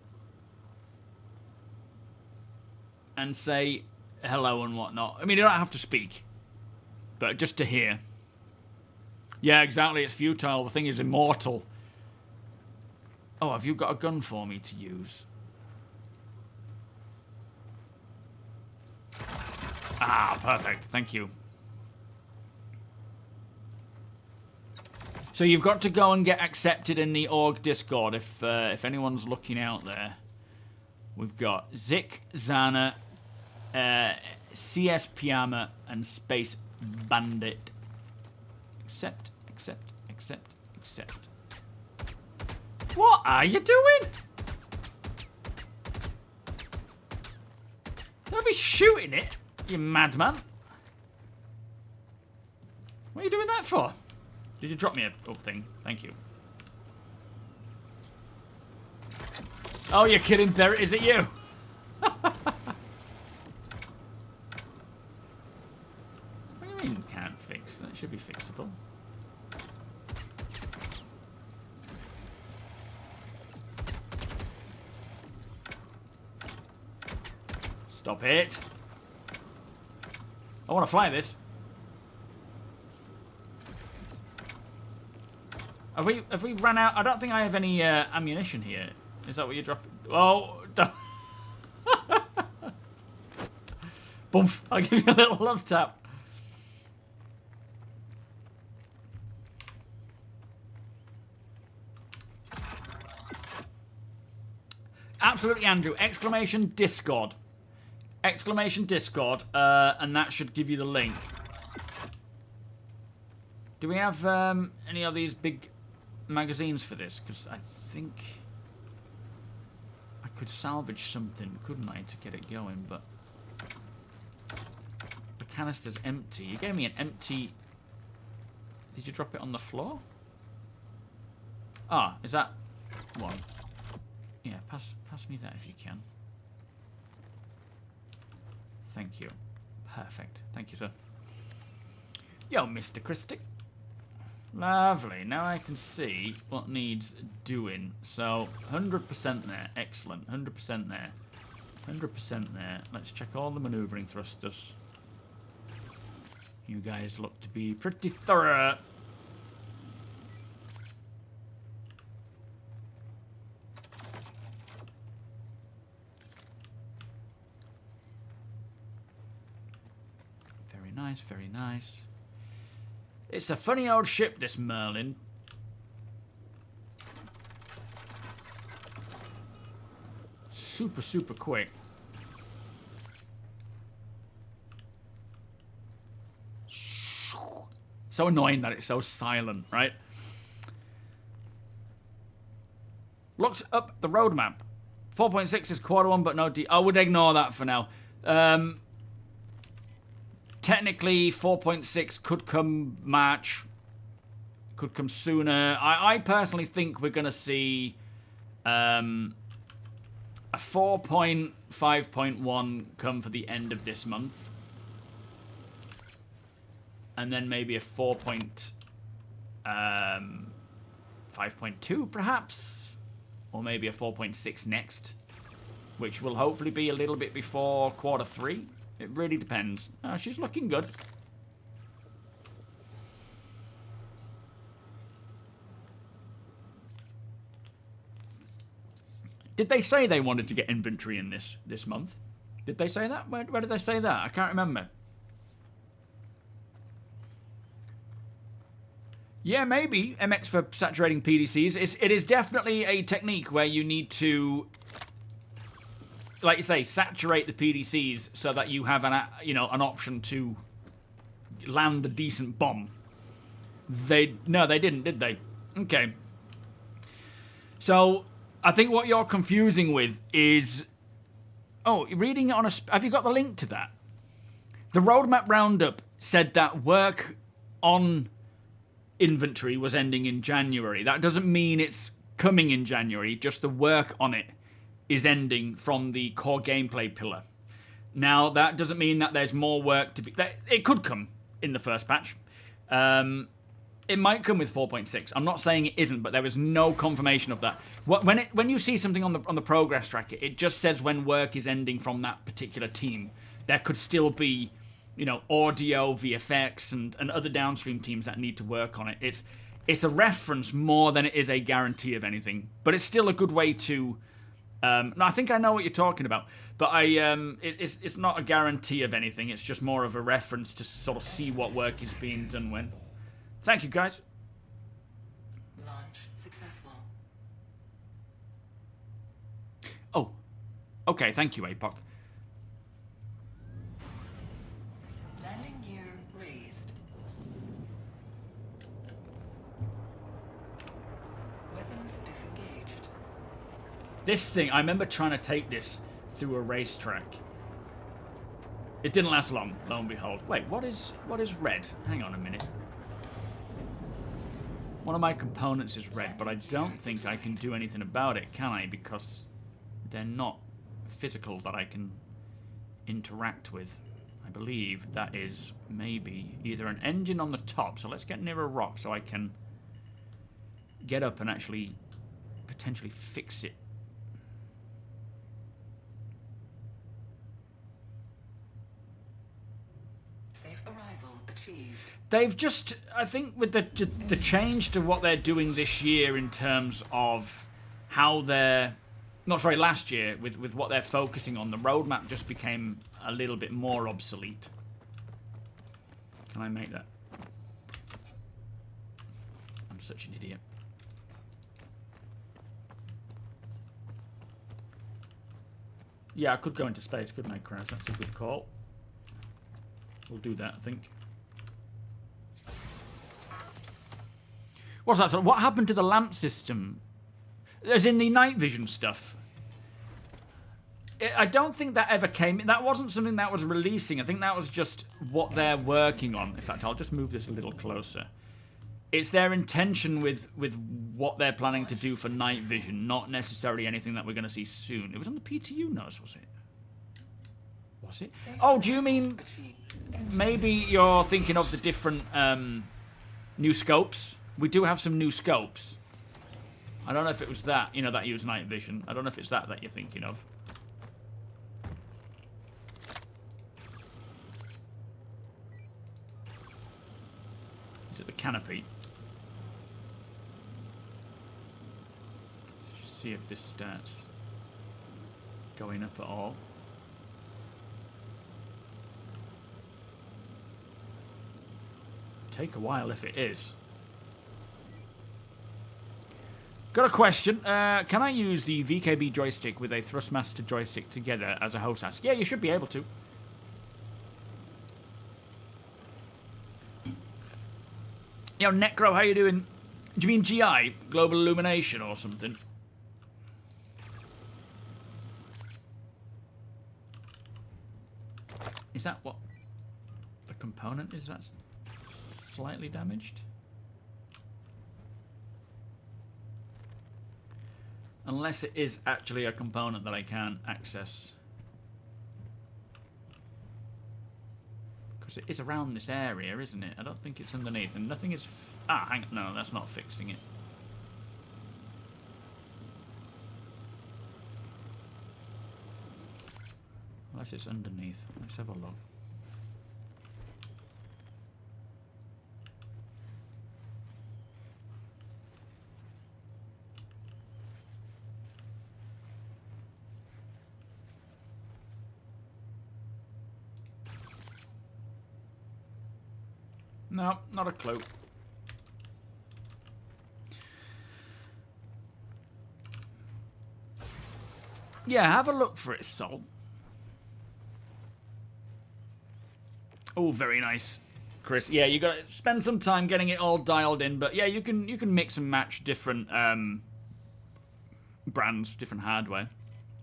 S1: say hello and whatnot. I mean, you don't have to speak. But just to hear. Yeah, exactly. It's futile. The thing is immortal. Oh, have you got a gun for me to use? Ah, perfect. Thank you. So you've got to go and get accepted in the org Discord if anyone's looking out there. We've got Zik, Zana, CS Piyama, and Space Bandit. Accept, accept, accept, accept. What are you doing? Don't be shooting it, you madman. What are you doing that for? Did you drop me a thing? Thank you. Oh, you're kidding, Barrett. Is it you? What do you mean can't fix? That should be fixable. Stop it. I want to fly this. Have we run out? I don't think I have any ammunition here. Is that what you're dropping? Oh, don't. Bump. I'll give you a little love tap. Absolutely, Andrew. Exclamation Discord. Exclamation Discord, and that should give you the link. Do we have any of these big magazines for this? Because I think I could salvage something, couldn't I, to get it going, but the canister's empty. You gave me an empty... Did you drop it on the floor? Ah, is that one? Yeah, pass me that if you can. Thank you. Perfect. Thank you, sir. Yo, Mr. Christie. Lovely. Now I can see what needs doing. So, 100% there. Excellent. 100% there. 100% there. Let's check all the maneuvering thrusters. You guys look to be pretty thorough. Very nice, very nice. It's a funny old ship, this Merlin. Super, super quick. So annoying that it's so silent, right? Looks up the roadmap. 4.6 is Q1, but no D. I would ignore that for now. Technically, 4.6 could come March. Could come sooner. I personally think we're going to see a 4.5.1 come for the end of this month. And then maybe a 4.5.2 perhaps. Or maybe a 4.6 next. Which will hopefully be a little bit before Q3. It really depends. Oh, she's looking good. Did they say they wanted to get inventory in this month? Did they say that? Where did they say that? I can't remember. Yeah, maybe MX for saturating PDCs. It is definitely a technique where you need to, like you say, saturate the PDCs so that you have an option to land a decent bomb. No, they didn't, did they? Okay. So I think what you're confusing with is, reading it on a. Have you got the link to that? The roadmap roundup said that work on inventory was ending in January. That doesn't mean it's coming in January, just the work on it is ending from the core gameplay pillar. Now, that doesn't mean that there's more work to be... It could come in the first patch. It might come with 4.6. I'm not saying it isn't, but there is no confirmation of that. When you see something on the progress tracker, it just says when work is ending from that particular team. There could still be, audio, VFX, and other downstream teams that need to work on it. It's a reference more than it is a guarantee of anything, but it's still a good way to. I think I know what you're talking about, but it's not a guarantee of anything. It's just more of a reference to sort of see what work is being done when. Thank you, guys.
S3: Launch successful.
S1: Oh, okay. Thank you, APOC.
S3: Landing gear raised. Weapons disengaged.
S1: This thing, I remember trying to take this through a racetrack. It didn't last long, lo and behold. Wait, what is red? Hang on a minute. One of my components is red, but I don't think I can do anything about it, can I? Because they're not physical that I can interact with. I believe that is maybe either an engine on the top, so let's get near a rock so I can get up and actually potentially fix it.
S3: Safe arrival achieved.
S1: They've just, I think, with the change to what they're doing this year in terms of how they're, last year, with what they're focusing on, the roadmap just became a little bit more obsolete. Can I make that? I'm such an idiot. Yeah, I could go into space, couldn't I, Kraz? That's a good call. We'll do that, I think. What's that? So what happened to the lamp system? As in the night vision stuff. I don't think that ever came. That wasn't something that was releasing. I think that was just what they're working on. In fact, I'll just move this a little closer. It's their intention with what they're planning to do for night vision, not necessarily anything that we're going to see soon. It was on the PTU notes, was it? Was it? Oh, do you mean maybe you're thinking of the different new scopes? We do have some new scopes. I don't know if it was that, that use night vision. I don't know if it's that you're thinking of. Is it the canopy? Let's just see if this starts going up at all. Take a while if it is. Got a question. Can I use the VKB joystick with a Thrustmaster joystick together as a HOSAS? Yeah, you should be able to. Yo, Necro, how you doing? Do you mean GI? Global Illumination or something? Is that what the component is? That's slightly damaged? Unless it is actually a component that I can't access. Because it is around this area, isn't it? I don't think it's underneath. And nothing is... hang on. No, that's not fixing it. Unless it's underneath. Let's have a look. No, not a clue. Yeah, have a look for it, Sol. Oh, very nice, Chris. Yeah, you got to spend some time getting it all dialed in, but yeah, you can mix and match different brands, different hardware.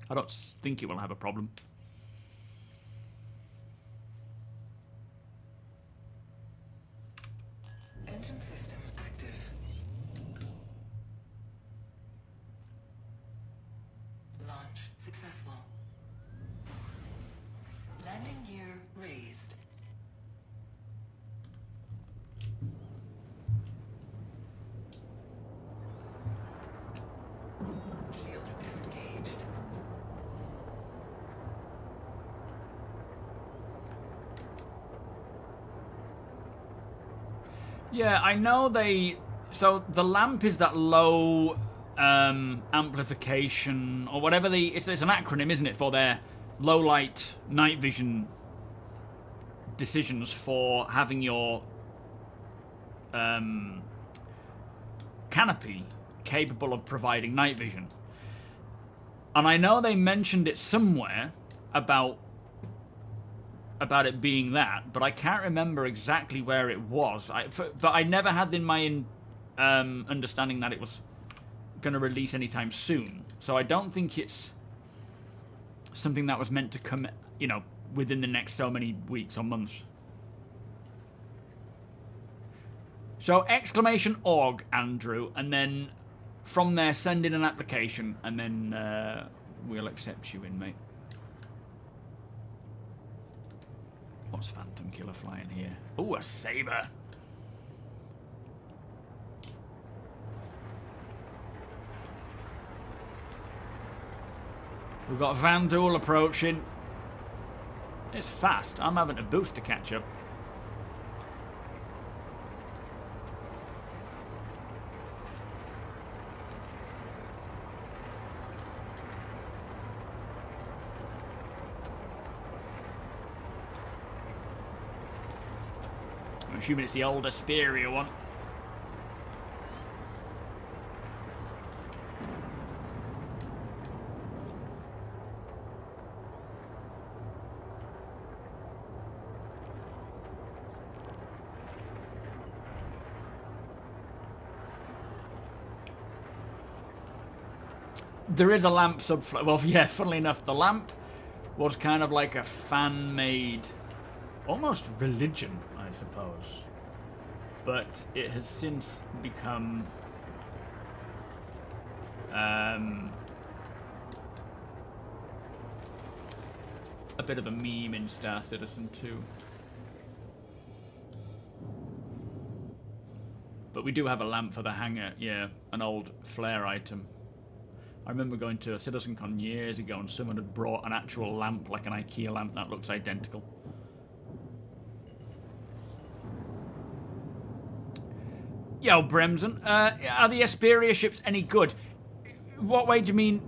S1: I don't think it will have a problem.
S3: Engine system active. Launch successful. Landing gear raised. Shield disengaged.
S1: Yeah, I know they... So the lamp is that low amplification, or whatever the... It's an acronym, isn't it, for their low light night vision decisions for having your canopy capable of providing night vision. And I know they mentioned it somewhere about it being that, but I can't remember exactly where it was. But I never had in my understanding that it was going to release anytime soon. So I don't think it's something that was meant to come, you know, within the next so many weeks or months. So !org, Andrew, and then from there send in an application, and then we'll accept you in, mate. What's Phantom Killer flying here? Oh, a saber. We've got Vanduul approaching. It's fast. I'm having a boost to catch up. I'm assuming it's the older, Spearia one. There is a lamp subflight. Well, yeah, funnily enough, the lamp was kind of like a fan-made, almost religion, I suppose. But it has since become a bit of a meme in Star Citizen 2. But we do have a lamp for the hangar, yeah, an old flare item. I remember going to a CitizenCon years ago and someone had brought an actual lamp, like an IKEA lamp that looks identical. Yo, Bremsen, are the Asperia ships any good? What way do you mean?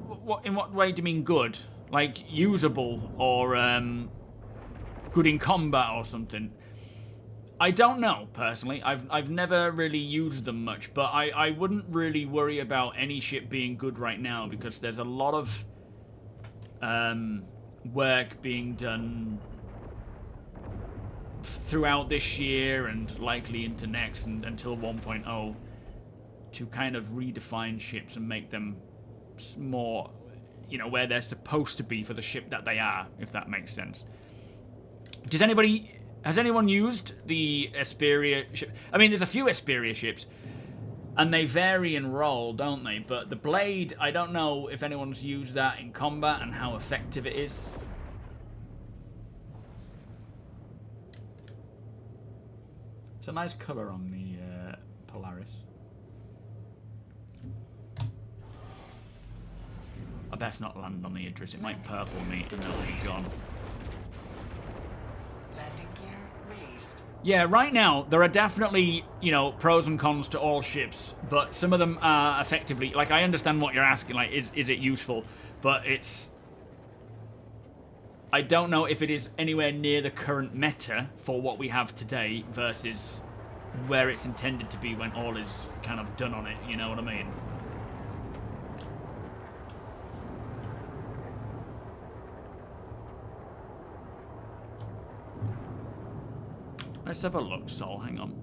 S1: In what way do you mean good? Like usable or good in combat or something? I don't know personally. I've never really used them much, but I wouldn't really worry about any ship being good right now because there's a lot of work being done throughout this year and likely into next and until 1.0 to kind of redefine ships and make them more, you know, where they're supposed to be for the ship that they are, if that makes sense. Has anyone used the Asperia ship? I mean, there's a few Asperia ships, and they vary in role, don't they? But the Blade, I don't know if anyone's used that in combat and how effective it is. It's a nice colour on the Polaris. I best not land on the Idris. It might purple me and then I'll be gone.
S3: Landing gear raised.
S1: Yeah, right now, there are definitely, you know, pros and cons to all ships, but some of them are effectively... Like, I understand what you're asking, like, is it useful? But it's... I don't know if it is anywhere near the current meta for what we have today versus where it's intended to be when all is kind of done on it, you know what I mean? Let's have a look, Sol, hang on.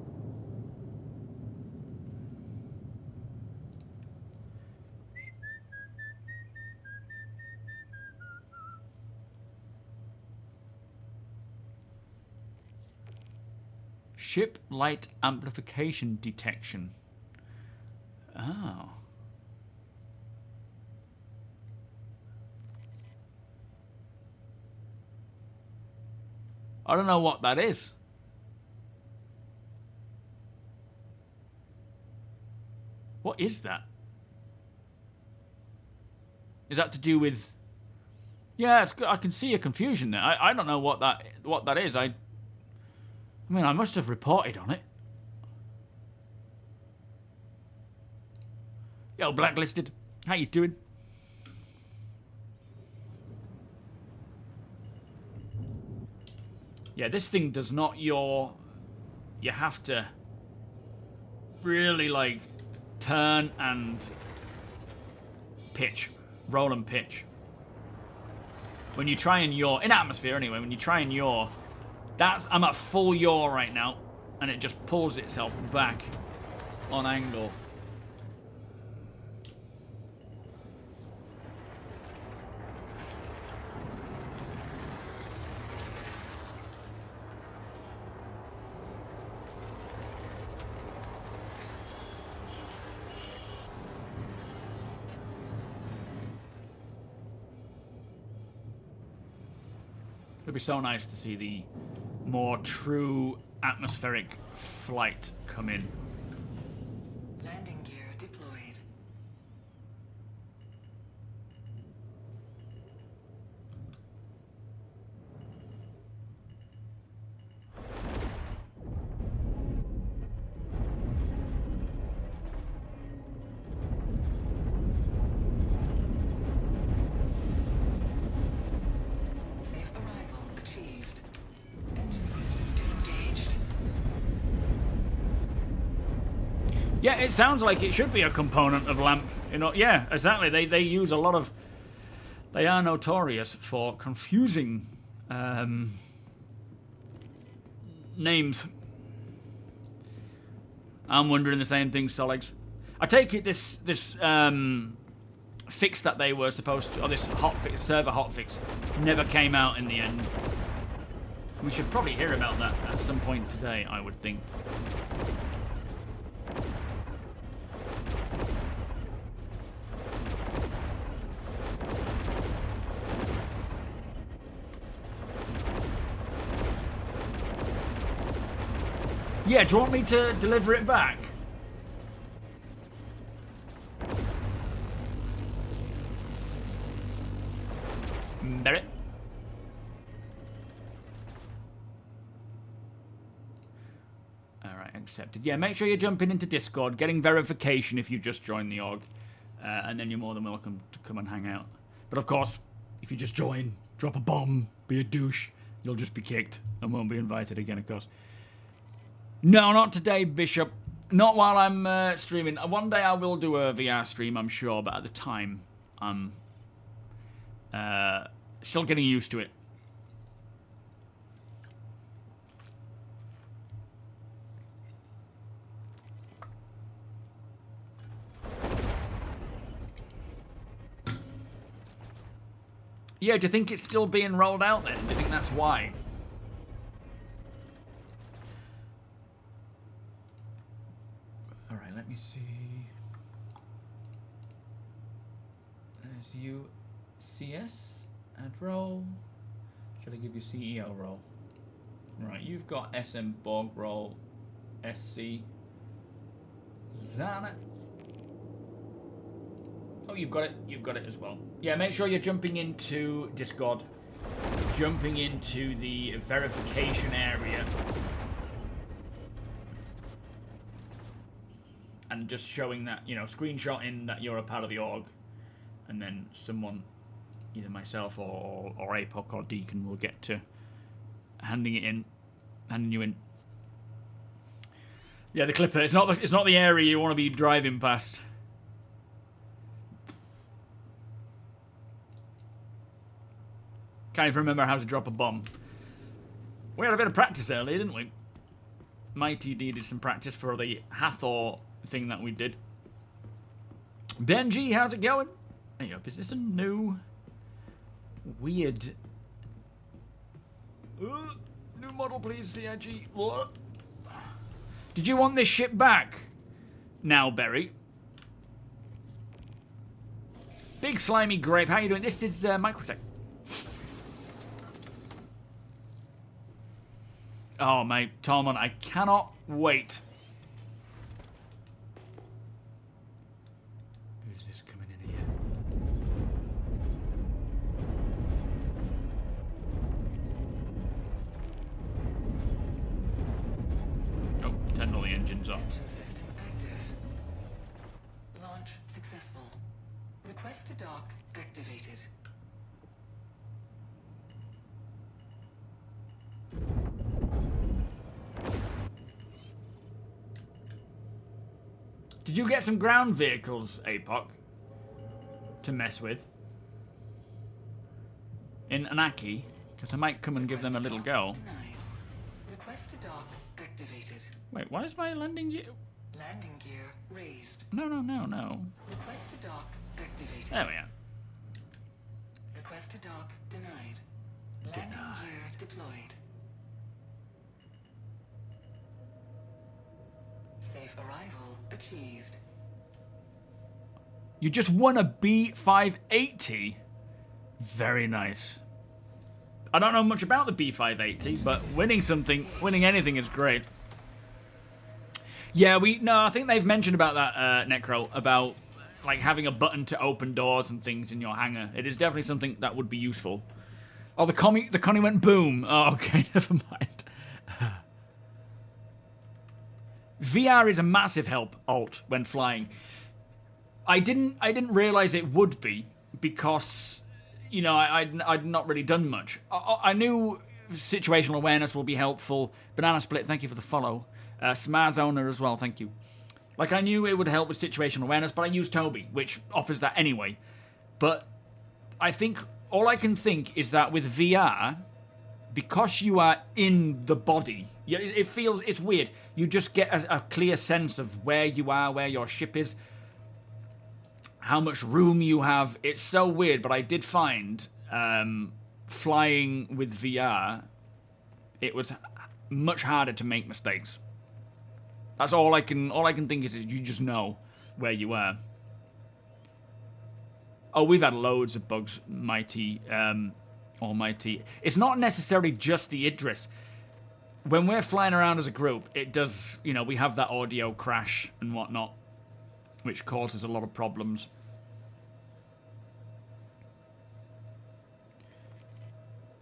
S1: Ship light amplification detection. Oh. I don't know what that is. What is that? Is that to do with... Yeah, it's good. I can see a confusion there. I don't know what that is. I mean, I must have reported on it. Yo, Blacklisted. How you doing? Yeah, this thing does not You have to really, like, turn and pitch. Roll and pitch. When you try and yaw... In atmosphere, anyway, when you try and yaw... I'm at full yaw right now, and it just pulls itself back on angle. It'd be so nice to see the more true atmospheric flight come in.
S3: Landing gear deployed. Safe arrival achieved. Engine system disengaged.
S1: Yeah, it sounds like it should be a component of LAMP. You know, yeah, exactly. They use a lot of... They are notorious for confusing names. I'm wondering the same thing, Solix. I take it this fix that they were supposed to, or this hotfix, server hotfix, never came out in the end. We should probably hear about that at some point today, I would think. Yeah, do you want me to deliver it back? Barrett? Alright, accepted. Yeah, make sure you're jumping into Discord, getting verification if you just joined the org, and then you're more than welcome to come and hang out. But of course, if you just join, drop a bomb, be a douche, you'll just be kicked and won't be invited again, of course. No, not today, Bishop. Not while I'm streaming. One day I will do a VR stream, I'm sure, but at the time, I'm still getting used to it. Yeah, do you think it's still being rolled out then? Do you think that's why? Alright, let me see. There's UCS, add role. Should I give you CEO role? Right, you've got SM Borg role, SC. Zana. Oh, you've got it as well. Yeah, make sure you're jumping into Discord, jumping into the verification area, and just showing that, you know, screenshotting that you're a part of the org, and then someone, either myself or APOC or Deacon, will get to handing you in. Yeah, the Clipper. It's not the area you want to be driving past. Can't even remember how to drop a bomb. We had a bit of practice earlier, didn't we? Mighty needed some practice for the Hathor thing that we did. Benji, how's it going? Hey up, is this a new weird new model, please, CIG? What? Did you want this ship back? Now, Berry. Big slimy grape, how you doing? This is Microtech. Oh, mate, Tomlin, I cannot wait. Who's this coming in here? Oh, turn all the engines off.
S3: Engine system active. Launch successful. Request to dock activated.
S1: Did you get some ground vehicles, APOC, to mess with? In Anaki? Because I might come and give them a little go.
S3: Denied. Request to dock activated.
S1: Wait, why is my landing gear...
S3: Landing gear raised.
S1: No.
S3: Request to dock activated.
S1: There we are.
S3: Request to dock denied. Landing gear deployed. Safe arrival achieved.
S1: You just won a B580? Very nice. I don't know much about the B580, but winning anything is great. Yeah, I think they've mentioned about that, Necro, about like having a button to open doors and things in your hangar. It is definitely something that would be useful. Oh, the Connie went boom. Oh, okay, never mind. VR is a massive help, Alt, when flying. I didn't realize it would be because, you know, I'd not really done much. I knew situational awareness will be helpful. Banana Split, thank you for the follow. Smart's owner as well, thank you. Like, I knew it would help with situational awareness, but I used TOBII, which offers that anyway. But I think, all I can think is that with VR, because you are in the body, it feels, it's weird. You just get a clear sense of where you are, where your ship is, how much room you have. It's so weird, but I did find flying with VR, it was much harder to make mistakes. That's all I can think is you just know where you are. Oh, we've had loads of bugs, Mighty, Almighty. It's not necessarily just the Idris. When we're flying around as a group, it does, you know, we have that audio crash and whatnot, which causes a lot of problems.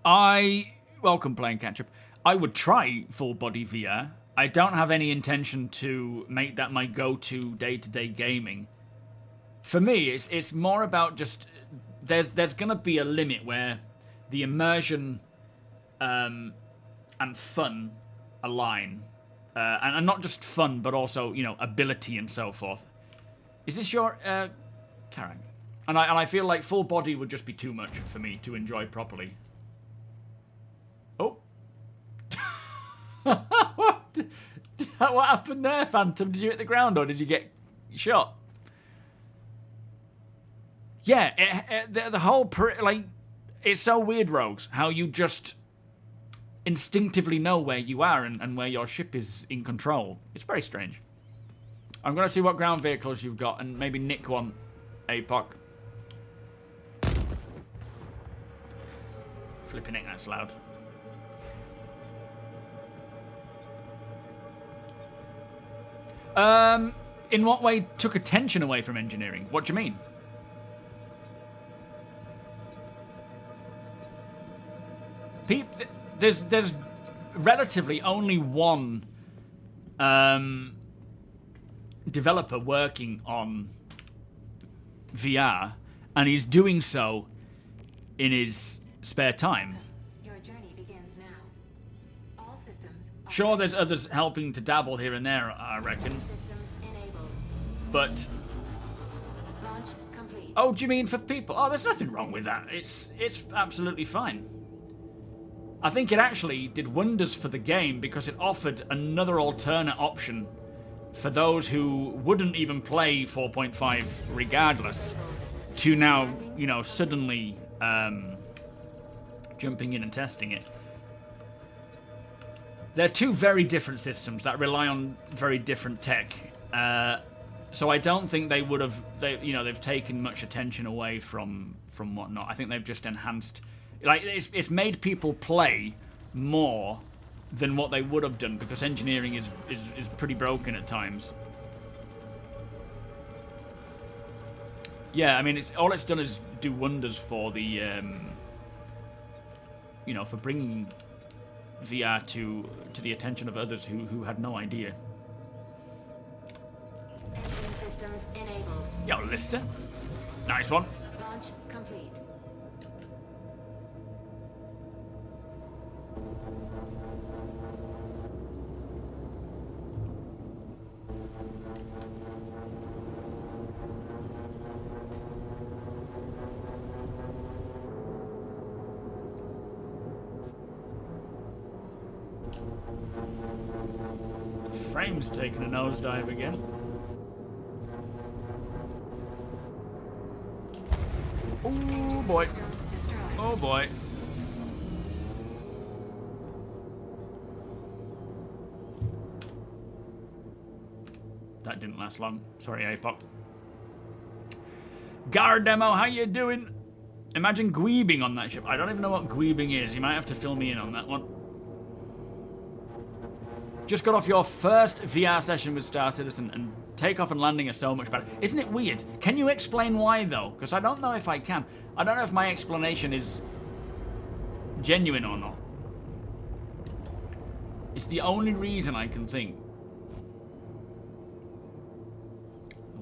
S1: Welcome playing catch-up. I would try full body VR. I don't have any intention to make that my go-to day-to-day gaming. For me, it's more about just there's going to be a limit where the immersion and fun align, and not just fun, but also, you know, ability and so forth. Is this your Karen? And I feel like full body would just be too much for me to enjoy properly. Oh. What happened there, Phantom? Did you hit the ground or did you get shot? Yeah, the whole like, it's so weird, Rogues, how you just instinctively know where you are and where your ship is in control. It's very strange. I'm going to see what ground vehicles you've got and maybe nick one, APOC. Flipping it, that's loud. In what way took attention away from engineering? What do you mean? There's relatively only one developer working on VR, and he's doing so in his spare time.
S6: Your journey begins now. All systems
S1: Sure, there's others helping to dabble here and there, I reckon.
S6: Systems enabled.
S1: But
S6: Launch complete.
S1: oh, do you mean for people? Oh, there's nothing wrong with that. It's absolutely fine. I think it actually did wonders for the game because it offered another alternate option for those who wouldn't even play 4.5 regardless to now, you know, suddenly jumping in and testing it. They're two very different systems that rely on very different tech. So I don't think they would have, they've taken much attention away from whatnot. I think they've just enhanced, like, it's made people play more than what they would have done because engineering is pretty broken at times. Yeah, I mean, all it's done is do wonders for the, for bringing VR to the attention of others who had no idea.
S6: Engine systems enabled.
S1: Yo, Lister. Nice one.
S6: Launch complete.
S1: Frame's taking a nosedive again. Oh boy.
S6: Systems destroyed.
S1: Oh boy. That didn't last long. Sorry, APOC. Guard demo, how you doing? Imagine gweebing on that ship. I don't even know what gweebing is. You might have to fill me in on that one. Just got off your first VR session with Star Citizen, and takeoff and landing are so much better. Isn't it weird? Can you explain why, though? Because I don't know if I can. I don't know if my explanation is genuine or not. It's the only reason I can think.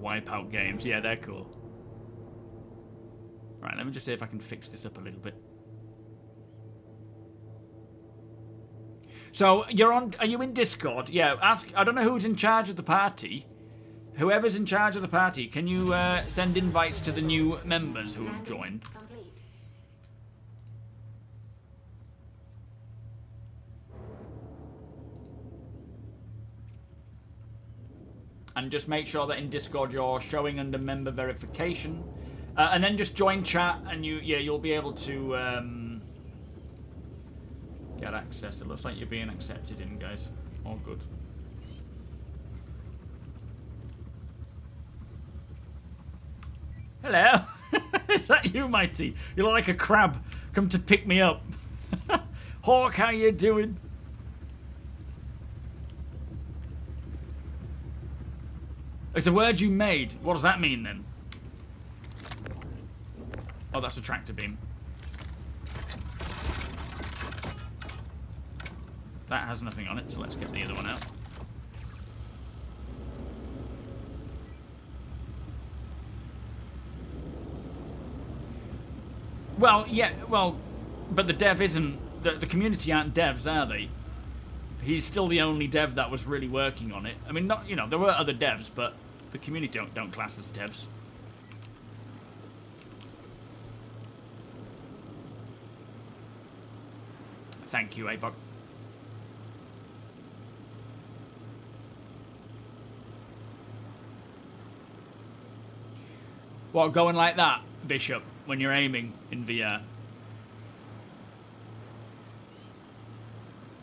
S1: Wipeout games. Yeah, they're cool. Right, let me just see if I can fix this up a little bit. So, are you in Discord? Yeah, I don't know who's in charge of the party. Whoever's in charge of the party, can you send invites to the new members who have joined?
S6: Complete.
S1: And just make sure that in Discord you're showing under member verification. And then just join chat and you'll be able to get access. It looks like you're being accepted in, guys. All good. Hello. Is that you, Mighty? You look like a crab. Come to pick me up. Hawk, how you doing? It's a word you made. What does that mean, then? Oh, that's a tractor beam. That has nothing on it, so let's get the other one out. Well, yeah, well, but the dev isn't... The community aren't devs, are they? He's still the only dev that was really working on it. I mean, not, there were other devs, but the community don't class as devs. Thank you, ABOG. What, going like that, Bishop, when you're aiming in VR?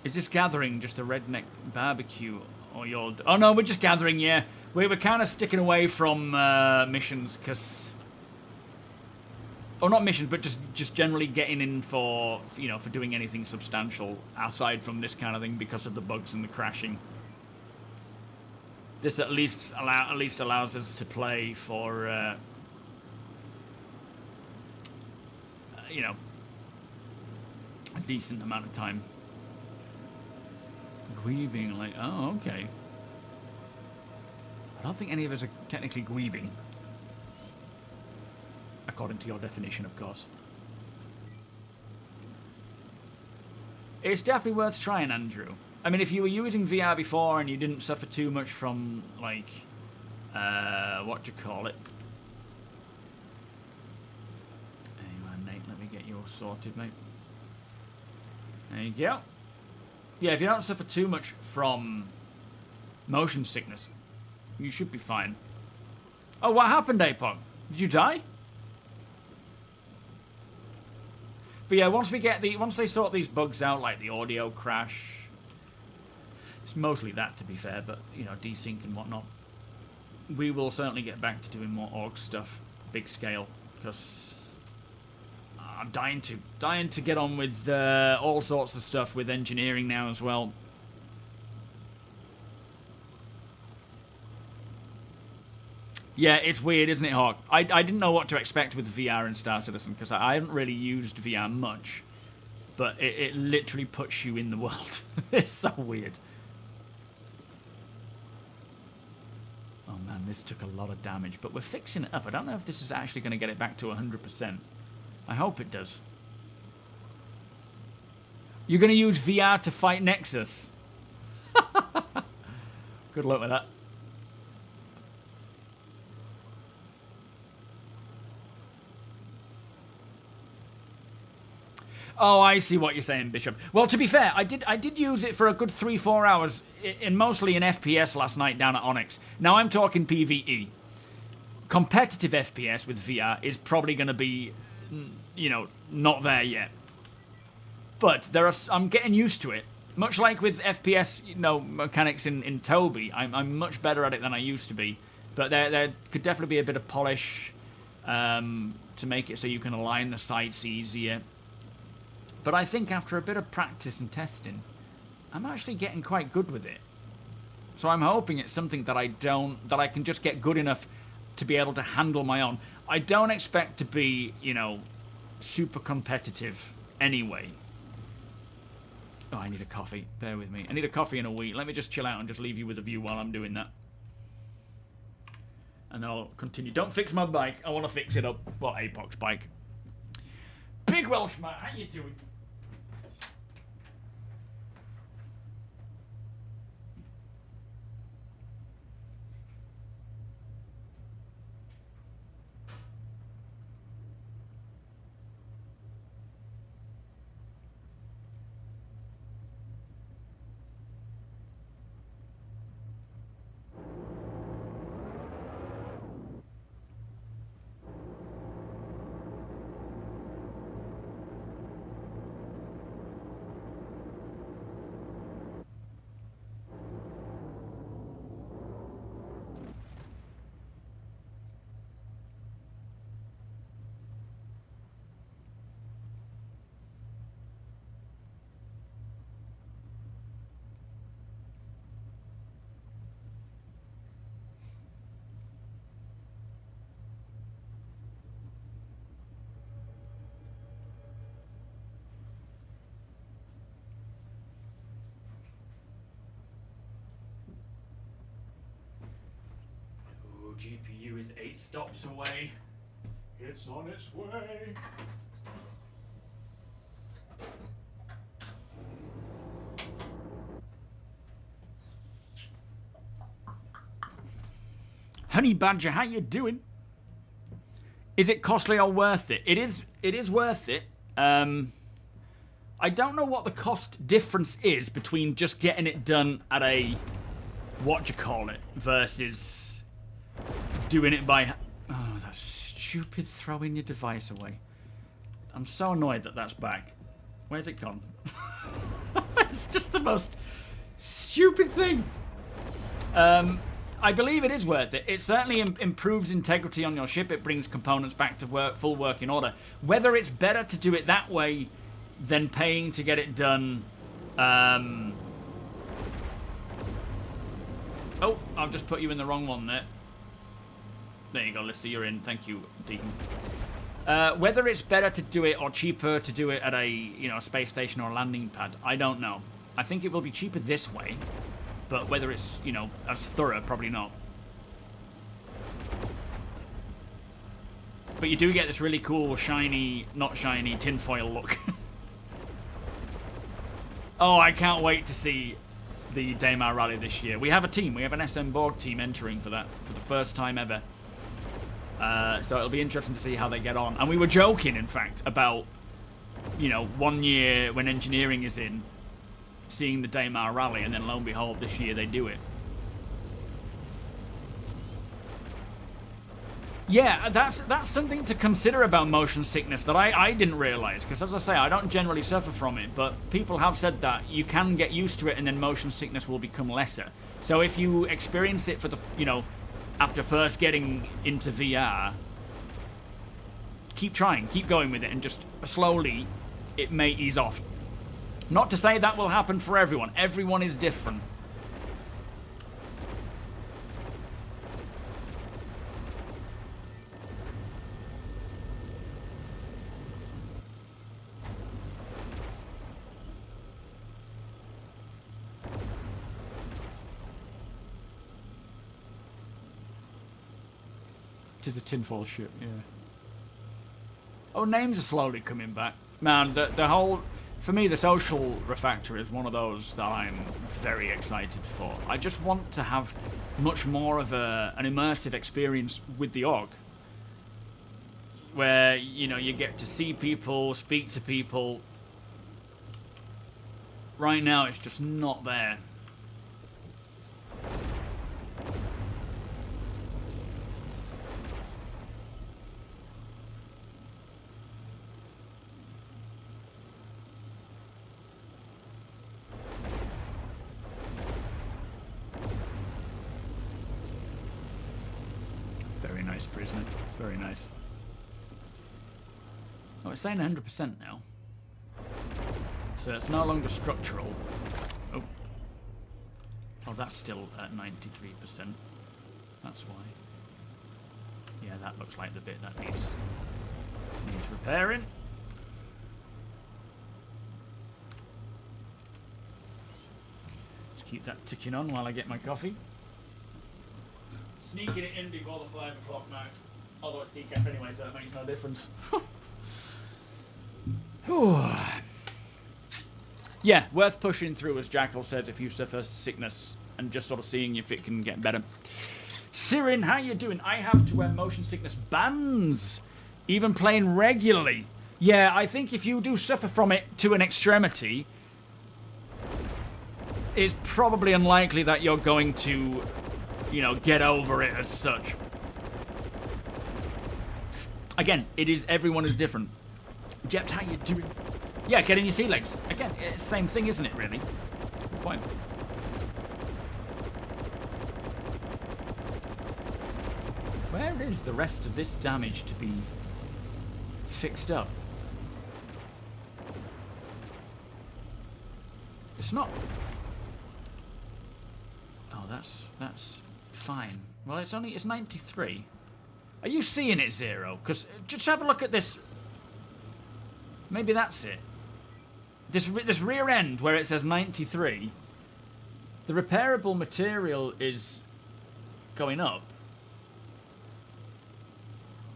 S1: Is this gathering just a redneck barbecue? Or your... Oh no, we're just gathering, yeah. We were kind of sticking away from missions, because... Oh, not missions, but just generally getting in for, for doing anything substantial outside from this kind of thing because of the bugs and the crashing. This at least allows us to play for, a decent amount of time. Gweebing, like, oh, okay. I don't think any of us are technically gweebing. According to your definition, of course. It's definitely worth trying, Andrew. I mean, if you were using VR before and you didn't suffer too much from, like, what do you call it? Hey, man, Nate, let me get you all sorted, mate. There you go. Yeah, if you don't suffer too much from motion sickness, you should be fine. Oh, what happened, APOG? Did you die? But yeah, once they sort these bugs out, like the audio crash, it's mostly that, to be fair, but, you know, desync and whatnot, we will certainly get back to doing more org stuff, big scale, because I'm dying to get on with all sorts of stuff with engineering now as well. Yeah, it's weird, isn't it, Hawk? I didn't know what to expect with VR and Star Citizen, because I haven't really used VR much, but it literally puts you in the world. It's so weird. Oh man, this took a lot of damage, but we're fixing it up. I don't know if this is actually going to get it back to 100%. I hope it does. You're going to use VR to fight Nexus? Good luck with that. Oh, I see what you're saying, Bishop. Well, to be fair, I did use it for a good 3-4 hours, mostly in FPS last night down at Onyx. Now I'm talking PvE. Competitive FPS with VR is probably going to be, you know, not there yet. But I'm getting used to it. Much like with FPS, you know, mechanics in TOBII, I'm much better at it than I used to be. But there could definitely be a bit of polish to make it so you can align the sights easier. But I think after a bit of practice and testing, I'm actually getting quite good with it. So I'm hoping it's something that I can just get good enough to be able to handle my own. I don't expect to be, you know, super competitive anyway. Oh, I need a coffee. Bear with me. I need a coffee in a week. Let me just chill out and just leave you with a view while I'm doing that. And then I'll continue. Don't fix my bike. I want to fix it up. Well, Apoc's bike. Big Welshman, how you doing? GPU is 8 stops away.
S2: It's on its way.
S1: Honey Badger, how you doing? Is it costly or worth it? It is worth it. I don't know what the cost difference is between just getting it done at a versus doing it by... Oh, that stupid throwing your device away. I'm so annoyed that that's back. Where's it gone? It's just the most stupid thing. I believe it is worth it. It certainly improves integrity on your ship. It brings components back to full working order. Whether it's better to do it that way than paying to get it done... Oh, I've just put you in the wrong one there. There you go, Lister, you're in. Thank you, Deacon. Whether it's better to do it or cheaper to do it at a space station or a landing pad, I don't know. I think it will be cheaper this way, but whether it's, as thorough, probably not. But you do get this really cool, shiny, not shiny, tinfoil look. Oh, I can't wait to see the Daymar Rally this year. We have a team. We have an SM Borg team entering for that for the first time ever. So it'll be interesting to see how they get on. And we were joking, in fact, about, you know, 1 year when engineering is in, seeing the Daymar Rally, and then lo and behold, this year they do it. Yeah, that's something to consider about motion sickness that I didn't realise, because as I say, I don't generally suffer from it, but people have said that you can get used to it and then motion sickness will become lesser. So if you experience it for the, you know, after first getting into VR, keep trying, keep going with it, and just slowly it may ease off. Not to say that will happen for everyone. Everyone is different. It is a tinfoil ship, yeah. Oh, names are slowly coming back. Man, the whole... For me, the social refactor is one of those that I'm very excited for. I just want to have much more of an immersive experience with the org. Where, you know, you get to see people, speak to people. Right now, it's just not there. Isn't it? Very nice. Oh, it's saying 100% now. So it's no longer structural. Oh. Oh, that's still at 93%. That's why. Yeah, that looks like the bit that needs repairing. Just keep that ticking on while I get my coffee. Sneaking it in before the 5 o'clock now. Although it's decaf anyway, so it makes no difference. Yeah, worth pushing through, as Jackal says, if you suffer sickness, and just sort of seeing if it can get better. Sirin, how you doing? I have to wear motion sickness bands, even playing regularly. Yeah, I think if you do suffer from it to an extremity, it's probably unlikely that you're going to, you know, get over it as such. Again, everyone is different. Jept, how you doing? Yeah, getting your sea legs. Again, it's the same thing, isn't it, really? Good point. Where is the rest of this damage to be fixed up? It's not... Oh, that's fine. Well, it's 93. Are you seeing it, Zero? Because just have a look at this. Maybe that's it. This rear end where it says 93. The repairable material is going up,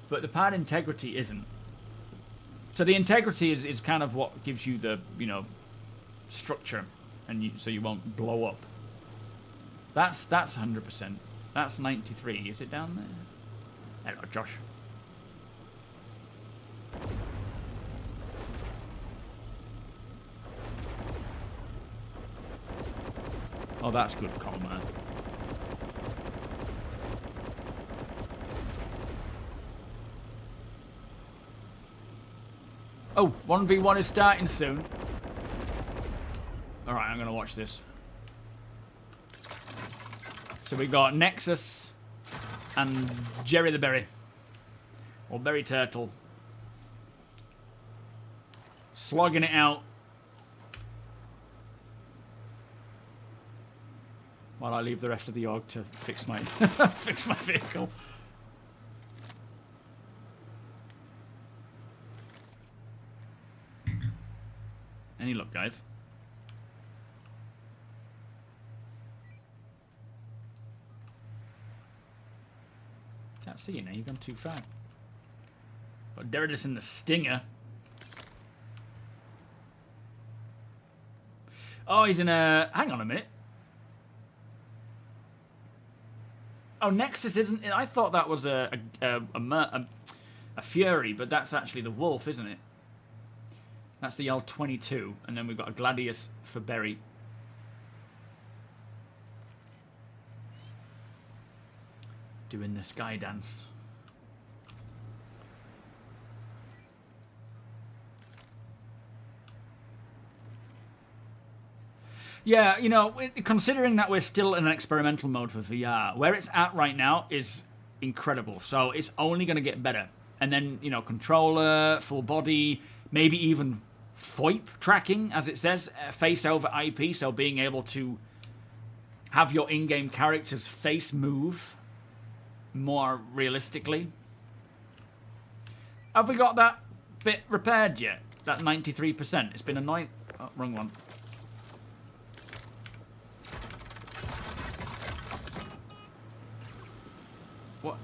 S1: but the pad integrity isn't. So the integrity is kind of what gives you the, you know, structure, and so you won't blow up. That's 100%. That's 93. Is it down there? Hello, Josh. Oh, that's good, Colman. Oh, 1v1 is starting soon. Alright, I'm going to watch this. So we got Nexus and Jerry the Berry. Or Berry Turtle. Slogging it out. While I leave the rest of the org to fix my fix my vehicle. Any luck, guys? Can't see you now, you've gone too far. But Derridus in the Stinger. Oh, he's in a... Hang on a minute. Oh, Nexus isn't... I thought that was a Fury, but that's actually the Wolf, isn't it? That's the L-22, and then we've got a Gladius for Berry. Doing the sky dance. Yeah, you know, considering that we're still in an experimental mode for VR, where it's at right now is incredible. So it's only going to get better. And then, you know, controller, full body, maybe even FOIP tracking, as it says, face over IP, so being able to have your in-game character's face move more realistically. Have we got that bit repaired yet? That 93%? It's been annoying. Oh, wrong one. What?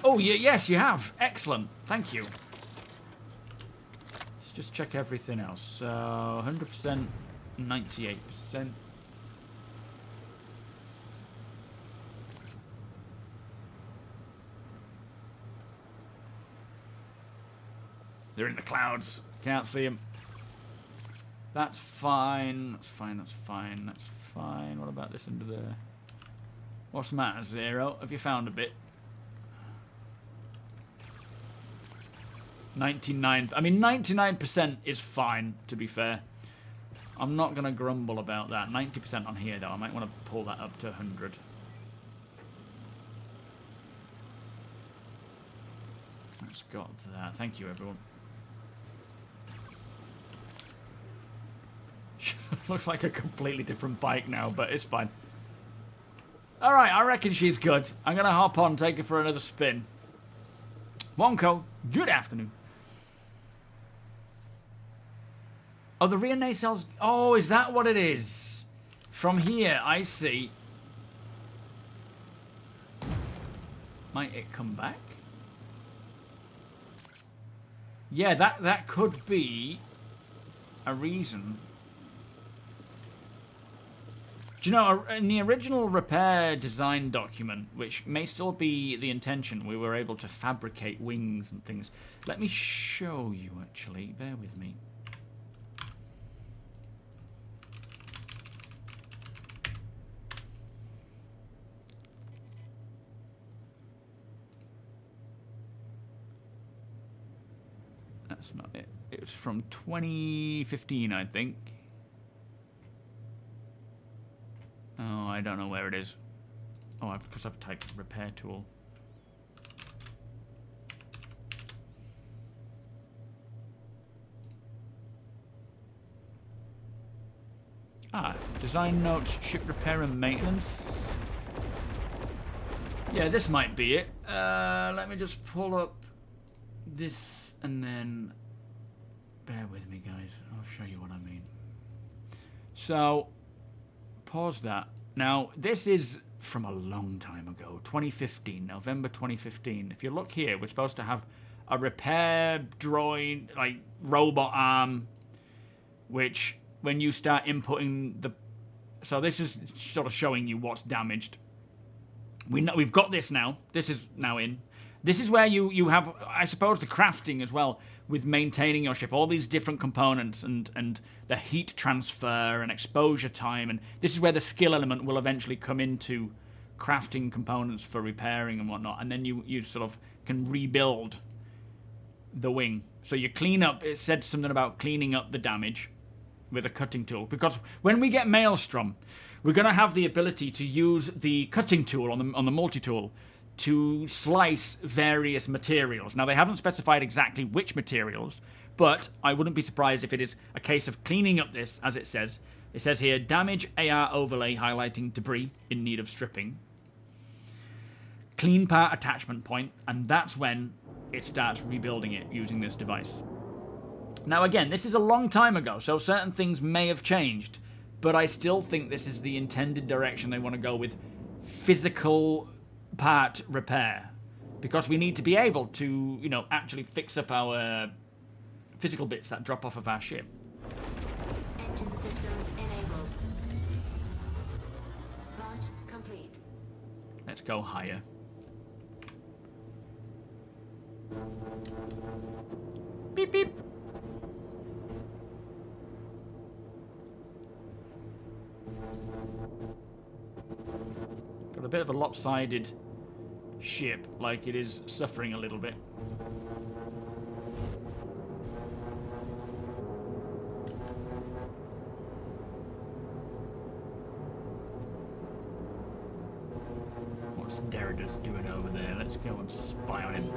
S1: Oh, yes, you have. Excellent. Thank you. Let's just check everything else. So, 100%, 98%. They're in the clouds. Can't see them. That's fine. That's fine. That's fine. That's fine. What about this under there? What's the matter, Zero? Have you found a bit? 99. I mean, 99% is fine, to be fair. I'm not going to grumble about that. 90% on here, though. I might want to pull that up to 100. That's got that. Thank you, everyone. Looks like a completely different bike now, but it's fine. Alright, I reckon she's good. I'm going to hop on, take her for another spin. Wonko, good afternoon. Oh, the rear nacelles... Oh, is that what it is? From here, I see. Might it come back? Yeah, that could be a reason. Do you know, in the original repair design document, which may still be the intention, we were able to fabricate wings and things. Let me show you, actually. Bear with me. That's not it. It was from 2015, I think. Oh, I don't know where it is. Oh, because I've typed repair tool. Ah, design notes, ship repair and maintenance. Yeah, this might be it. Let me just pull up this and then... Bear with me, guys. I'll show you what I mean. So... Pause that. Now, this is from a long time ago, 2015, November 2015. If you look here, we're supposed to have a repair droid, like robot arm, which when you start inputting the... So this is sort of showing you what's damaged. We've got this now. This is now in. This is where you have, I suppose, the crafting as well, with maintaining your ship, all these different components and the heat transfer and exposure time, and this is where the skill element will eventually come into crafting components for repairing and whatnot, and then you sort of can rebuild the wing. So you clean up, it said something about cleaning up the damage with a cutting tool, because when we get Maelstrom, we're going to have the ability to use the cutting tool on the multi-tool to slice various materials. Now, they haven't specified exactly which materials, but I wouldn't be surprised if it is a case of cleaning up this, as it says. It says here, damage AR overlay highlighting debris in need of stripping. Clean part attachment point, and that's when it starts rebuilding it using this device. Now, again, this is a long time ago, so certain things may have changed, but I still think this is the intended direction they want to go with physical part repair, because we need to be able to, you know, actually fix up our physical bits that drop off of our ship.
S6: Engine systems enabled. Launch complete.
S1: Let's Let's go higher. Beep, beep. Got a bit of a lopsided ship, like it is suffering a little bit. What's Derrida's doing over there? Let's go and spy on him.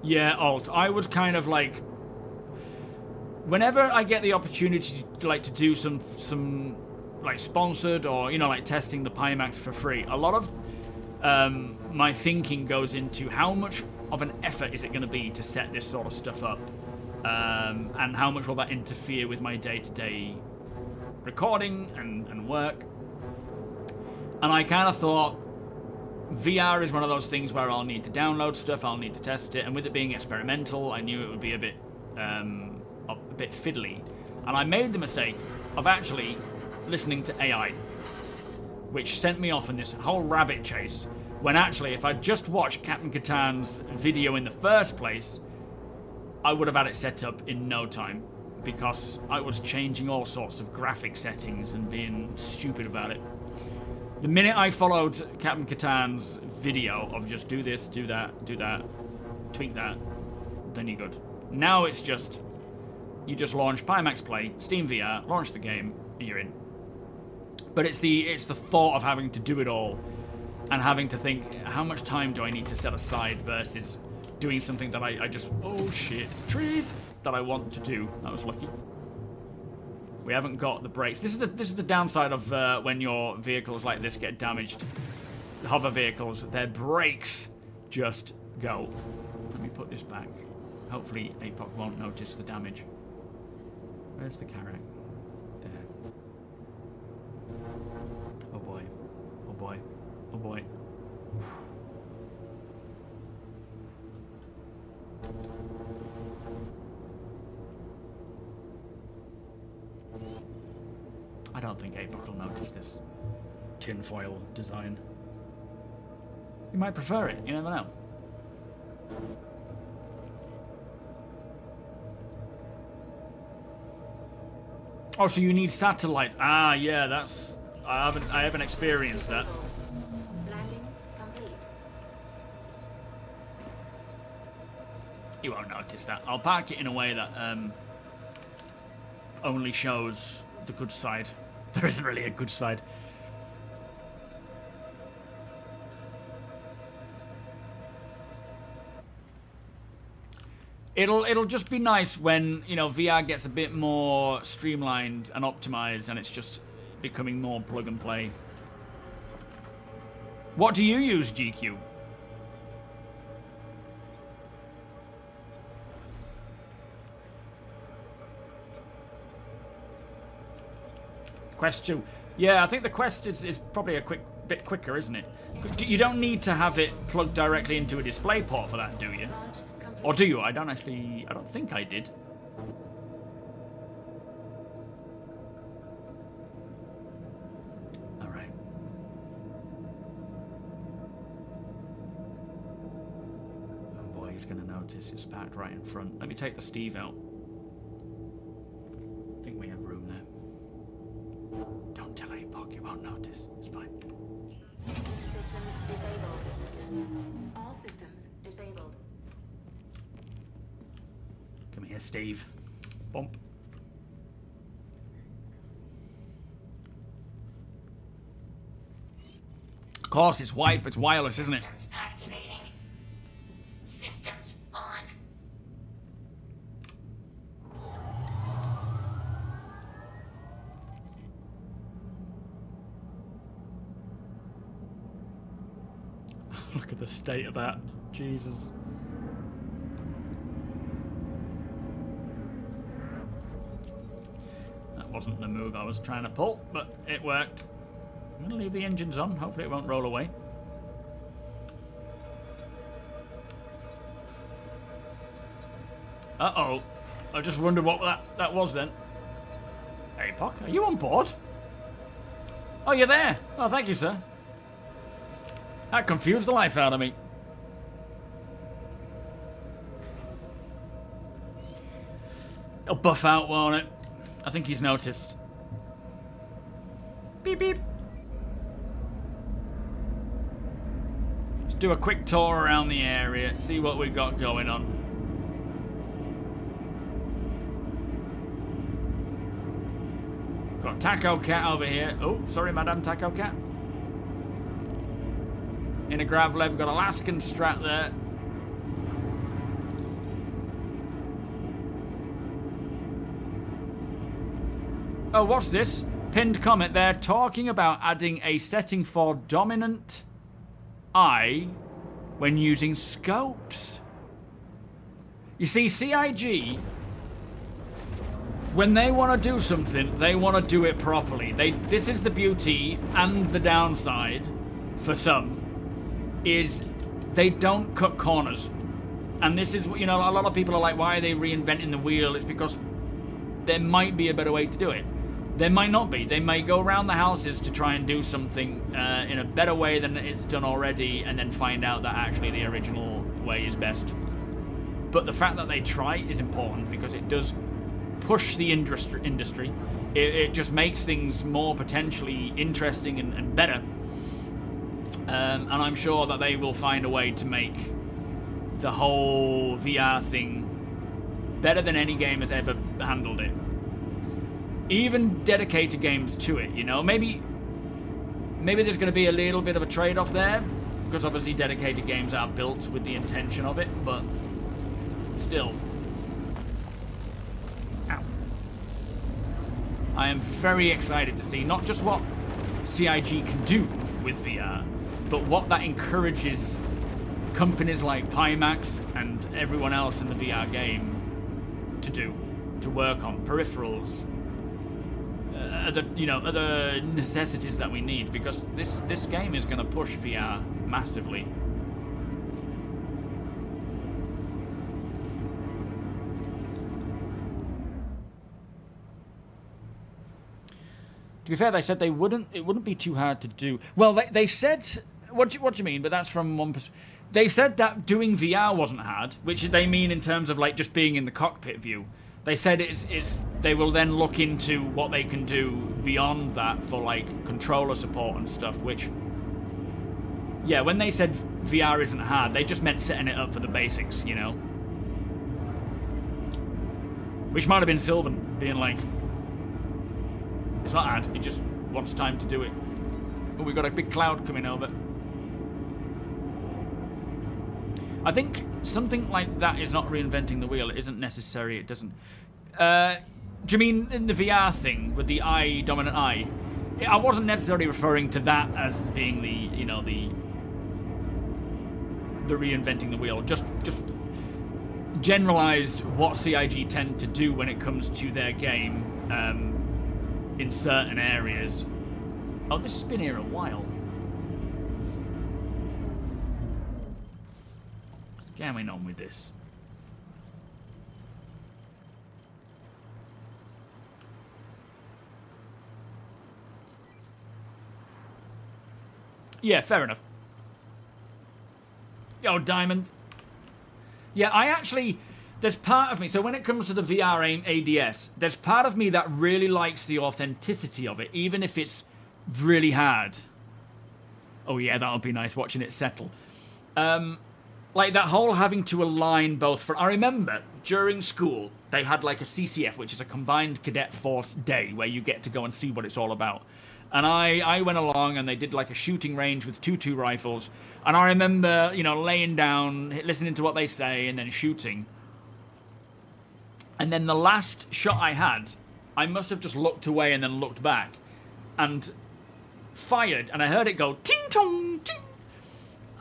S1: Yeah, Alt. I was kind of like, whenever I get the opportunity to do some like sponsored or like testing the Pimax for free, a lot of my thinking goes into how much of an effort is it going to be to set this sort of stuff up, and how much will that interfere with my day-to-day recording and work. And I kind of thought, VR is one of those things where I'll need to download stuff, I'll need to test it, and with it being experimental, I knew it would be a bit fiddly. And I made the mistake of actually listening to AI, which sent me off in this whole rabbit chase, when actually, if I'd just watched Captain Catan's video in the first place, I would have had it set up in no time, because I was changing all sorts of graphic settings and being stupid about it. The minute I followed Captain Catan's video of just do this, do that, tweak that, then you're good. Now it's just, you just launch Pimax Play, Steam VR, launch the game, and you're in. But it's the thought of having to do it all and having to think, how much time do I need to set aside versus doing something that I just, oh shit, trees, that I want to do. That was lucky. We haven't got the brakes. This is the downside of when your vehicles like this get damaged. Hover vehicles, their brakes just go. Let me put this back. Hopefully APOC won't notice the damage. Where's the carrack? There. Oh boy. Oh boy. Oh boy. I don't think APOC will notice this tinfoil design. You might prefer it, you never know. Oh, so you need satellites. Ah, yeah, that's... I haven't experienced that.
S6: Landing complete.
S1: You won't notice that. I'll park it in a way that only shows the good side. There isn't really a good side. It'll just be nice when, VR gets a bit more streamlined and optimized and it's just becoming more plug and play. What do you use, GQ? Quest 2. Yeah, I think the Quest is probably a bit quicker, isn't it? You don't need to have it plugged directly into a display port for that, do you? Or do you? I don't think I did. Alright. Oh boy, he's going to notice. It's parked right in front. Let me take the Steve out. I think we have room there. Don't tell APOC, you won't notice. It's fine.
S6: Systems disabled. All systems disabled.
S1: Come here, Steve. Bump. Of course, it's wireless, isn't it?
S6: Systems activating. Systems on.
S1: Look at the state of that. Jesus. That wasn't the move I was trying to pull, but it worked. I'm going to leave the engines on. Hopefully it won't roll away. Uh-oh. I just wondered what that was then. Hey, Pock, are you on board? Oh, you're there. Oh, thank you, sir. That confused the life out of me. It'll buff out, won't it? I think he's noticed. Beep, beep. Let's do a quick tour around the area, see what we've got going on. Got Taco Cat over here. Oh, sorry, Madame Taco Cat. In a Gravlev, we've got Alaskan Strat there. Oh, what's this? Pinned comment. They're talking about adding a setting for dominant eye when using scopes. You see, CIG, when they want to do something, they want to do it properly. This is the beauty and the downside for some, is they don't cut corners. And this is, you know, a lot of people are like, why are they reinventing the wheel? It's because there might be a better way to do it. There might not be. They may go around the houses to try and do something in a better way than it's done already, and then find out that actually the original way is best. But the fact that they try is important, because it does push the industry. It just makes things more potentially interesting and better. And I'm sure that they will find a way to make the whole VR thing better than any game has ever handled it. Even dedicated games to it, you know. Maybe there's going to be a little bit of a trade-off there, because obviously dedicated games are built with the intention of it, but still. Ow. I am very excited to see not just what CIG can do with VR, but what that encourages companies like Pimax and everyone else in the VR game to do, to work on peripherals, other necessities that we need, because this game is going to push VR massively. To be fair, they said it wouldn't be too hard to do. Well, they said, what do you mean? But that's from one perspective. They said that doing VR wasn't hard, which they mean in terms of like just being in the cockpit view. They said they will then look into what they can do beyond that for like controller support and stuff, which, yeah, when they said VR isn't hard, they just meant setting it up for the basics, you know? Which might have been Sylvan being like, it's not hard, he just wants time to do it. Oh, we got a big cloud coming over. I think something like that is not reinventing the wheel. It isn't necessary. It doesn't. Do you mean in the VR thing with the eye, dominant eye? I wasn't necessarily referring to that as being the, you know, the reinventing the wheel. Just generalized what CIG tend to do when it comes to their game in certain areas. Oh, this has been here a while. Going on with this. Yeah, fair enough. Yo, Diamond. Yeah, I actually... There's part of me... So when it comes to the VR ADS, there's part of me that really likes the authenticity of it, even if it's really hard. Oh yeah, that'll be nice watching it settle. Like that whole having to align both for... I remember during school, they had like a CCF, which is a Combined Cadet Force Day, where you get to go and see what it's all about. And I went along and they did like a shooting range with 2.2 rifles. And I remember, you know, laying down, listening to what they say, and then shooting. And then the last shot I had, I must have just looked away and then looked back. And fired, and I heard it go ting-tong, ting.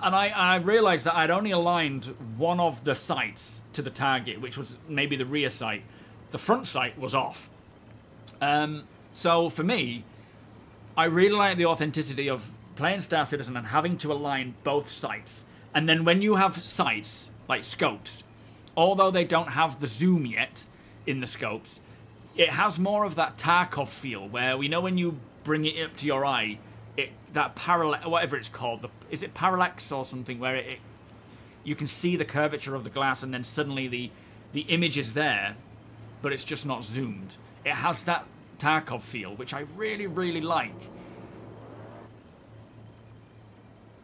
S1: And I realised that I'd only aligned one of the sights to the target, which was maybe the rear sight. The front sight was off. So for me, I really like the authenticity of playing Star Citizen and having to align both sights. And then when you have sights, like scopes, although they don't have the zoom yet, in the scopes. It has more of that Tarkov feel, where we know when you bring it up to your eye, that parallax, whatever it's called, is it parallax or something, where you can see the curvature of the glass, and then suddenly the image is there, but it's just not zoomed. It has that Tarkov feel, which I really, really like.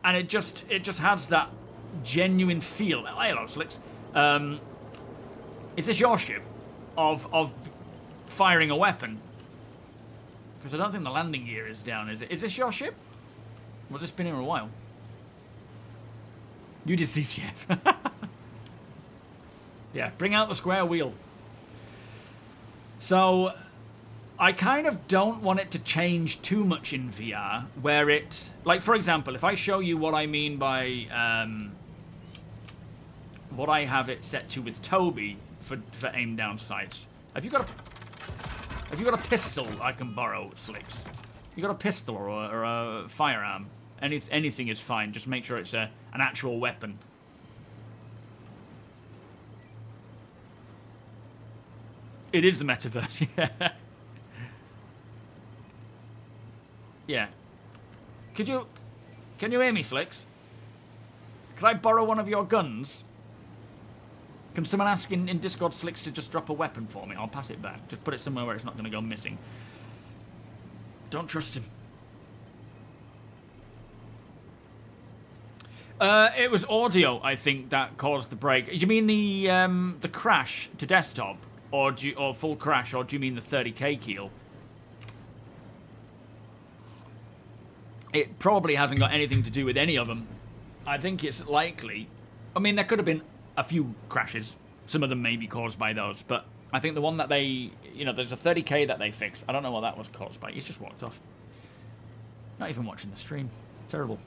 S1: And it just has that genuine feel. Hello, Slicks. Is this your ship? Of firing a weapon? Because I don't think the landing gear is down, is it? Is this your ship? Well, it's been here a while. You did CCF. Yeah, bring out the square wheel. So, I kind of don't want it to change too much in VR, where it... Like, for example, if I show you what I mean by... what I have it set to with TOBII for aim down sights. Have you got a pistol I can borrow, Slicks? You got a pistol or a firearm? Anything is fine. Just make sure it's an actual weapon. It is the metaverse. Yeah. Yeah. Can you hear me, Slicks? Could I borrow one of your guns? Can someone ask in Discord Slicks to just drop a weapon for me? I'll pass it back. Just put it somewhere where it's not going to go missing. Don't trust him. It was audio, I think, that caused the break. Do you mean the crash to desktop, or full crash, or do you mean the 30k keel? It probably hasn't got anything to do with any of them. I think it's likely. I mean, there could have been a few crashes. Some of them may be caused by those, but I think the one that they, there's a 30k that they fixed. I don't know what that was caused by. He's just walked off. Not even watching the stream. Terrible.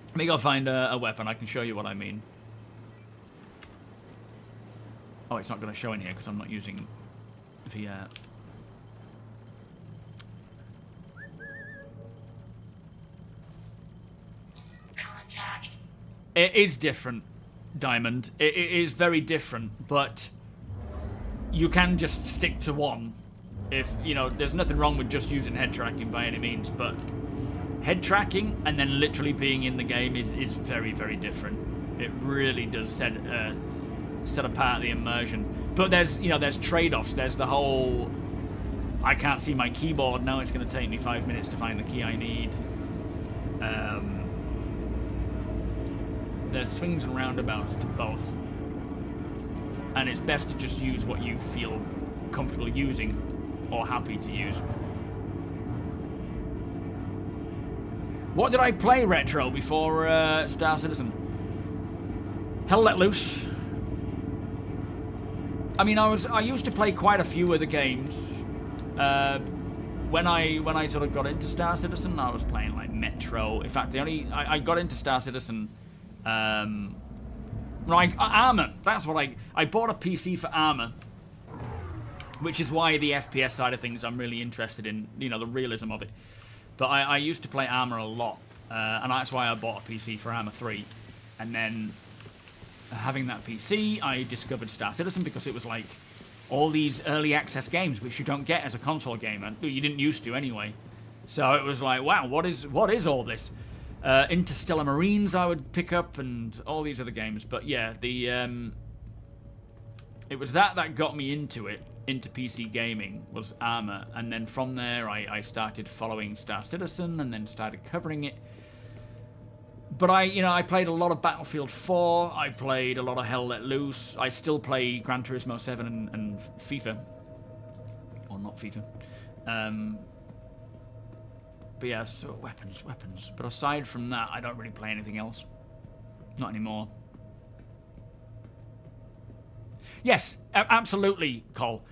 S1: Let me go find a weapon. I can show you what I mean. Oh, it's not going to show in here because I'm not using VR.
S6: Contact.
S1: It is different, Diamond. It is very different, but you can just stick to one. If, there's nothing wrong with just using head tracking by any means, but head tracking and then literally being in the game is very, very different. It really does set apart the immersion. But there's trade-offs. There's the whole, I can't see my keyboard now, it's going to take me 5 minutes to find the key I need. There's swings and roundabouts to both. And it's best to just use what you feel comfortable using or happy to use. What did I play retro before Star Citizen? Hell Let Loose. I mean, I used to play quite a few other games. When I sort of got into Star Citizen, I was playing like Metro. In fact, I got into Star Citizen. Armor. That's what I bought a PC for Armor, which is why the FPS side of things I'm really interested in. The realism of it. But I used to play Armor a lot, and that's why I bought a PC for Armor 3. And then, having that PC, I discovered Star Citizen because it was like all these early access games, which you don't get as a console gamer. You didn't used to anyway. So it was like, wow, what is all this? Interstellar Marines I would pick up and all these other games. But yeah, it was that got me into PC gaming, was Armor. And then from there I started following Star Citizen and then started covering it. But I played a lot of Battlefield 4, I played a lot of Hell Let Loose, I still play Gran Turismo 7 and FIFA. Or not FIFA. But yeah, so weapons. But aside from that, I don't really play anything else. Not anymore. Yes, absolutely, Cole.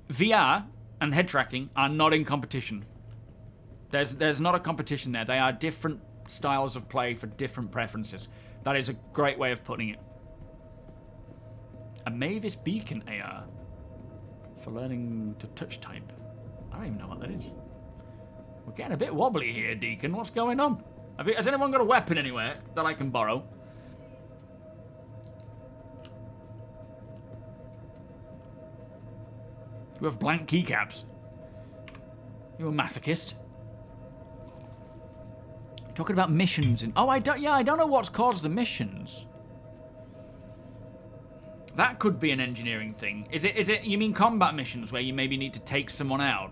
S1: VR and head tracking are not in competition. There's not a competition there. They are different styles of play for different preferences. That is a great way of putting it. A Mavis Beacon AR for learning to touch type. I don't even know what that is. We're getting a bit wobbly here, Deacon. What's going on? Has anyone got a weapon anywhere that I can borrow? You have blank keycaps. You're a masochist. Talking about missions and I don't know what's caused the missions. That could be an engineering thing. Is it you mean combat missions where you maybe need to take someone out?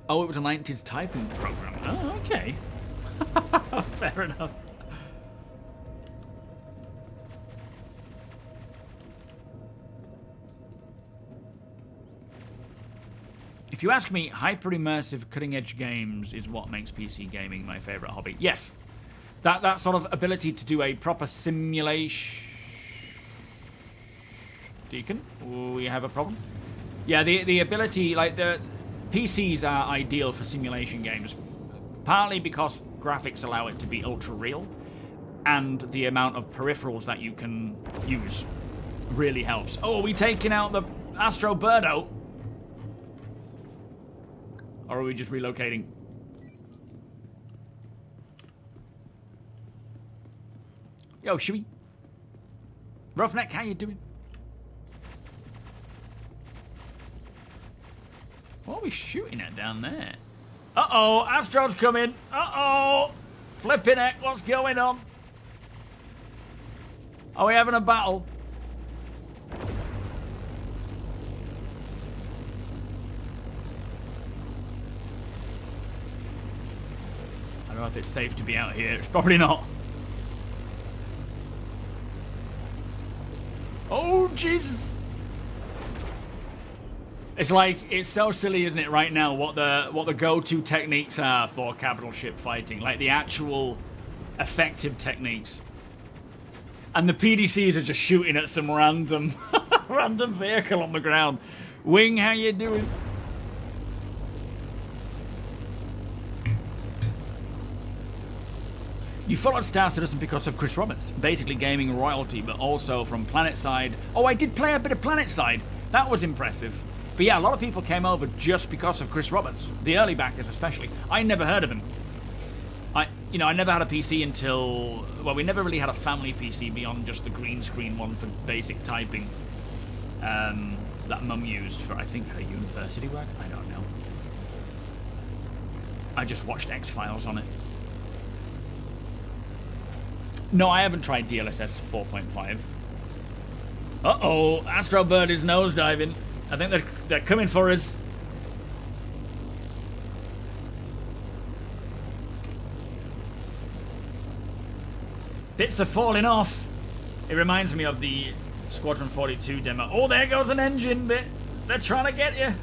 S1: Oh, it was a 90s typing program. Oh, okay. Fair enough. If you ask me, hyper-immersive, cutting-edge games is what makes PC gaming my favourite hobby. Yes, that sort of ability to do a proper simulation. Deacon, we have a problem. Yeah, the ability, like the PCs are ideal for simulation games, partly because graphics allow it to be ultra-real, and the amount of peripherals that you can use really helps. Oh, are we taking out the Astro Birdo? Or are we just relocating? Yo, should we? Roughneck, how you doing? What are we shooting at down there? Uh-oh, Astro's coming. Uh-oh. Flipping heck, what's going on? Are we having a battle? I don't know if it's safe to be out here. It's probably not. Oh, Jesus. It's like, it's so silly, isn't it, right now, what the go-to techniques are for capital ship fighting. Like, the actual effective techniques. And the PDCs are just shooting at some random random vehicle on the ground. Wing, how you doing? You followed Star Citizen because of Chris Roberts, basically gaming royalty, but also from PlanetSide. Oh, I did play a bit of PlanetSide. That was impressive. But yeah, a lot of people came over just because of Chris Roberts, the early backers especially. I never heard of him. I never had a PC until, well, we never really had a family PC beyond just the green screen one for basic typing that Mum used for, I think, her university work. I don't know. I just watched X-Files on it. No, I haven't tried DLSS 4.5. Uh-oh, Astro Bird is nosediving. I think they're coming for us. Bits are falling off. It reminds me of the Squadron 42 demo. Oh, there goes an engine bit. They're trying to get you.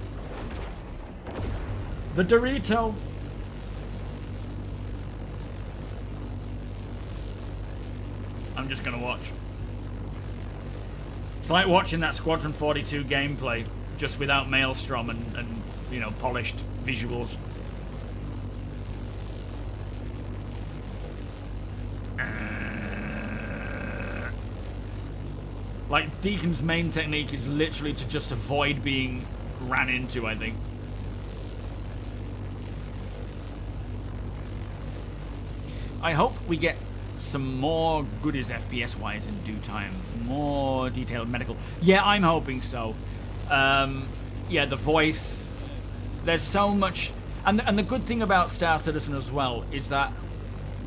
S1: The Dorito. I'm just gonna watch. It's like watching that Squadron 42 gameplay, just without Maelstrom and you know, polished visuals. Like, Deacon's main technique is literally to just avoid being ran into, I think. I hope we get some more goodies FPS-wise in due time. More detailed medical. Yeah, I'm hoping so. Yeah, the voice. There's so much. And the good thing about Star Citizen as well is that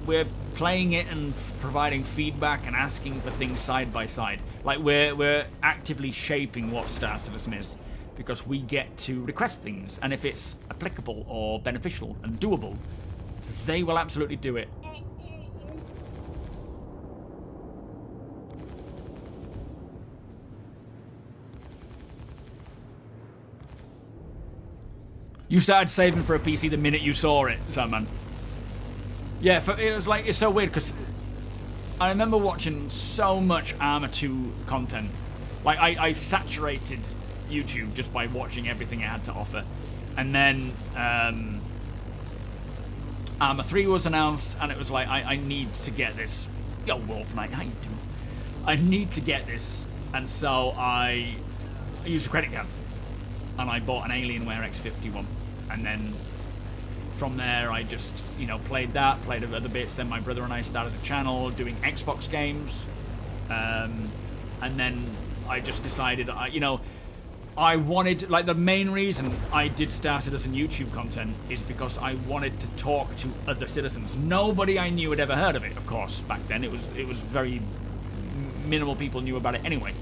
S1: we're playing it and providing feedback and asking for things side by side. Like, we're actively shaping what Star Citizen is, because we get to request things, and if it's applicable or beneficial and doable, they will absolutely do it. You started saving for a PC the minute you saw it, Sandman. Yeah, it was like, it's so weird, because I remember watching so much Arma 2 content. Like, I saturated YouTube just by watching everything it had to offer. And then Arma 3 was announced, and it was like, I need to get this. Yo, Wolf Knight, how you doing? I need to get this. And so I used a credit card. And I bought an Alienware X51. And then from there, I just, you know, played other bits. Then my brother and I started a channel doing Xbox games. And then I just decided, you know, I wanted, like, the main reason I did Star Citizen YouTube content is because I wanted to talk to other citizens. Nobody I knew had ever heard of it, of course, back then. It was very minimal people knew about it anyway.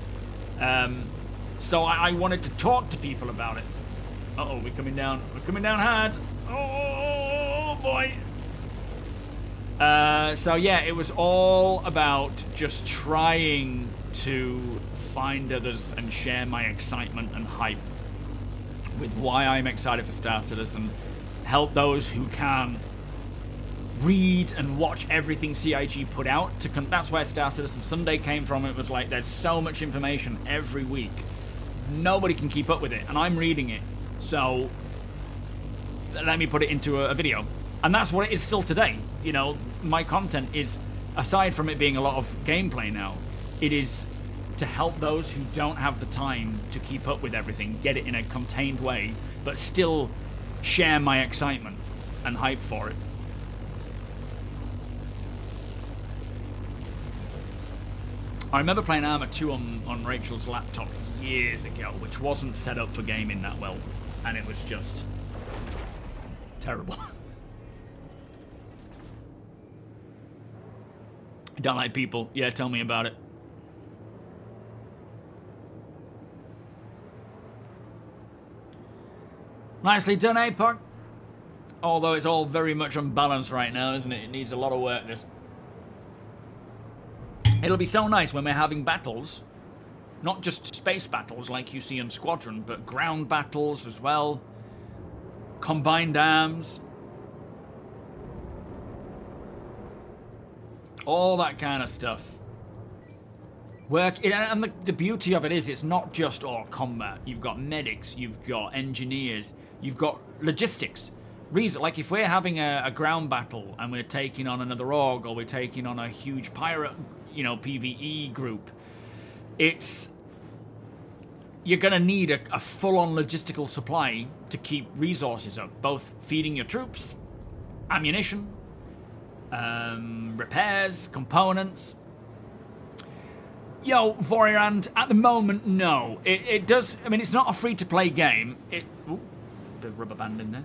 S1: So I wanted to talk to people about it. Uh-oh, we're coming down hard. Oh, boy. So yeah, it was all about just trying to find others and share my excitement and hype with why I'm excited for Star Citizen. Help those who can read and watch everything CIG put out. That's where Star Citizen Sunday came from. It was like, there's so much information every week. Nobody can keep up with it, and I'm reading it. So let me put it into a video. And that's what it is still today. You know, my content is, aside from it being a lot of gameplay now, it is to help those who don't have the time to keep up with everything, get it in a contained way, but still share my excitement and hype for it. I remember playing Arma 2 on Rachel's laptop years ago, which wasn't set up for gaming that well, and it was just terrible. I don't like people. Yeah, tell me about it. Nicely done, APOC. Although it's all very much unbalanced right now, isn't it? It needs a lot of work, this. It'll be so nice when we're having battles. Not just space battles like you see in Squadron, but ground battles as well. Combined arms. All that kind of stuff. And the beauty of it is, it's not just all combat. You've got medics, you've got engineers, you've got logistics. Like if we're having a ground battle and we're taking on another org, or we're taking on a huge pirate, you know, PvE group, you're gonna need a full-on logistical supply to keep resources up, both feeding your troops, ammunition, repairs, components. Yo, Vorierand, at the moment, no. It does, I mean, it's not a free-to-play game. Ooh, bit of rubber band in there.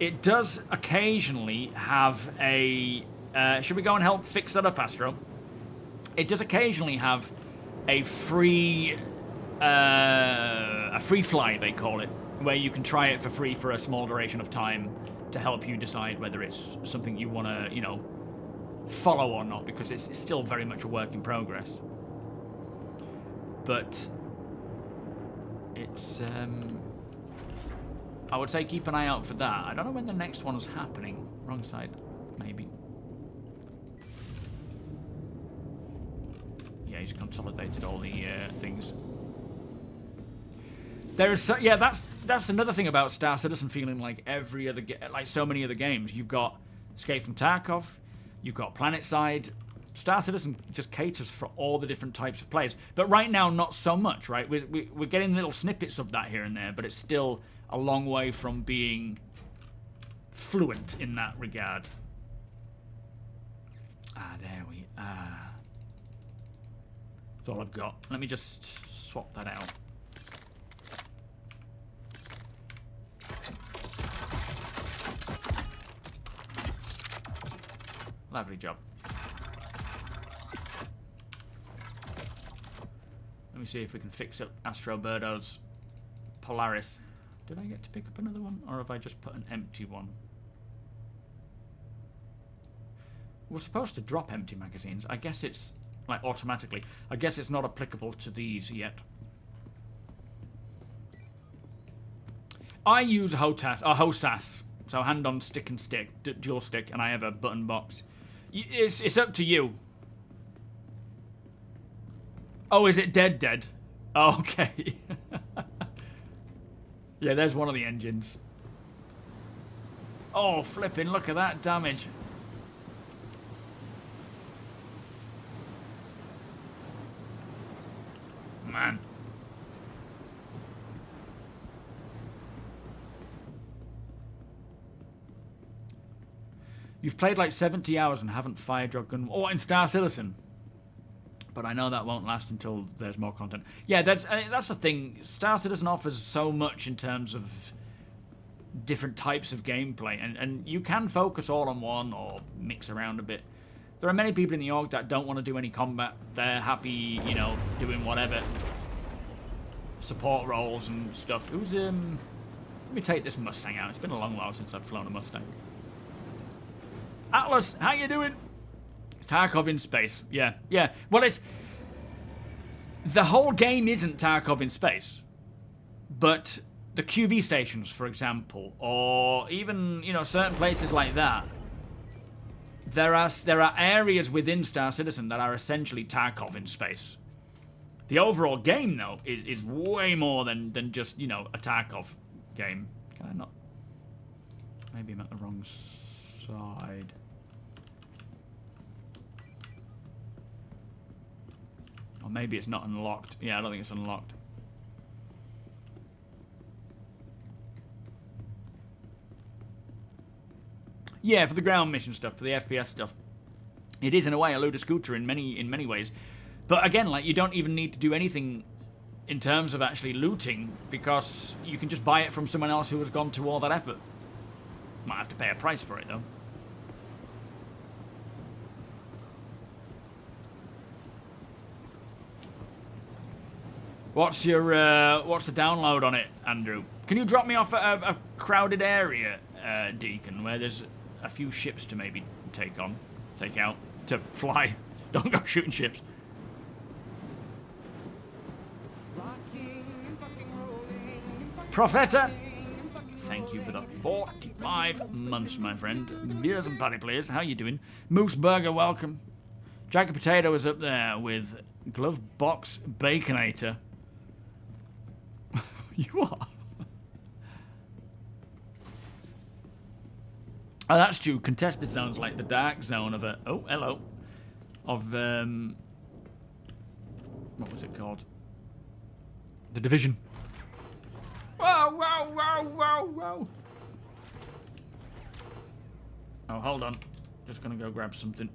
S1: It does occasionally have a, should we go and help fix that up, Astro? It does occasionally have a free fly, they call it, where you can try it for free for a small duration of time to help you decide whether it's something you want to, you know, follow or not, because it's still very much a work in progress. But it's, I would say keep an eye out for that. I don't know when the next one's happening. Wrong side, maybe. Yeah, he's consolidated all the things. There's yeah, that's another thing about Star Citizen feeling like every other like so many other games. You've got Escape from Tarkov, you've got PlanetSide. Star Citizen just caters for all the different types of players, but right now not so much. Right, we're getting little snippets of that here and there, but it's still a long way from being fluent in that regard. There we are. That's all I've got. Let me just swap that out. Lovely job. Let me see if we can fix up Astro Birdo's Polaris. Did I get to pick up another one, or have I just put an empty one? We're supposed to drop empty magazines. I guess it's like automatically. I guess it's not applicable to these yet. I use HOSAS, so hand on stick and stick, dual stick, and I have a button box. It's up to you. Oh, is it dead? Oh, okay. Yeah, there's one of the engines. Oh, flipping, look at that damage. Man. You've played like 70 hours and haven't fired your gun. Or in Star Citizen. But I know that won't last until there's more content. Yeah, that's the thing. Star Citizen offers so much in terms of different types of gameplay. And you can focus all on one or mix around a bit. There are many people in the org that don't want to do any combat. They're happy, you know, doing whatever. Support roles and stuff. Who's, let me take this Mustang out. It's been a long while since I've flown a Mustang. Atlas, how you doing? Tarkov in space. Yeah, yeah. Well, it's... The whole game isn't Tarkov in space. But the QV stations, for example, or even, you know, certain places like that, there are areas within Star Citizen that are essentially Tarkov in space. The overall game, though, is way more than just, you know, a Tarkov game. Can I not? Maybe I'm at the wrong side. Or maybe it's not unlocked. Yeah, I don't think it's unlocked. Yeah, for the ground mission stuff, for the FPS stuff. It is, in a way, a loader scooter in many ways. But again, like, you don't even need to do anything in terms of actually looting, because you can just buy it from someone else who has gone to all that effort. Might have to pay a price for it, though. What's the download on it, Andrew? Can you drop me off at a crowded area, Deacon, where there's a few ships to maybe take out, to fly? Don't go shooting ships. Profeta, thank you for the 45 months, my friend. Beers and patty, please. How you doing? Moose Burger, welcome. Jack Potato is up there with Glove Box Baconator. You are. Oh, that's true. Contested sounds like the dark zone of a... Oh, hello. Of, what was it called? The Division. Whoa, whoa, whoa, whoa, whoa. Oh, hold on. Just gonna go grab something.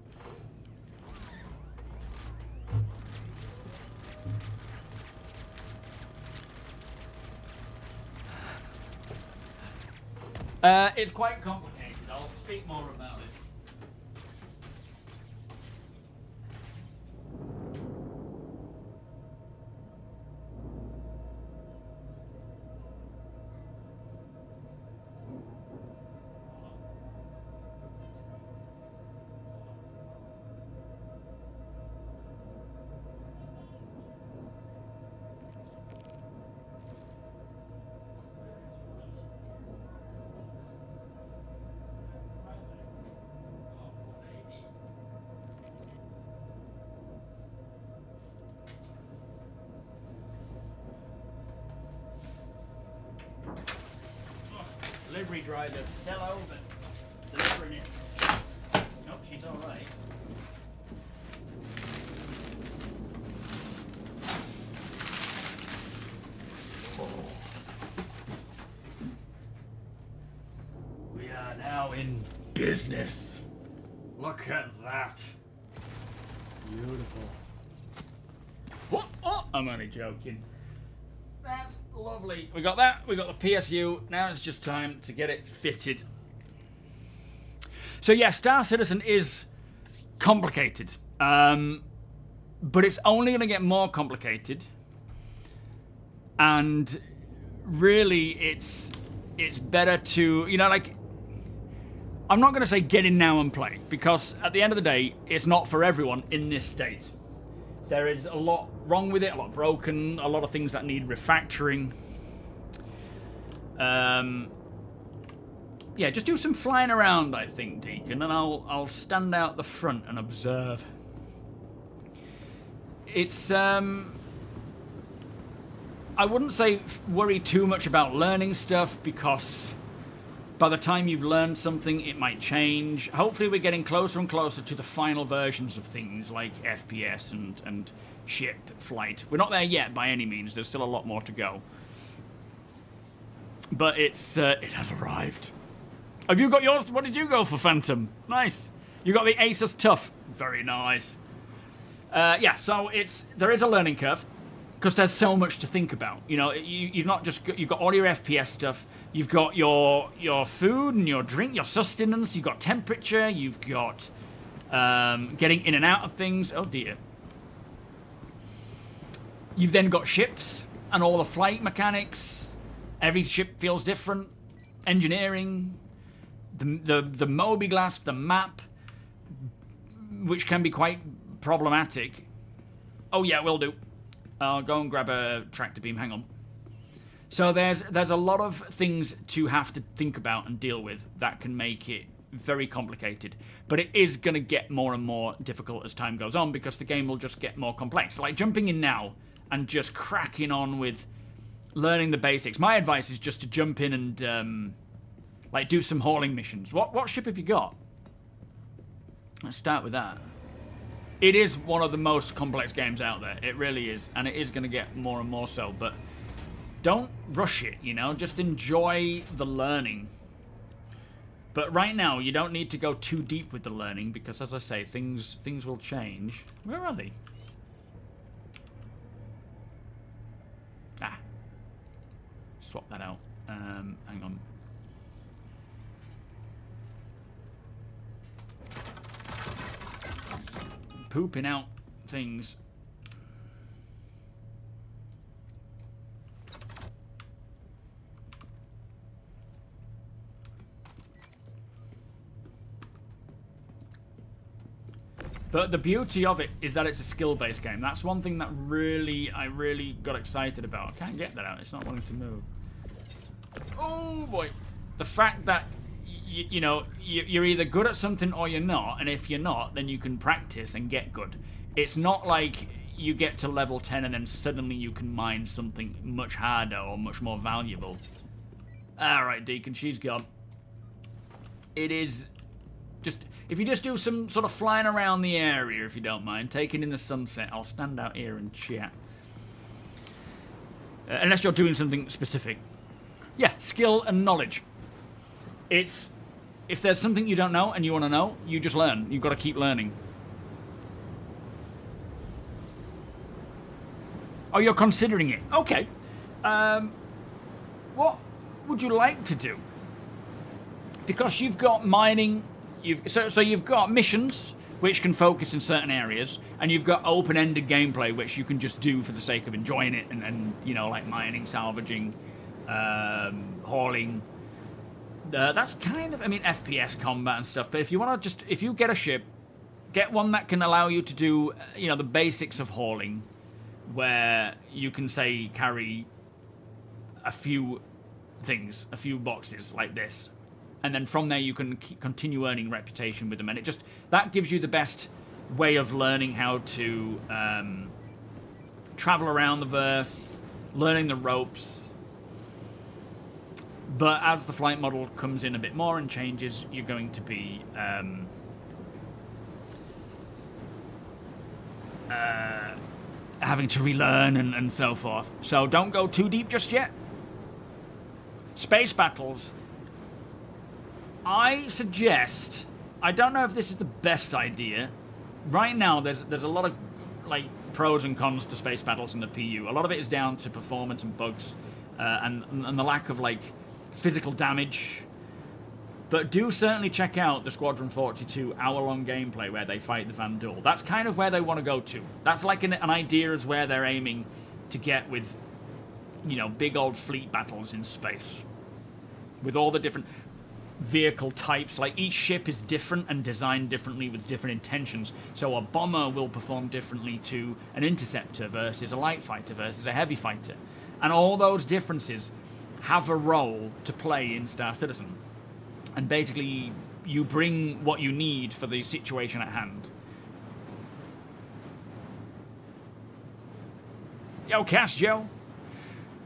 S1: It's quite complicated. I'll speak more about it. Delivery driver fell over, delivering it. Nope, she's all right. Oh. We are now in business. Look at that. Beautiful. What? Oh, I'm only joking. That's lovely. We got that. We got the PSU. Now it's just time to get it fitted. So yeah, Star Citizen is complicated, but it's only going to get more complicated. And really, it's better to, you know, like, I'm not going to say get in now and play, because at the end of the day, it's not for everyone in this state. There is a lot wrong with it, a lot broken, a lot of things that need refactoring. Yeah, just do some flying around, I think, Deacon, and I'll stand out the front and observe. It's, I wouldn't say worry too much about learning stuff, because by the time you've learned something, it might change. Hopefully we're getting closer and closer to the final versions of things like FPS and ship flight. We're not there yet by any means. There's still a lot more to go. But it's it has arrived. Have you got yours? What did you go for, Phantom? Nice. You got the Asus Tough. Very nice. Yeah, so there is a learning curve because there's so much to think about. You know, you've not just you've got all your FPS stuff. You've got your food and your drink, your sustenance. You've got temperature. You've got getting in and out of things. Oh dear. You've then got ships and all the flight mechanics. Every ship feels different. Engineering, the MOBIGLASS, the map, which can be quite problematic. Oh yeah, will do. I'll go and grab a tractor beam. Hang on. So there's a lot of things to have to think about and deal with that can make it very complicated. But it is going to get more and more difficult as time goes on because the game will just get more complex. Like jumping in now and just cracking on with learning the basics. My advice is just to jump in and like do some hauling missions. What ship have you got? Let's start with that. It is one of the most complex games out there. It really is, and it is going to get more and more so. But don't rush it, you know. Just enjoy the learning. But right now, you don't need to go too deep with the learning because, as I say, things will change. Where are they? Swap that out. Hang on. Pooping out things. But the beauty of it is that it's a skill-based game. That's one thing that I really got excited about. I can't get that out. It's not wanting to move. Oh boy. The fact that you know, you're either good at something or you're not, and if you're not, then you can practice and get good. It's not like you get to level 10 and then suddenly you can mine something much harder or much more valuable. Alright, Deacon, she's gone. It is just... If you just do some sort of flying around the area, if you don't mind, taking in the sunset, I'll stand out here and chat. Unless you're doing something specific. Yeah, skill and knowledge. It's... If there's something you don't know and you want to know, you just learn. You've got to keep learning. Oh, you're considering it. Okay. What would you like to do? Because you've got mining... So you've got missions, which can focus in certain areas, and you've got open-ended gameplay, which you can just do for the sake of enjoying it, and you know, like mining, salvaging, hauling. That's kind of, I mean, FPS combat and stuff, but if you want to just, if you get a ship, get one that can allow you to do, you know, the basics of hauling, where you can, say, carry a few things, a few boxes like this, and then from there you can continue earning reputation with them, and it just, that gives you the best way of learning how to travel around the verse, learning the ropes. But as the flight model comes in a bit more and changes, you're going to be having to relearn and so forth. So don't go too deep just yet. Space battles. I suggest, I don't know if this is the best idea. Right now, there's a lot of like pros and cons to space battles in the PU. A lot of it is down to performance and bugs, and the lack of like physical damage. But do certainly check out the Squadron 42 hour-long gameplay where they fight the Vanduul. That's kind of where they want to go to. That's like an idea is where they're aiming to get with, you know, big old fleet battles in space. With all the different vehicle types. Like each ship is different and designed differently with different intentions. So a bomber will perform differently to an interceptor versus a light fighter versus a heavy fighter. And all those differences have a role to play in Star Citizen. And basically, you bring what you need for the situation at hand. Yo, Cash Joe.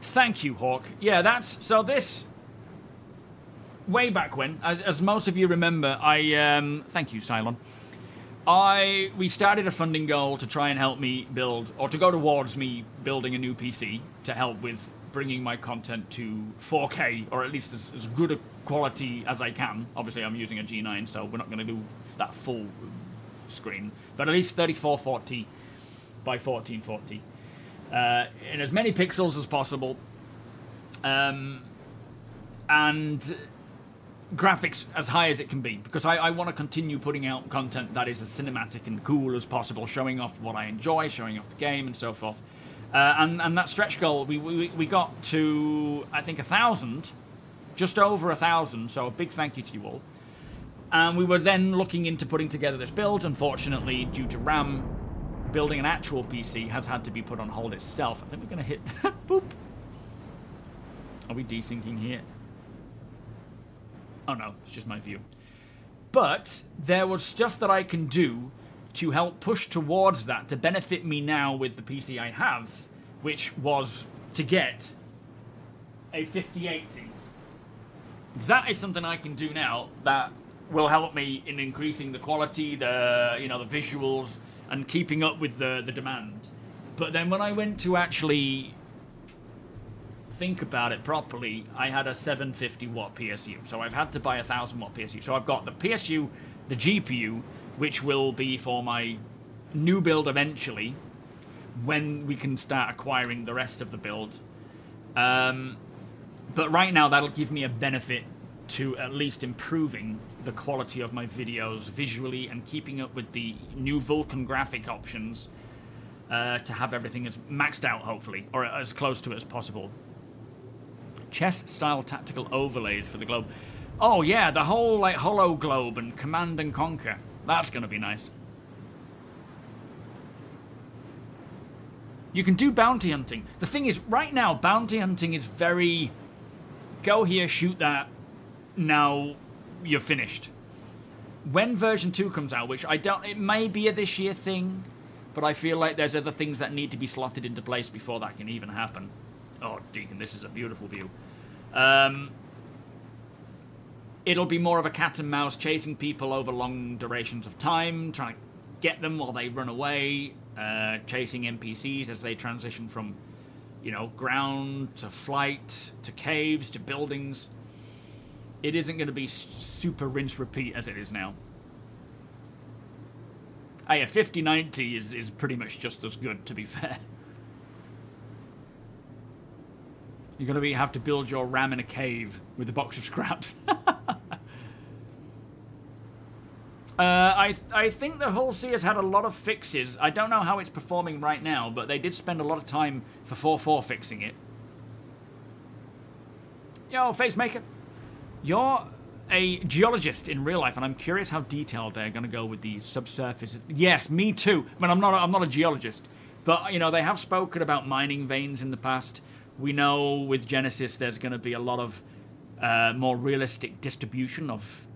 S1: Thank you, Hawk. Yeah, that's... So this... Way back when, as most of you remember, I... thank you, Cylon. We started a funding goal to try and help me build... Or to go towards me building a new PC to help with bringing my content to 4K, or at least as good a quality as I can. Obviously, I'm using a G9, so we're not going to do that full screen, but at least 3440 by 1440 in as many pixels as possible, and graphics as high as it can be, because I want to continue putting out content that is as cinematic and cool as possible, showing off what I enjoy, showing off the game, and so forth. And that stretch goal, we got to, I think, 1,000, just over 1,000, so a big thank you to you all. And we were then looking into putting together this build. Unfortunately, due to RAM, building an actual PC has had to be put on hold itself. I think we're going to hit... Boop. Are we desyncing here? Oh no, it's just my view. But there was stuff that I can do to help push towards that, to benefit me now with the PC I have, which was to get a 5080. That is something I can do now that will help me in increasing the quality, the visuals, and keeping up with the demand. But then when I went to actually think about it properly, I had a 750 watt PSU, so I've had to buy a 1000 watt PSU. So I've got the PSU, the GPU, which will be for my new build eventually, when we can start acquiring the rest of the build. But right now, that'll give me a benefit to at least improving the quality of my videos visually and keeping up with the new Vulkan graphic options to have everything as maxed out, hopefully, or as close to it as possible. Chess-style tactical overlays for the globe. Oh yeah, the whole like holo globe and command and conquer. That's going to be nice. You can do bounty hunting. The thing is, right now, bounty hunting is very... Go here, shoot that, now you're finished. When version 2 comes out, which I don't... It may be a this year thing, but I feel like there's other things that need to be slotted into place before that can even happen. Oh, Deacon, this is a beautiful view. It'll be more of a cat and mouse, chasing people over long durations of time, trying to get them while they run away, chasing NPCs as they transition from, ground to flight to caves to buildings. It isn't going to be super rinse repeat as it is now. Hey, a 5090 is pretty much just as good, to be fair. You're going to have to build your RAM in a cave with a box of scraps. I think the Hull C has had a lot of fixes. I don't know how it's performing right now, but they did spend a lot of time for 4.4 fixing it. Yo, Facemaker. You're a geologist in real life, and I'm curious how detailed they're going to go with the subsurface. Yes, me too. I mean, I'm not a geologist, but they have spoken about mining veins in the past. We know with Genesis there's going to be a lot of more realistic distribution of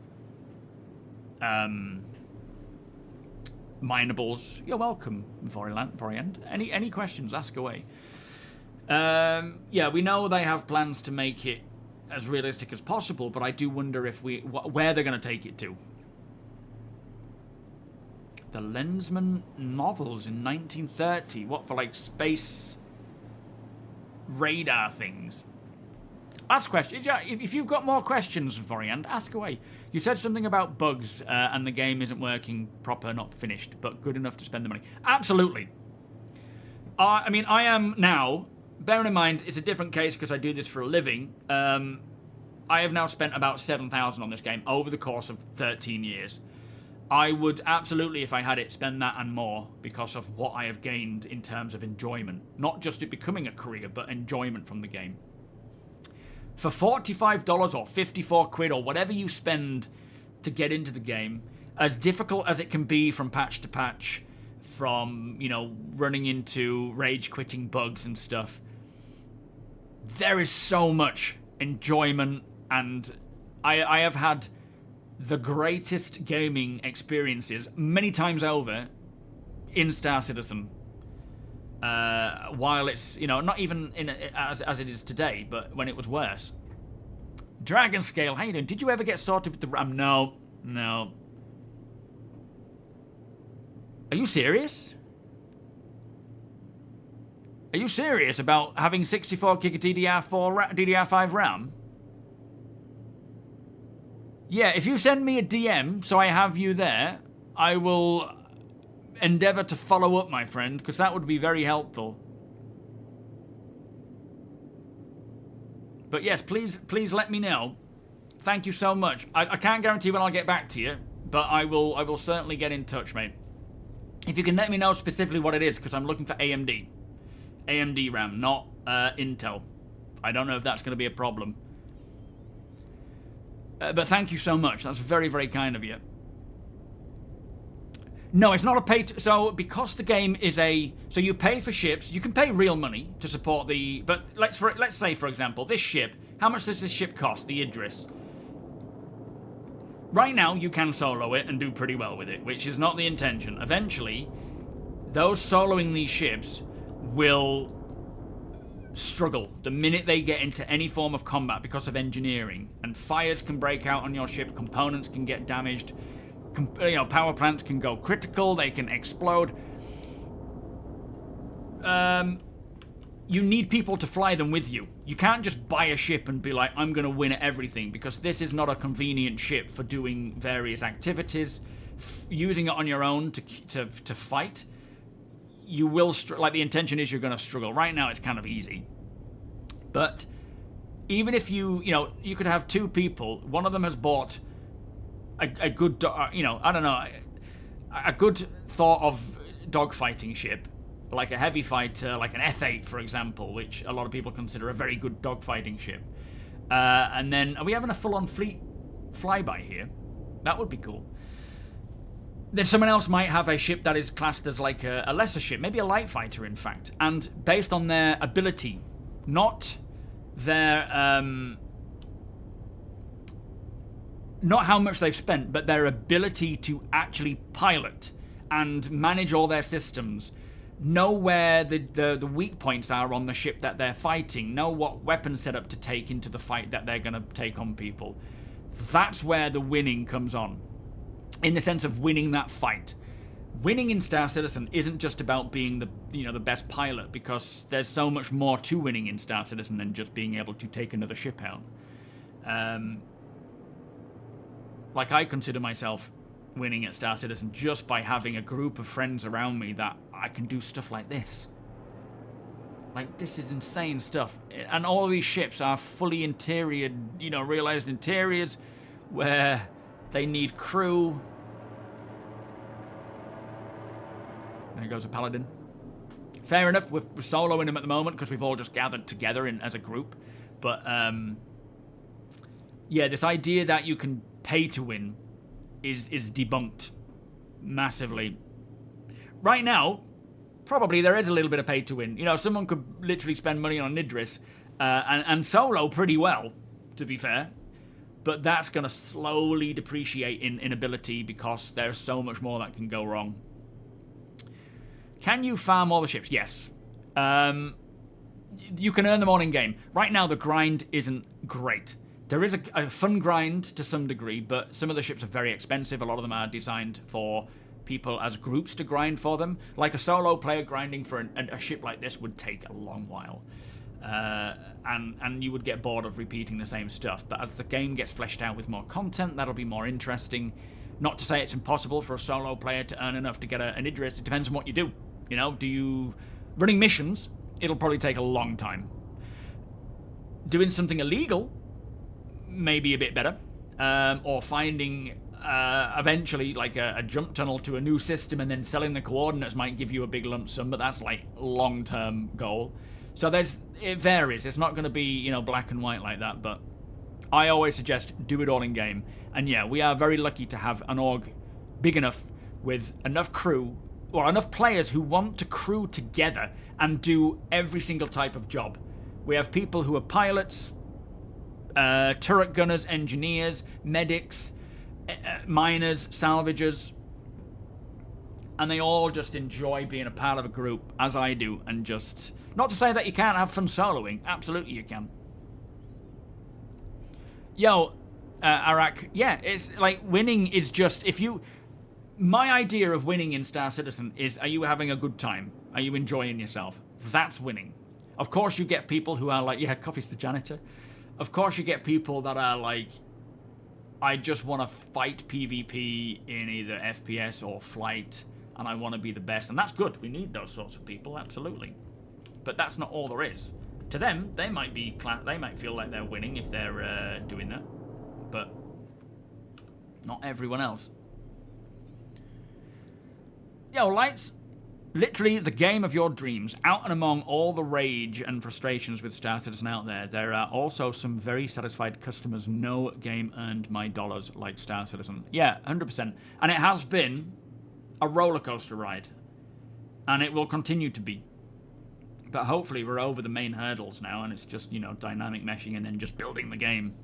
S1: minables. You're welcome, Voriant. Any questions? Ask away. Yeah, we know they have plans to make it as realistic as possible, but I do wonder if where they're going to take it to. The Lensman novels in 1930. What, for like space radar things? Ask questions. Yeah, if you've got more questions, Voriant, ask away. You said something about bugs and the game isn't working proper, not finished, but good enough to spend the money. Absolutely. I mean, I am now... Bearing in mind, it's a different case because I do this for a living. I have now spent about 7,000 on this game over the course of 13 years. I would absolutely, if I had it, spend that and more because of what I have gained in terms of enjoyment. Not just it becoming a career, but enjoyment from the game. For $45 or 54 quid or whatever you spend to get into the game, as difficult as it can be from patch to patch, from, running into rage-quitting bugs and stuff, there is so much enjoyment, and I have had the greatest gaming experiences many times over in Star Citizen. While it's, not even as it is today, but when it was worse. Dragon Scale, how you doing? Did you ever get sorted with the RAM? No. Are you serious? Are you serious about having 64 gig of DDR5 RAM? Yeah, if you send me a DM so I have you there, I will endeavour to follow up, my friend, because that would be very helpful. But yes, please let me know. Thank you so much. I can't guarantee when I'll get back to you, but I will certainly get in touch, mate. If you can let me know specifically what it is, because I'm looking for AMD. AMD RAM, not Intel. I don't know if that's going to be a problem. But thank you so much. That's very, very kind of you. No, it's not a pay... So, because the game is a... So, you pay for ships. You can pay real money to support the... But let's say, for example, this ship. How much does this ship cost? The Idris. Right now, you can solo it and do pretty well with it, which is not the intention. Eventually, those soloing these ships will struggle the minute they get into any form of combat because of engineering. And fires can break out on your ship. Components can get damaged. Power plants can go critical, they can explode. You need people to fly them with you. You can't just buy a ship and be like, I'm going to win at everything, because this is not a convenient ship for doing various activities. Using it on your own to fight, you will, like, the intention is you're going to struggle. Right now it's kind of easy. But even if you could have two people, one of them has bought a good, I don't know, a good thought of dogfighting ship, like a heavy fighter, like an F8, for example, which a lot of people consider a very good dogfighting ship. And then, are we having a full-on fleet flyby here? That would be cool. Then someone else might have a ship that is classed as like a lesser ship, maybe a light fighter, in fact, and based on their ability, not their... not how much they've spent, but their ability to actually pilot and manage all their systems, know where the weak points are on the ship that they're fighting, know what weapon setup to take into the fight that they're going to take on people. That's where the winning comes on, in the sense of winning that fight. Winning in Star Citizen isn't just about being the best pilot, because there's so much more to winning in Star Citizen than just being able to take another ship out. Like, I consider myself winning at Star Citizen just by having a group of friends around me that I can do stuff like this. Like, this is insane stuff. And all of these ships are fully interior, realized interiors where they need crew. There goes a paladin. Fair enough, we're soloing them at the moment because we've all just gathered together as a group. But, yeah, this idea that you can pay to win is debunked massively. Right now, probably there is a little bit of pay to win. Someone could literally spend money on Idris and solo pretty well, to be fair. But that's going to slowly depreciate in ability because there's so much more that can go wrong. Can you farm all the ships? Yes. You can earn them all in-game. Right now, the grind isn't great. There is a fun grind to some degree, but some of the ships are very expensive. A lot of them are designed for people as groups to grind for them. Like a solo player grinding for a ship like this would take a long while. And you would get bored of repeating the same stuff. But as the game gets fleshed out with more content, that'll be more interesting. Not to say it's impossible for a solo player to earn enough to get an Idris. It depends on what you do. Running missions, it'll probably take a long time. Doing something illegal, maybe a bit better, or finding eventually like a jump tunnel to a new system and then selling the coordinates might give you a big lump sum, but that's like long-term goal. So it varies. It's not going to be black and white like that, but I always suggest do it all in game. And yeah, we are very lucky to have an org big enough with enough crew, or enough players who want to crew together and do every single type of job. We have people who are pilots, turret gunners, engineers, medics, miners, salvagers, and they all just enjoy being a part of a group, as I do, and just... Not to say that you can't have fun soloing, absolutely you can. Yo, Arak, yeah, it's like winning is just, my idea of winning in Star Citizen is, are you having a good time? Are you enjoying yourself? That's winning. Of course, you get people who are like, yeah, Coffee's the janitor. Of course, you get people that are like, I just want to fight PvP in either FPS or flight, and I want to be the best. And that's good. We need those sorts of people, absolutely. But that's not all there is. To them, they might be they might feel like they're winning if they're doing that, but not everyone else. Yo, Lights. Literally the game of your dreams. Out and among all the rage and frustrations with Star Citizen out there, there are also some very satisfied customers. No game earned my dollars like Star Citizen. Yeah, 100%. And it has been a roller coaster ride. And it will continue to be. But hopefully we're over the main hurdles now, and it's just, you know, dynamic meshing and then just building the game.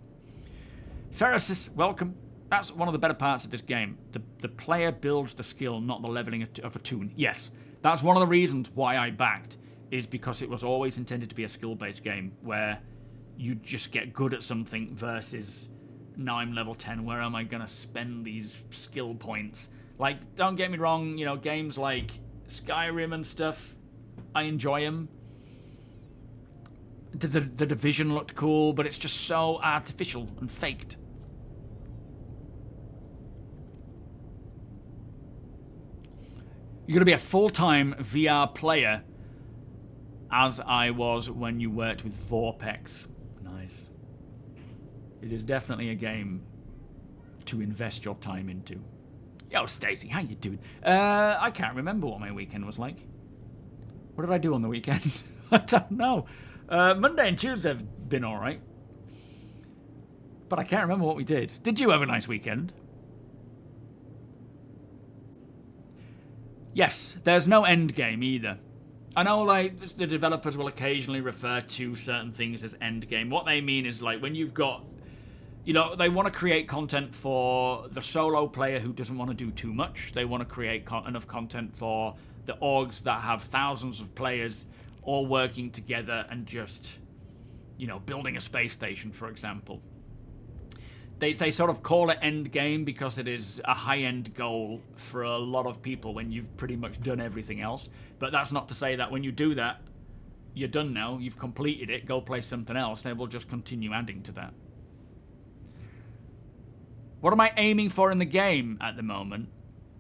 S1: Ferris, welcome. That's one of the better parts of this game. The player builds the skill, not the leveling of a toon. Yes. That's one of the reasons why I backed, is because it was always intended to be a skill-based game where you just get good at something versus, now I'm level 10, where am I going to spend these skill points? Like, don't get me wrong, you know, games like Skyrim and stuff, I enjoy them. The Division looked cool, but it's just so artificial and faked. You're going to be a full-time VR player, as I was when you worked with Vorpex. Nice. It is definitely a game to invest your time into. Yo, Stacey, how you doing? I can't remember what my weekend was like. What did I do on the weekend? I don't know. Monday and Tuesday have been alright. But I can't remember what we did. Did you have a nice weekend? Yes, there's no end game either. I know, like, the developers will occasionally refer to certain things as end game. What they mean is, like, when you've got, you know, they want to create content for the solo player who doesn't want to do too much. They want to create enough content for the orgs that have thousands of players all working together and just, you know, building a space station, for example. They sort of call it end game because it is a high-end goal for a lot of people when you've pretty much done everything else. But that's not to say that when you do that, you're done now, you've completed it, go play something else. They will just continue adding to that. What am I aiming for in the game at the moment?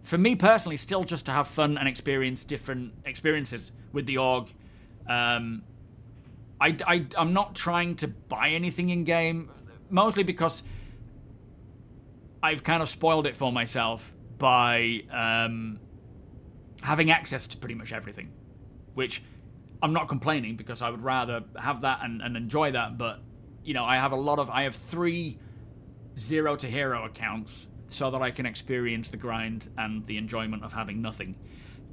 S1: For me personally, still just to have fun and experience different experiences with the org. I'm not trying to buy anything in-game, mostly because I've kind of spoiled it for myself by having access to pretty much everything, which I'm not complaining because I would rather have that and enjoy that. But, you know, I have 3 0 to hero accounts so that I can experience the grind and the enjoyment of having nothing.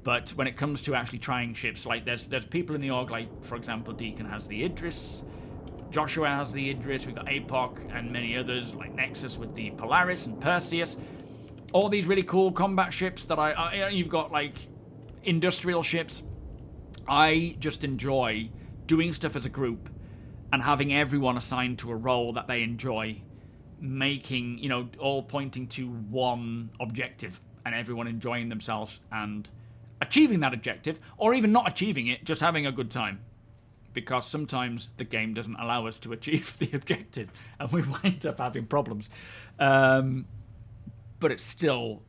S1: But when it comes to actually trying ships, like there's people in the org, like, for example, Deacon has the Idris, Joshua has the Idris, we've got APOC and many others, like Nexus with the Polaris and Perseus. All these really cool combat ships that you've got, like, industrial ships. I just enjoy doing stuff as a group and having everyone assigned to a role that they enjoy, making, you know, all pointing to one objective and everyone enjoying themselves and achieving that objective, or even not achieving it, just having a good time. Because sometimes the game doesn't allow us to achieve the objective and we wind up having problems. But it's still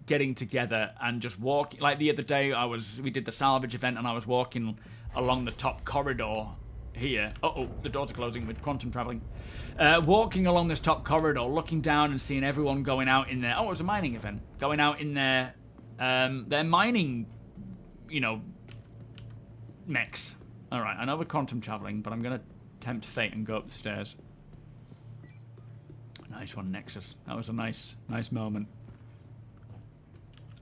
S1: getting together and just walking. Like the other day, we did the salvage event and I was walking along the top corridor here. Uh-oh, the doors are closing with quantum traveling. Walking along this top corridor, looking down and seeing everyone going out in there. Oh, it was a mining event. Going out in their mining, you know, mechs. All right, I know we're quantum traveling, but I'm going to tempt fate and go up the stairs. Nice one, Nexus. That was a nice moment.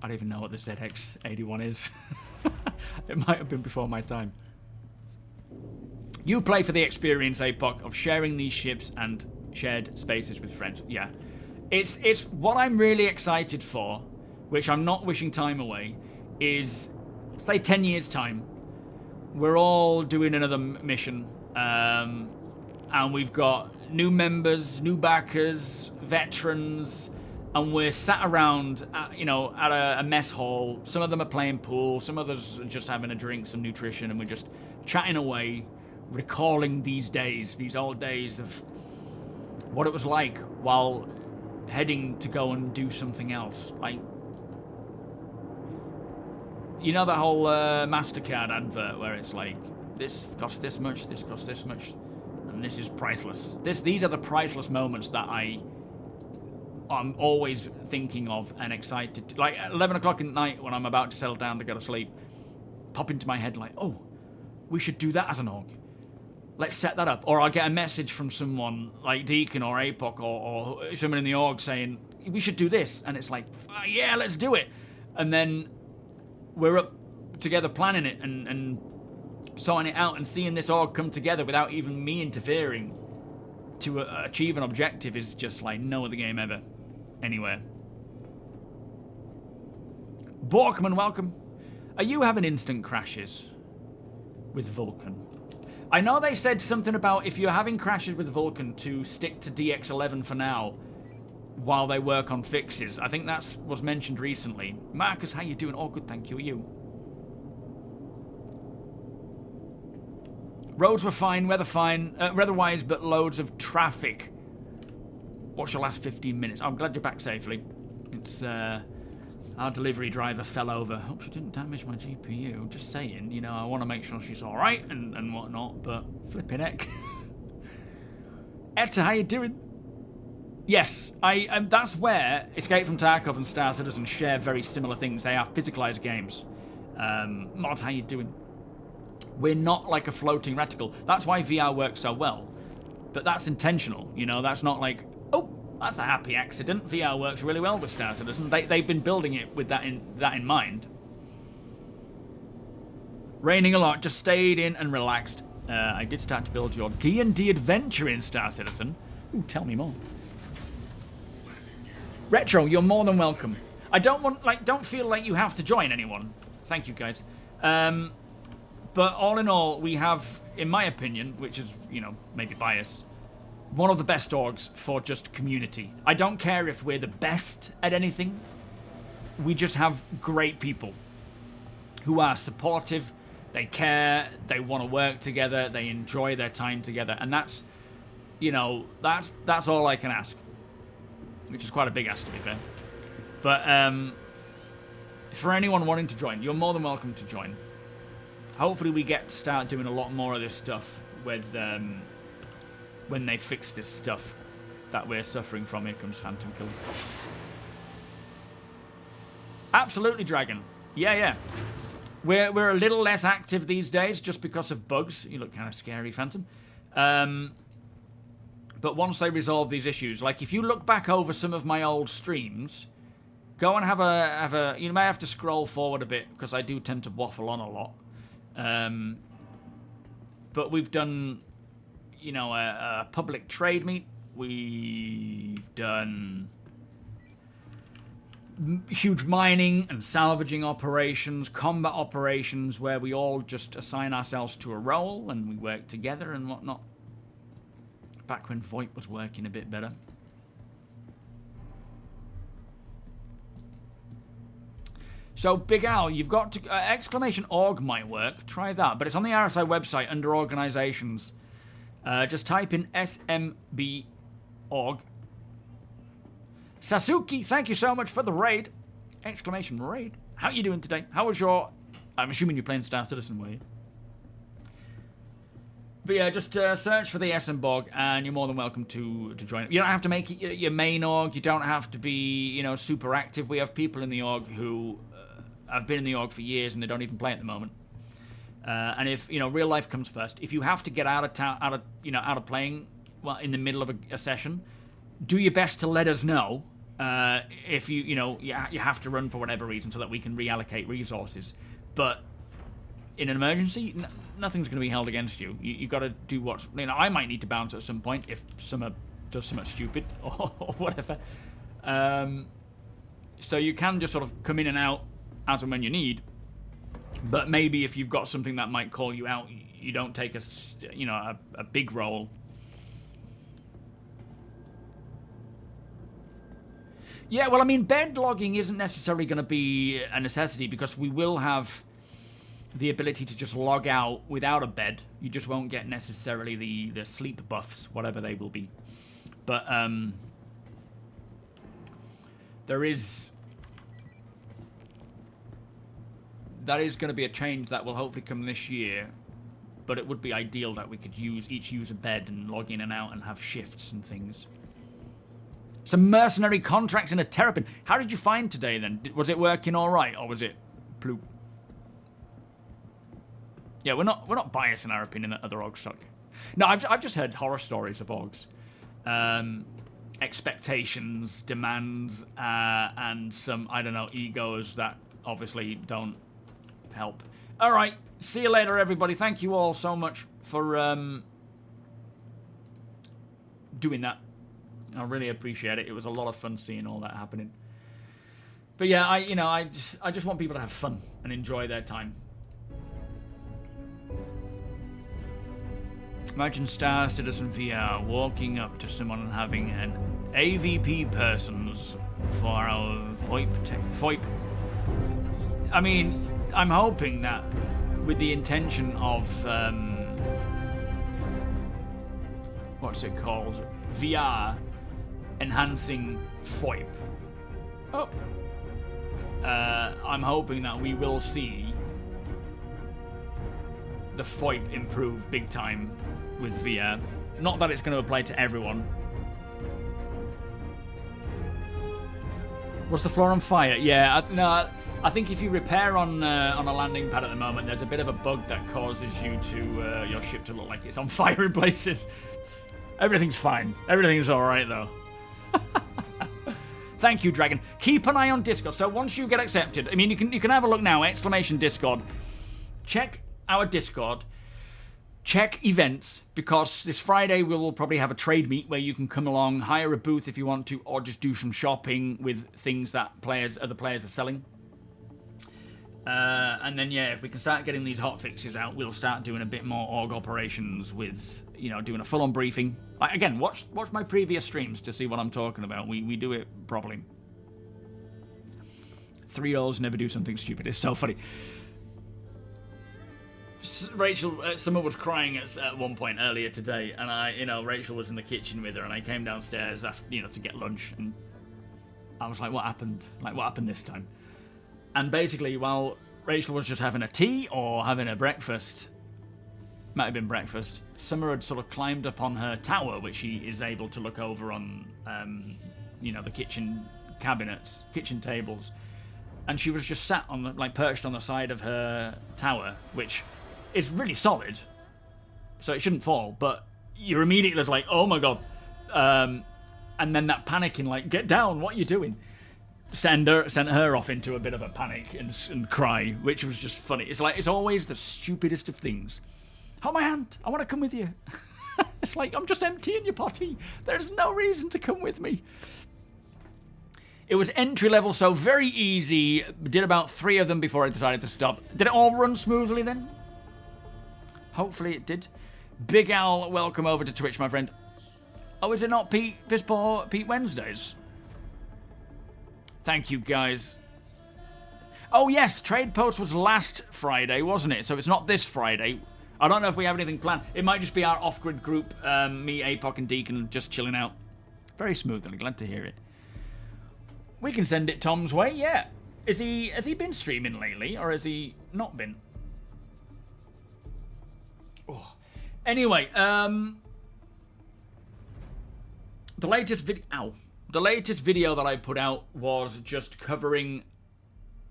S1: I don't even know what the ZX81 is. It might have been before my time. You play for the experience, APOC, of sharing these ships and shared spaces with friends. Yeah. It's what I'm really excited for, which I'm not wishing time away, is, say, 10 years' time. We're all doing another mission, and we've got new members, new backers, veterans, and we're sat around, you know, at a mess hall. Some of them are playing pool, some others are just having a drink, some nutrition, and we're just chatting away, recalling these days, these old days of what it was like while heading to go and do something else. Like, you know that whole MasterCard advert where it's like, this costs this much, this costs this much, and this is priceless. These are the priceless moments that I'm always thinking of and excited. Like at 11 o'clock at night when I'm about to settle down to go to sleep, pop into my head like, oh, we should do that as an org. Let's set that up. Or I'll get a message from someone like Deacon or APOC or someone in the org saying, we should do this. And it's like, yeah, let's do it. And then we're up together planning it and sorting it out, and seeing this org come together without even me interfering to achieve an objective is just like no other game ever, anywhere. Borkman, welcome. Are you having instant crashes with Vulcan? I know they said something about if you're having crashes with Vulcan to stick to DX11 for now while they work on fixes. I think that was mentioned recently. Marcus, how you doing? Oh, good, thank you. Are you? Roads were fine, weather-wise, but loads of traffic. What's your last 15 minutes? I'm glad you're back safely. It's, our delivery driver fell over. Hope she didn't damage my GPU. Just saying, you know, I want to make sure she's alright and whatnot, but flipping heck. Etta, how you doing? Yes, that's where Escape from Tarkov and Star Citizen share very similar things. They are physicalized games. Mod, how you doing? We're not like a floating reticle. That's why VR works so well. But that's intentional, you know, that's not like, oh, that's a happy accident. VR works really well with Star Citizen. They've been building it with that in mind. Raining a lot, just stayed in and relaxed. I did start to build your D&D adventure in Star Citizen. Ooh, tell me more. Retro, you're more than welcome. I don't feel like you have to join anyone. Thank you, guys. But all in all, we have, in my opinion, which is, you know, maybe biased, one of the best orgs for just community. I don't care if we're the best at anything. We just have great people who are supportive, they care, they want to work together, they enjoy their time together. And that's, you know, that's all I can ask. Which is quite a big ask, to be fair. But for anyone wanting to join, you're more than welcome to join. Hopefully we get to start doing a lot more of this stuff with when they fix this stuff that we're suffering from. Here comes Phantom Killer. Absolutely, Dragon. Yeah. We're a little less active these days just because of bugs. You look kind of scary, Phantom. But once they resolve these issues, like if you look back over some of my old streams, go and have a you may have to scroll forward a bit because I do tend to waffle on a lot. But we've done, you know, a public trade meet. We've done huge mining and salvaging operations, combat operations, where we all just assign ourselves to a role and we work together and whatnot. Back when VoIP was working a bit better. So, Big Al, you've got to... !org might work. Try that. But it's on the RSI website under Organizations. Just type in SMB org. Sasuke, thank you so much for the raid. ! Raid. How are you doing today? How was your... I'm assuming you're playing Star Citizen, were you? But yeah, just search for the SMBorg and you're more than welcome to join. You don't have to make it your main org. You don't have to be, you know, super active. We have people in the org who have been in the org for years and they don't even play at the moment. And if, you know, real life comes first, if you have to get out of playing, well, in the middle of a session, do your best to let us know if you have to run for whatever reason so that we can reallocate resources. But in an emergency, nothing's going to be held against you. You got to do what, you know. I might need to bounce at some point if Summer does something stupid or whatever. So you can just sort of come in and out as and when you need. But maybe if you've got something that might call you out, you don't take a big role. Yeah, well, I mean, bed logging isn't necessarily going to be a necessity because we will have the ability to just log out without a bed. You just won't get necessarily the sleep buffs, whatever they will be. But that is going to be a change that will hopefully come this year. But it would be ideal that we could each use a bed and log in and out and have shifts and things. Some mercenary contracts in a Terrapin. How did you find today then? Was it working all right, or was it ploop? Yeah, we're not biased in our opinion that other orgs suck. No, I've just heard horror stories of orgs. Expectations, demands, and some, I don't know, egos that obviously don't help. All right, see you later, everybody. Thank you all so much for doing that. I really appreciate it. It was a lot of fun seeing all that happening. But yeah, I just want people to have fun and enjoy their time. Imagine Star Citizen VR walking up to someone and having an AVP persons for our VoIP. I mean, I'm hoping that with the intention of what's it called? VR enhancing VoIP. Oh. I'm hoping that we will see the VoIP improve big time with VR. Not that it's going to apply to everyone. Was the floor on fire? Yeah, no. I think if you repair on a landing pad at the moment, there's a bit of a bug that causes you to your ship to look like it's on fire in places. Everything's fine. Everything's all right though. Thank you, Dragon. Keep an eye on Discord. So once you get accepted, I mean, you can have a look now. !Discord. Check our Discord. Check events, because this Friday we will probably have a trade meet where you can come along, hire a booth if you want to, or just do some shopping with things that other players are selling. And then, yeah, if we can start getting these hotfixes out, we'll start doing a bit more org operations with, doing a full-on briefing. Again, watch my previous streams to see what I'm talking about. We do it properly. 3-year-olds never do something stupid. It's so funny. Rachel, Summer was crying at one point earlier today, and Rachel was in the kitchen with her, and I came downstairs after, to get lunch, and I was like, what happened? Like, what happened this time? And basically, while Rachel was just having a tea or having a breakfast, might have been breakfast, Summer had sort of climbed up on her tower, which she is able to look over on, the kitchen cabinets, kitchen tables, and she was just sat on perched on the side of her tower, which is really solid, so it shouldn't fall. But you're immediately like, oh my god, and then that panicking, like, get down, what are you doing? Sent her off into a bit of a panic and cry, which was just funny. It's always the stupidest of things. Hold my hand, I want to come with you. It's like, I'm just emptying your potty. There's no reason to come with me. It was entry level, so very easy. Did about 3 of them before I decided to stop. Did it all run smoothly then? Hopefully it did. Big Al, welcome over to Twitch, my friend. Oh, is it not Pete Wednesdays? Thank you, guys. Oh, yes, Trade Post was last Friday, wasn't it? So it's not this Friday. I don't know if we have anything planned. It might just be our off-grid group, me, APOC, and Deacon, just chilling out. Very smoothly, glad to hear it. We can send it Tom's way, yeah. Has he been streaming lately, or has he not been? Oh. Anyway, the latest video that I put out was just covering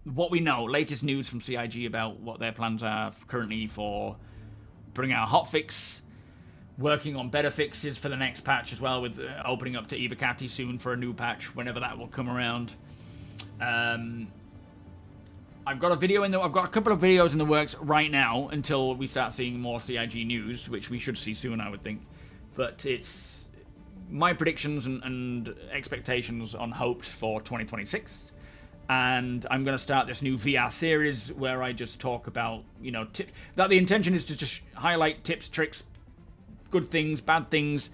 S1: what we know, latest news from CIG about what their plans are currently for bringing out a hotfix, working on better fixes for the next patch as well, with opening up to Evocati soon for a new patch, whenever that will come around. I've got a couple of videos in the works right now until we start seeing more CIG news, which we should see soon, I would think. But it's my predictions and expectations on hopes for 2026. And I'm going to start this new VR series where I just talk about, tips. That the intention is to just highlight tips, tricks, good things, bad things,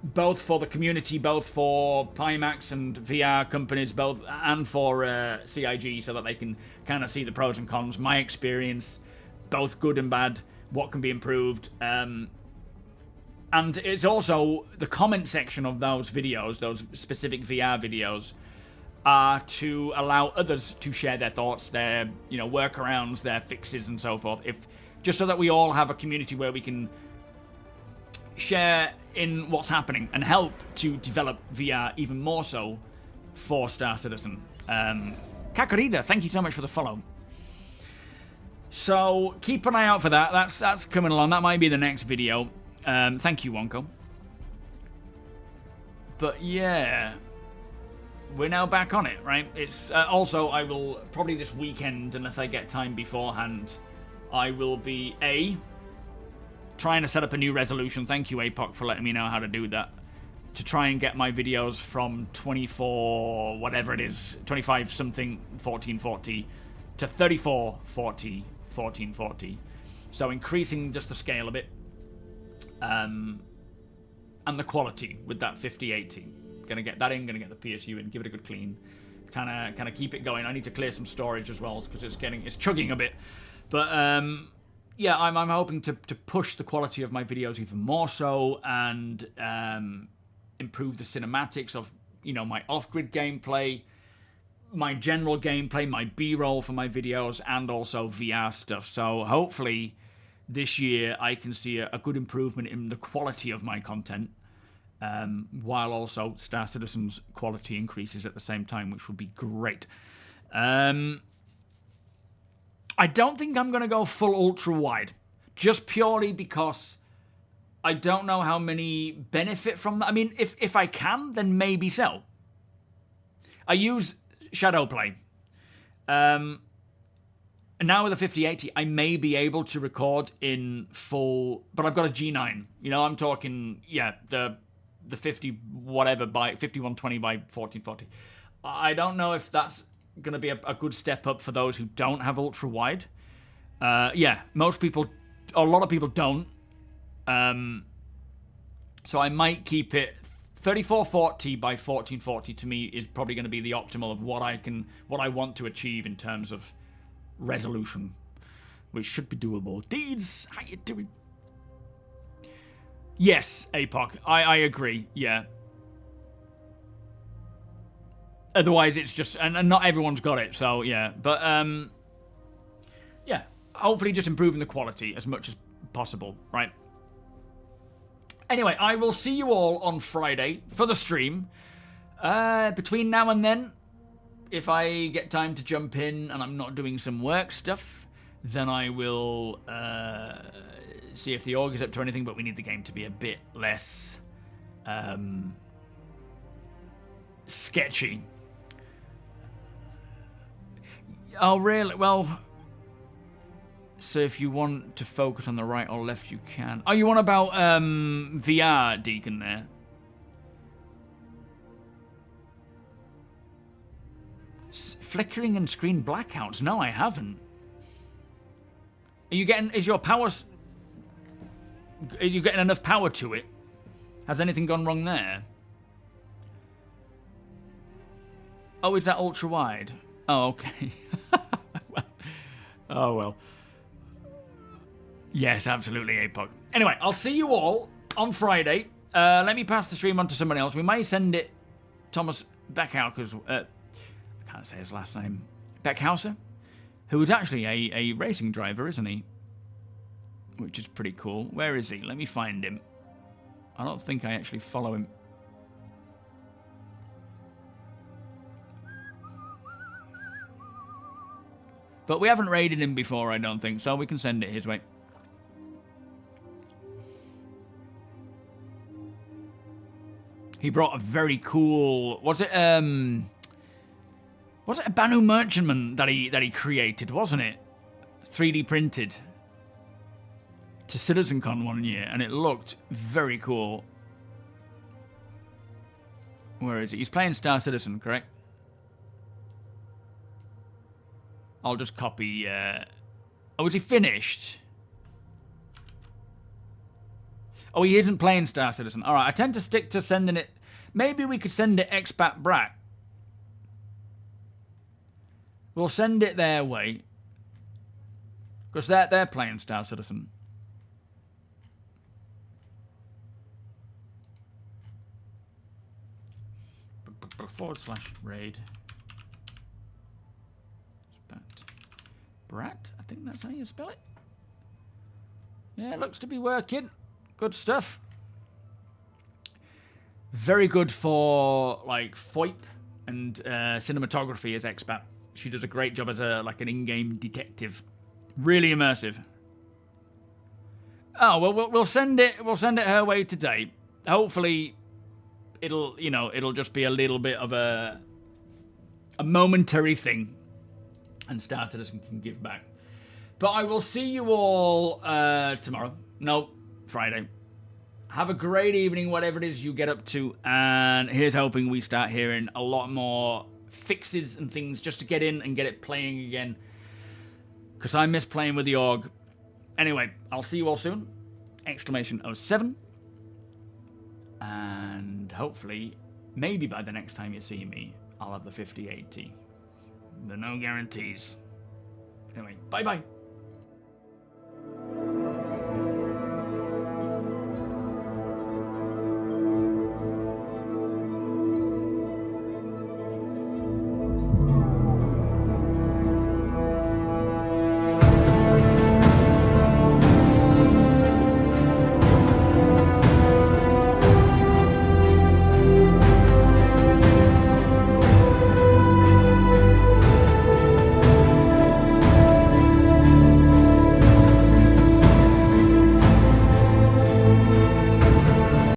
S1: both for the community, both for Pimax and VR companies, both, and for CIG, so that they can kind of see the pros and cons, my experience, both good and bad, what can be improved. And it's also the comment section of those videos, those specific VR videos, are to allow others to share their thoughts, their workarounds, their fixes, and so forth. Just so that we all have a community where we can share in what's happening and help to develop VR even more so for Star Citizen. Kakarida, thank you so much for the follow. So keep an eye out for that. That's coming along. That might be the next video. Thank you, Wonko. But yeah, we're now back on it, right? It's also, I will probably this weekend, unless I get time beforehand, I will be trying to set up a new resolution. Thank you, APOC, for letting me know how to do that. To try and get my videos from 24, whatever it is, 25 something, 1440, to 3440, 1440. So increasing just the scale a bit. And the quality with that 5080. Gonna get that in, gonna get the PSU in, give it a good clean. Kind of keep it going. I need to clear some storage as well, because it's chugging a bit. But yeah, I'm hoping to push the quality of my videos even more so, and improve the cinematics of my off-grid gameplay, my general gameplay, my B-roll for my videos, and also VR stuff. So hopefully this year I can see a good improvement in the quality of my content, while also Star Citizen's quality increases at the same time, which would be great. I don't think I'm going to go full ultra-wide, just purely because I don't know how many benefit from that. I mean, if I can, then maybe so. I use Shadowplay. And now with a 5080, I may be able to record in full, but I've got a G9. I'm talking, yeah, the 50 whatever by 5120 by 1440. I don't know if that's going to be a good step up for those who don't have ultra wide. Yeah, a lot of people don't. So I might keep it 3440 by 1440. To me, is probably going to be the optimal of what I want to achieve in terms of resolution, which should be doable. Deeds, how you doing? Yes, APOC, I agree. Yeah. Otherwise, it's just, and not everyone's got it, so yeah. But yeah, hopefully just improving the quality as much as possible, right? Anyway, I will see you all on Friday for the stream. Between now and then, if I get time to jump in and I'm not doing some work stuff, then I will see if the org is up to anything, but we need the game to be a bit less sketchy. Oh, really? Well, so if you want to focus on the right or left, you can. Oh, you want about VR, Deacon, there? Flickering and screen blackouts? No, I haven't. Are you getting... Is your power... Are you getting enough power to it? Has anything gone wrong there? Oh, is that ultra-wide? Oh, okay. Oh, well. Yes, absolutely, APOC. Anyway, I'll see you all on Friday. Let me pass the stream on to somebody else. We may send it Thomas Beckhauser, I can't say his last name, Beckhauser, who is actually a racing driver, isn't he? Which is pretty cool. Where is he? Let me find him. I don't think I actually follow him. But we haven't raided him before, I don't think, so we can send it his way. He brought a very cool... Was it a Banu Merchantman that he created, wasn't it? 3D printed. To CitizenCon one year, and it looked very cool. Where is he? He's playing Star Citizen, correct? I'll just copy... Oh, is he finished? Oh, he isn't playing Star Citizen. All right, I tend to stick to sending it. Maybe we could send it Expat Brat. We'll send it their way. Because they're playing Star Citizen. /raid. Brat, I think that's how you spell it. Yeah, it looks to be working. Good stuff. Very good for like FOIP and cinematography as expat. She does a great job as like an in-game detective. Really immersive. Oh well, we'll send it. We'll send it her way today. Hopefully, it'll just be a little bit of a momentary thing, and Star Citizen can give back. But I will see you all tomorrow. No, Friday. Have a great evening, whatever it is you get up to. And here's hoping we start hearing a lot more fixes and things just to get in and get it playing again. Because I miss playing with the org. Anyway, I'll see you all soon. Exclamation 07. And hopefully, maybe by the next time you see me, I'll have the 5080. But no guarantees. Anyway, bye-bye.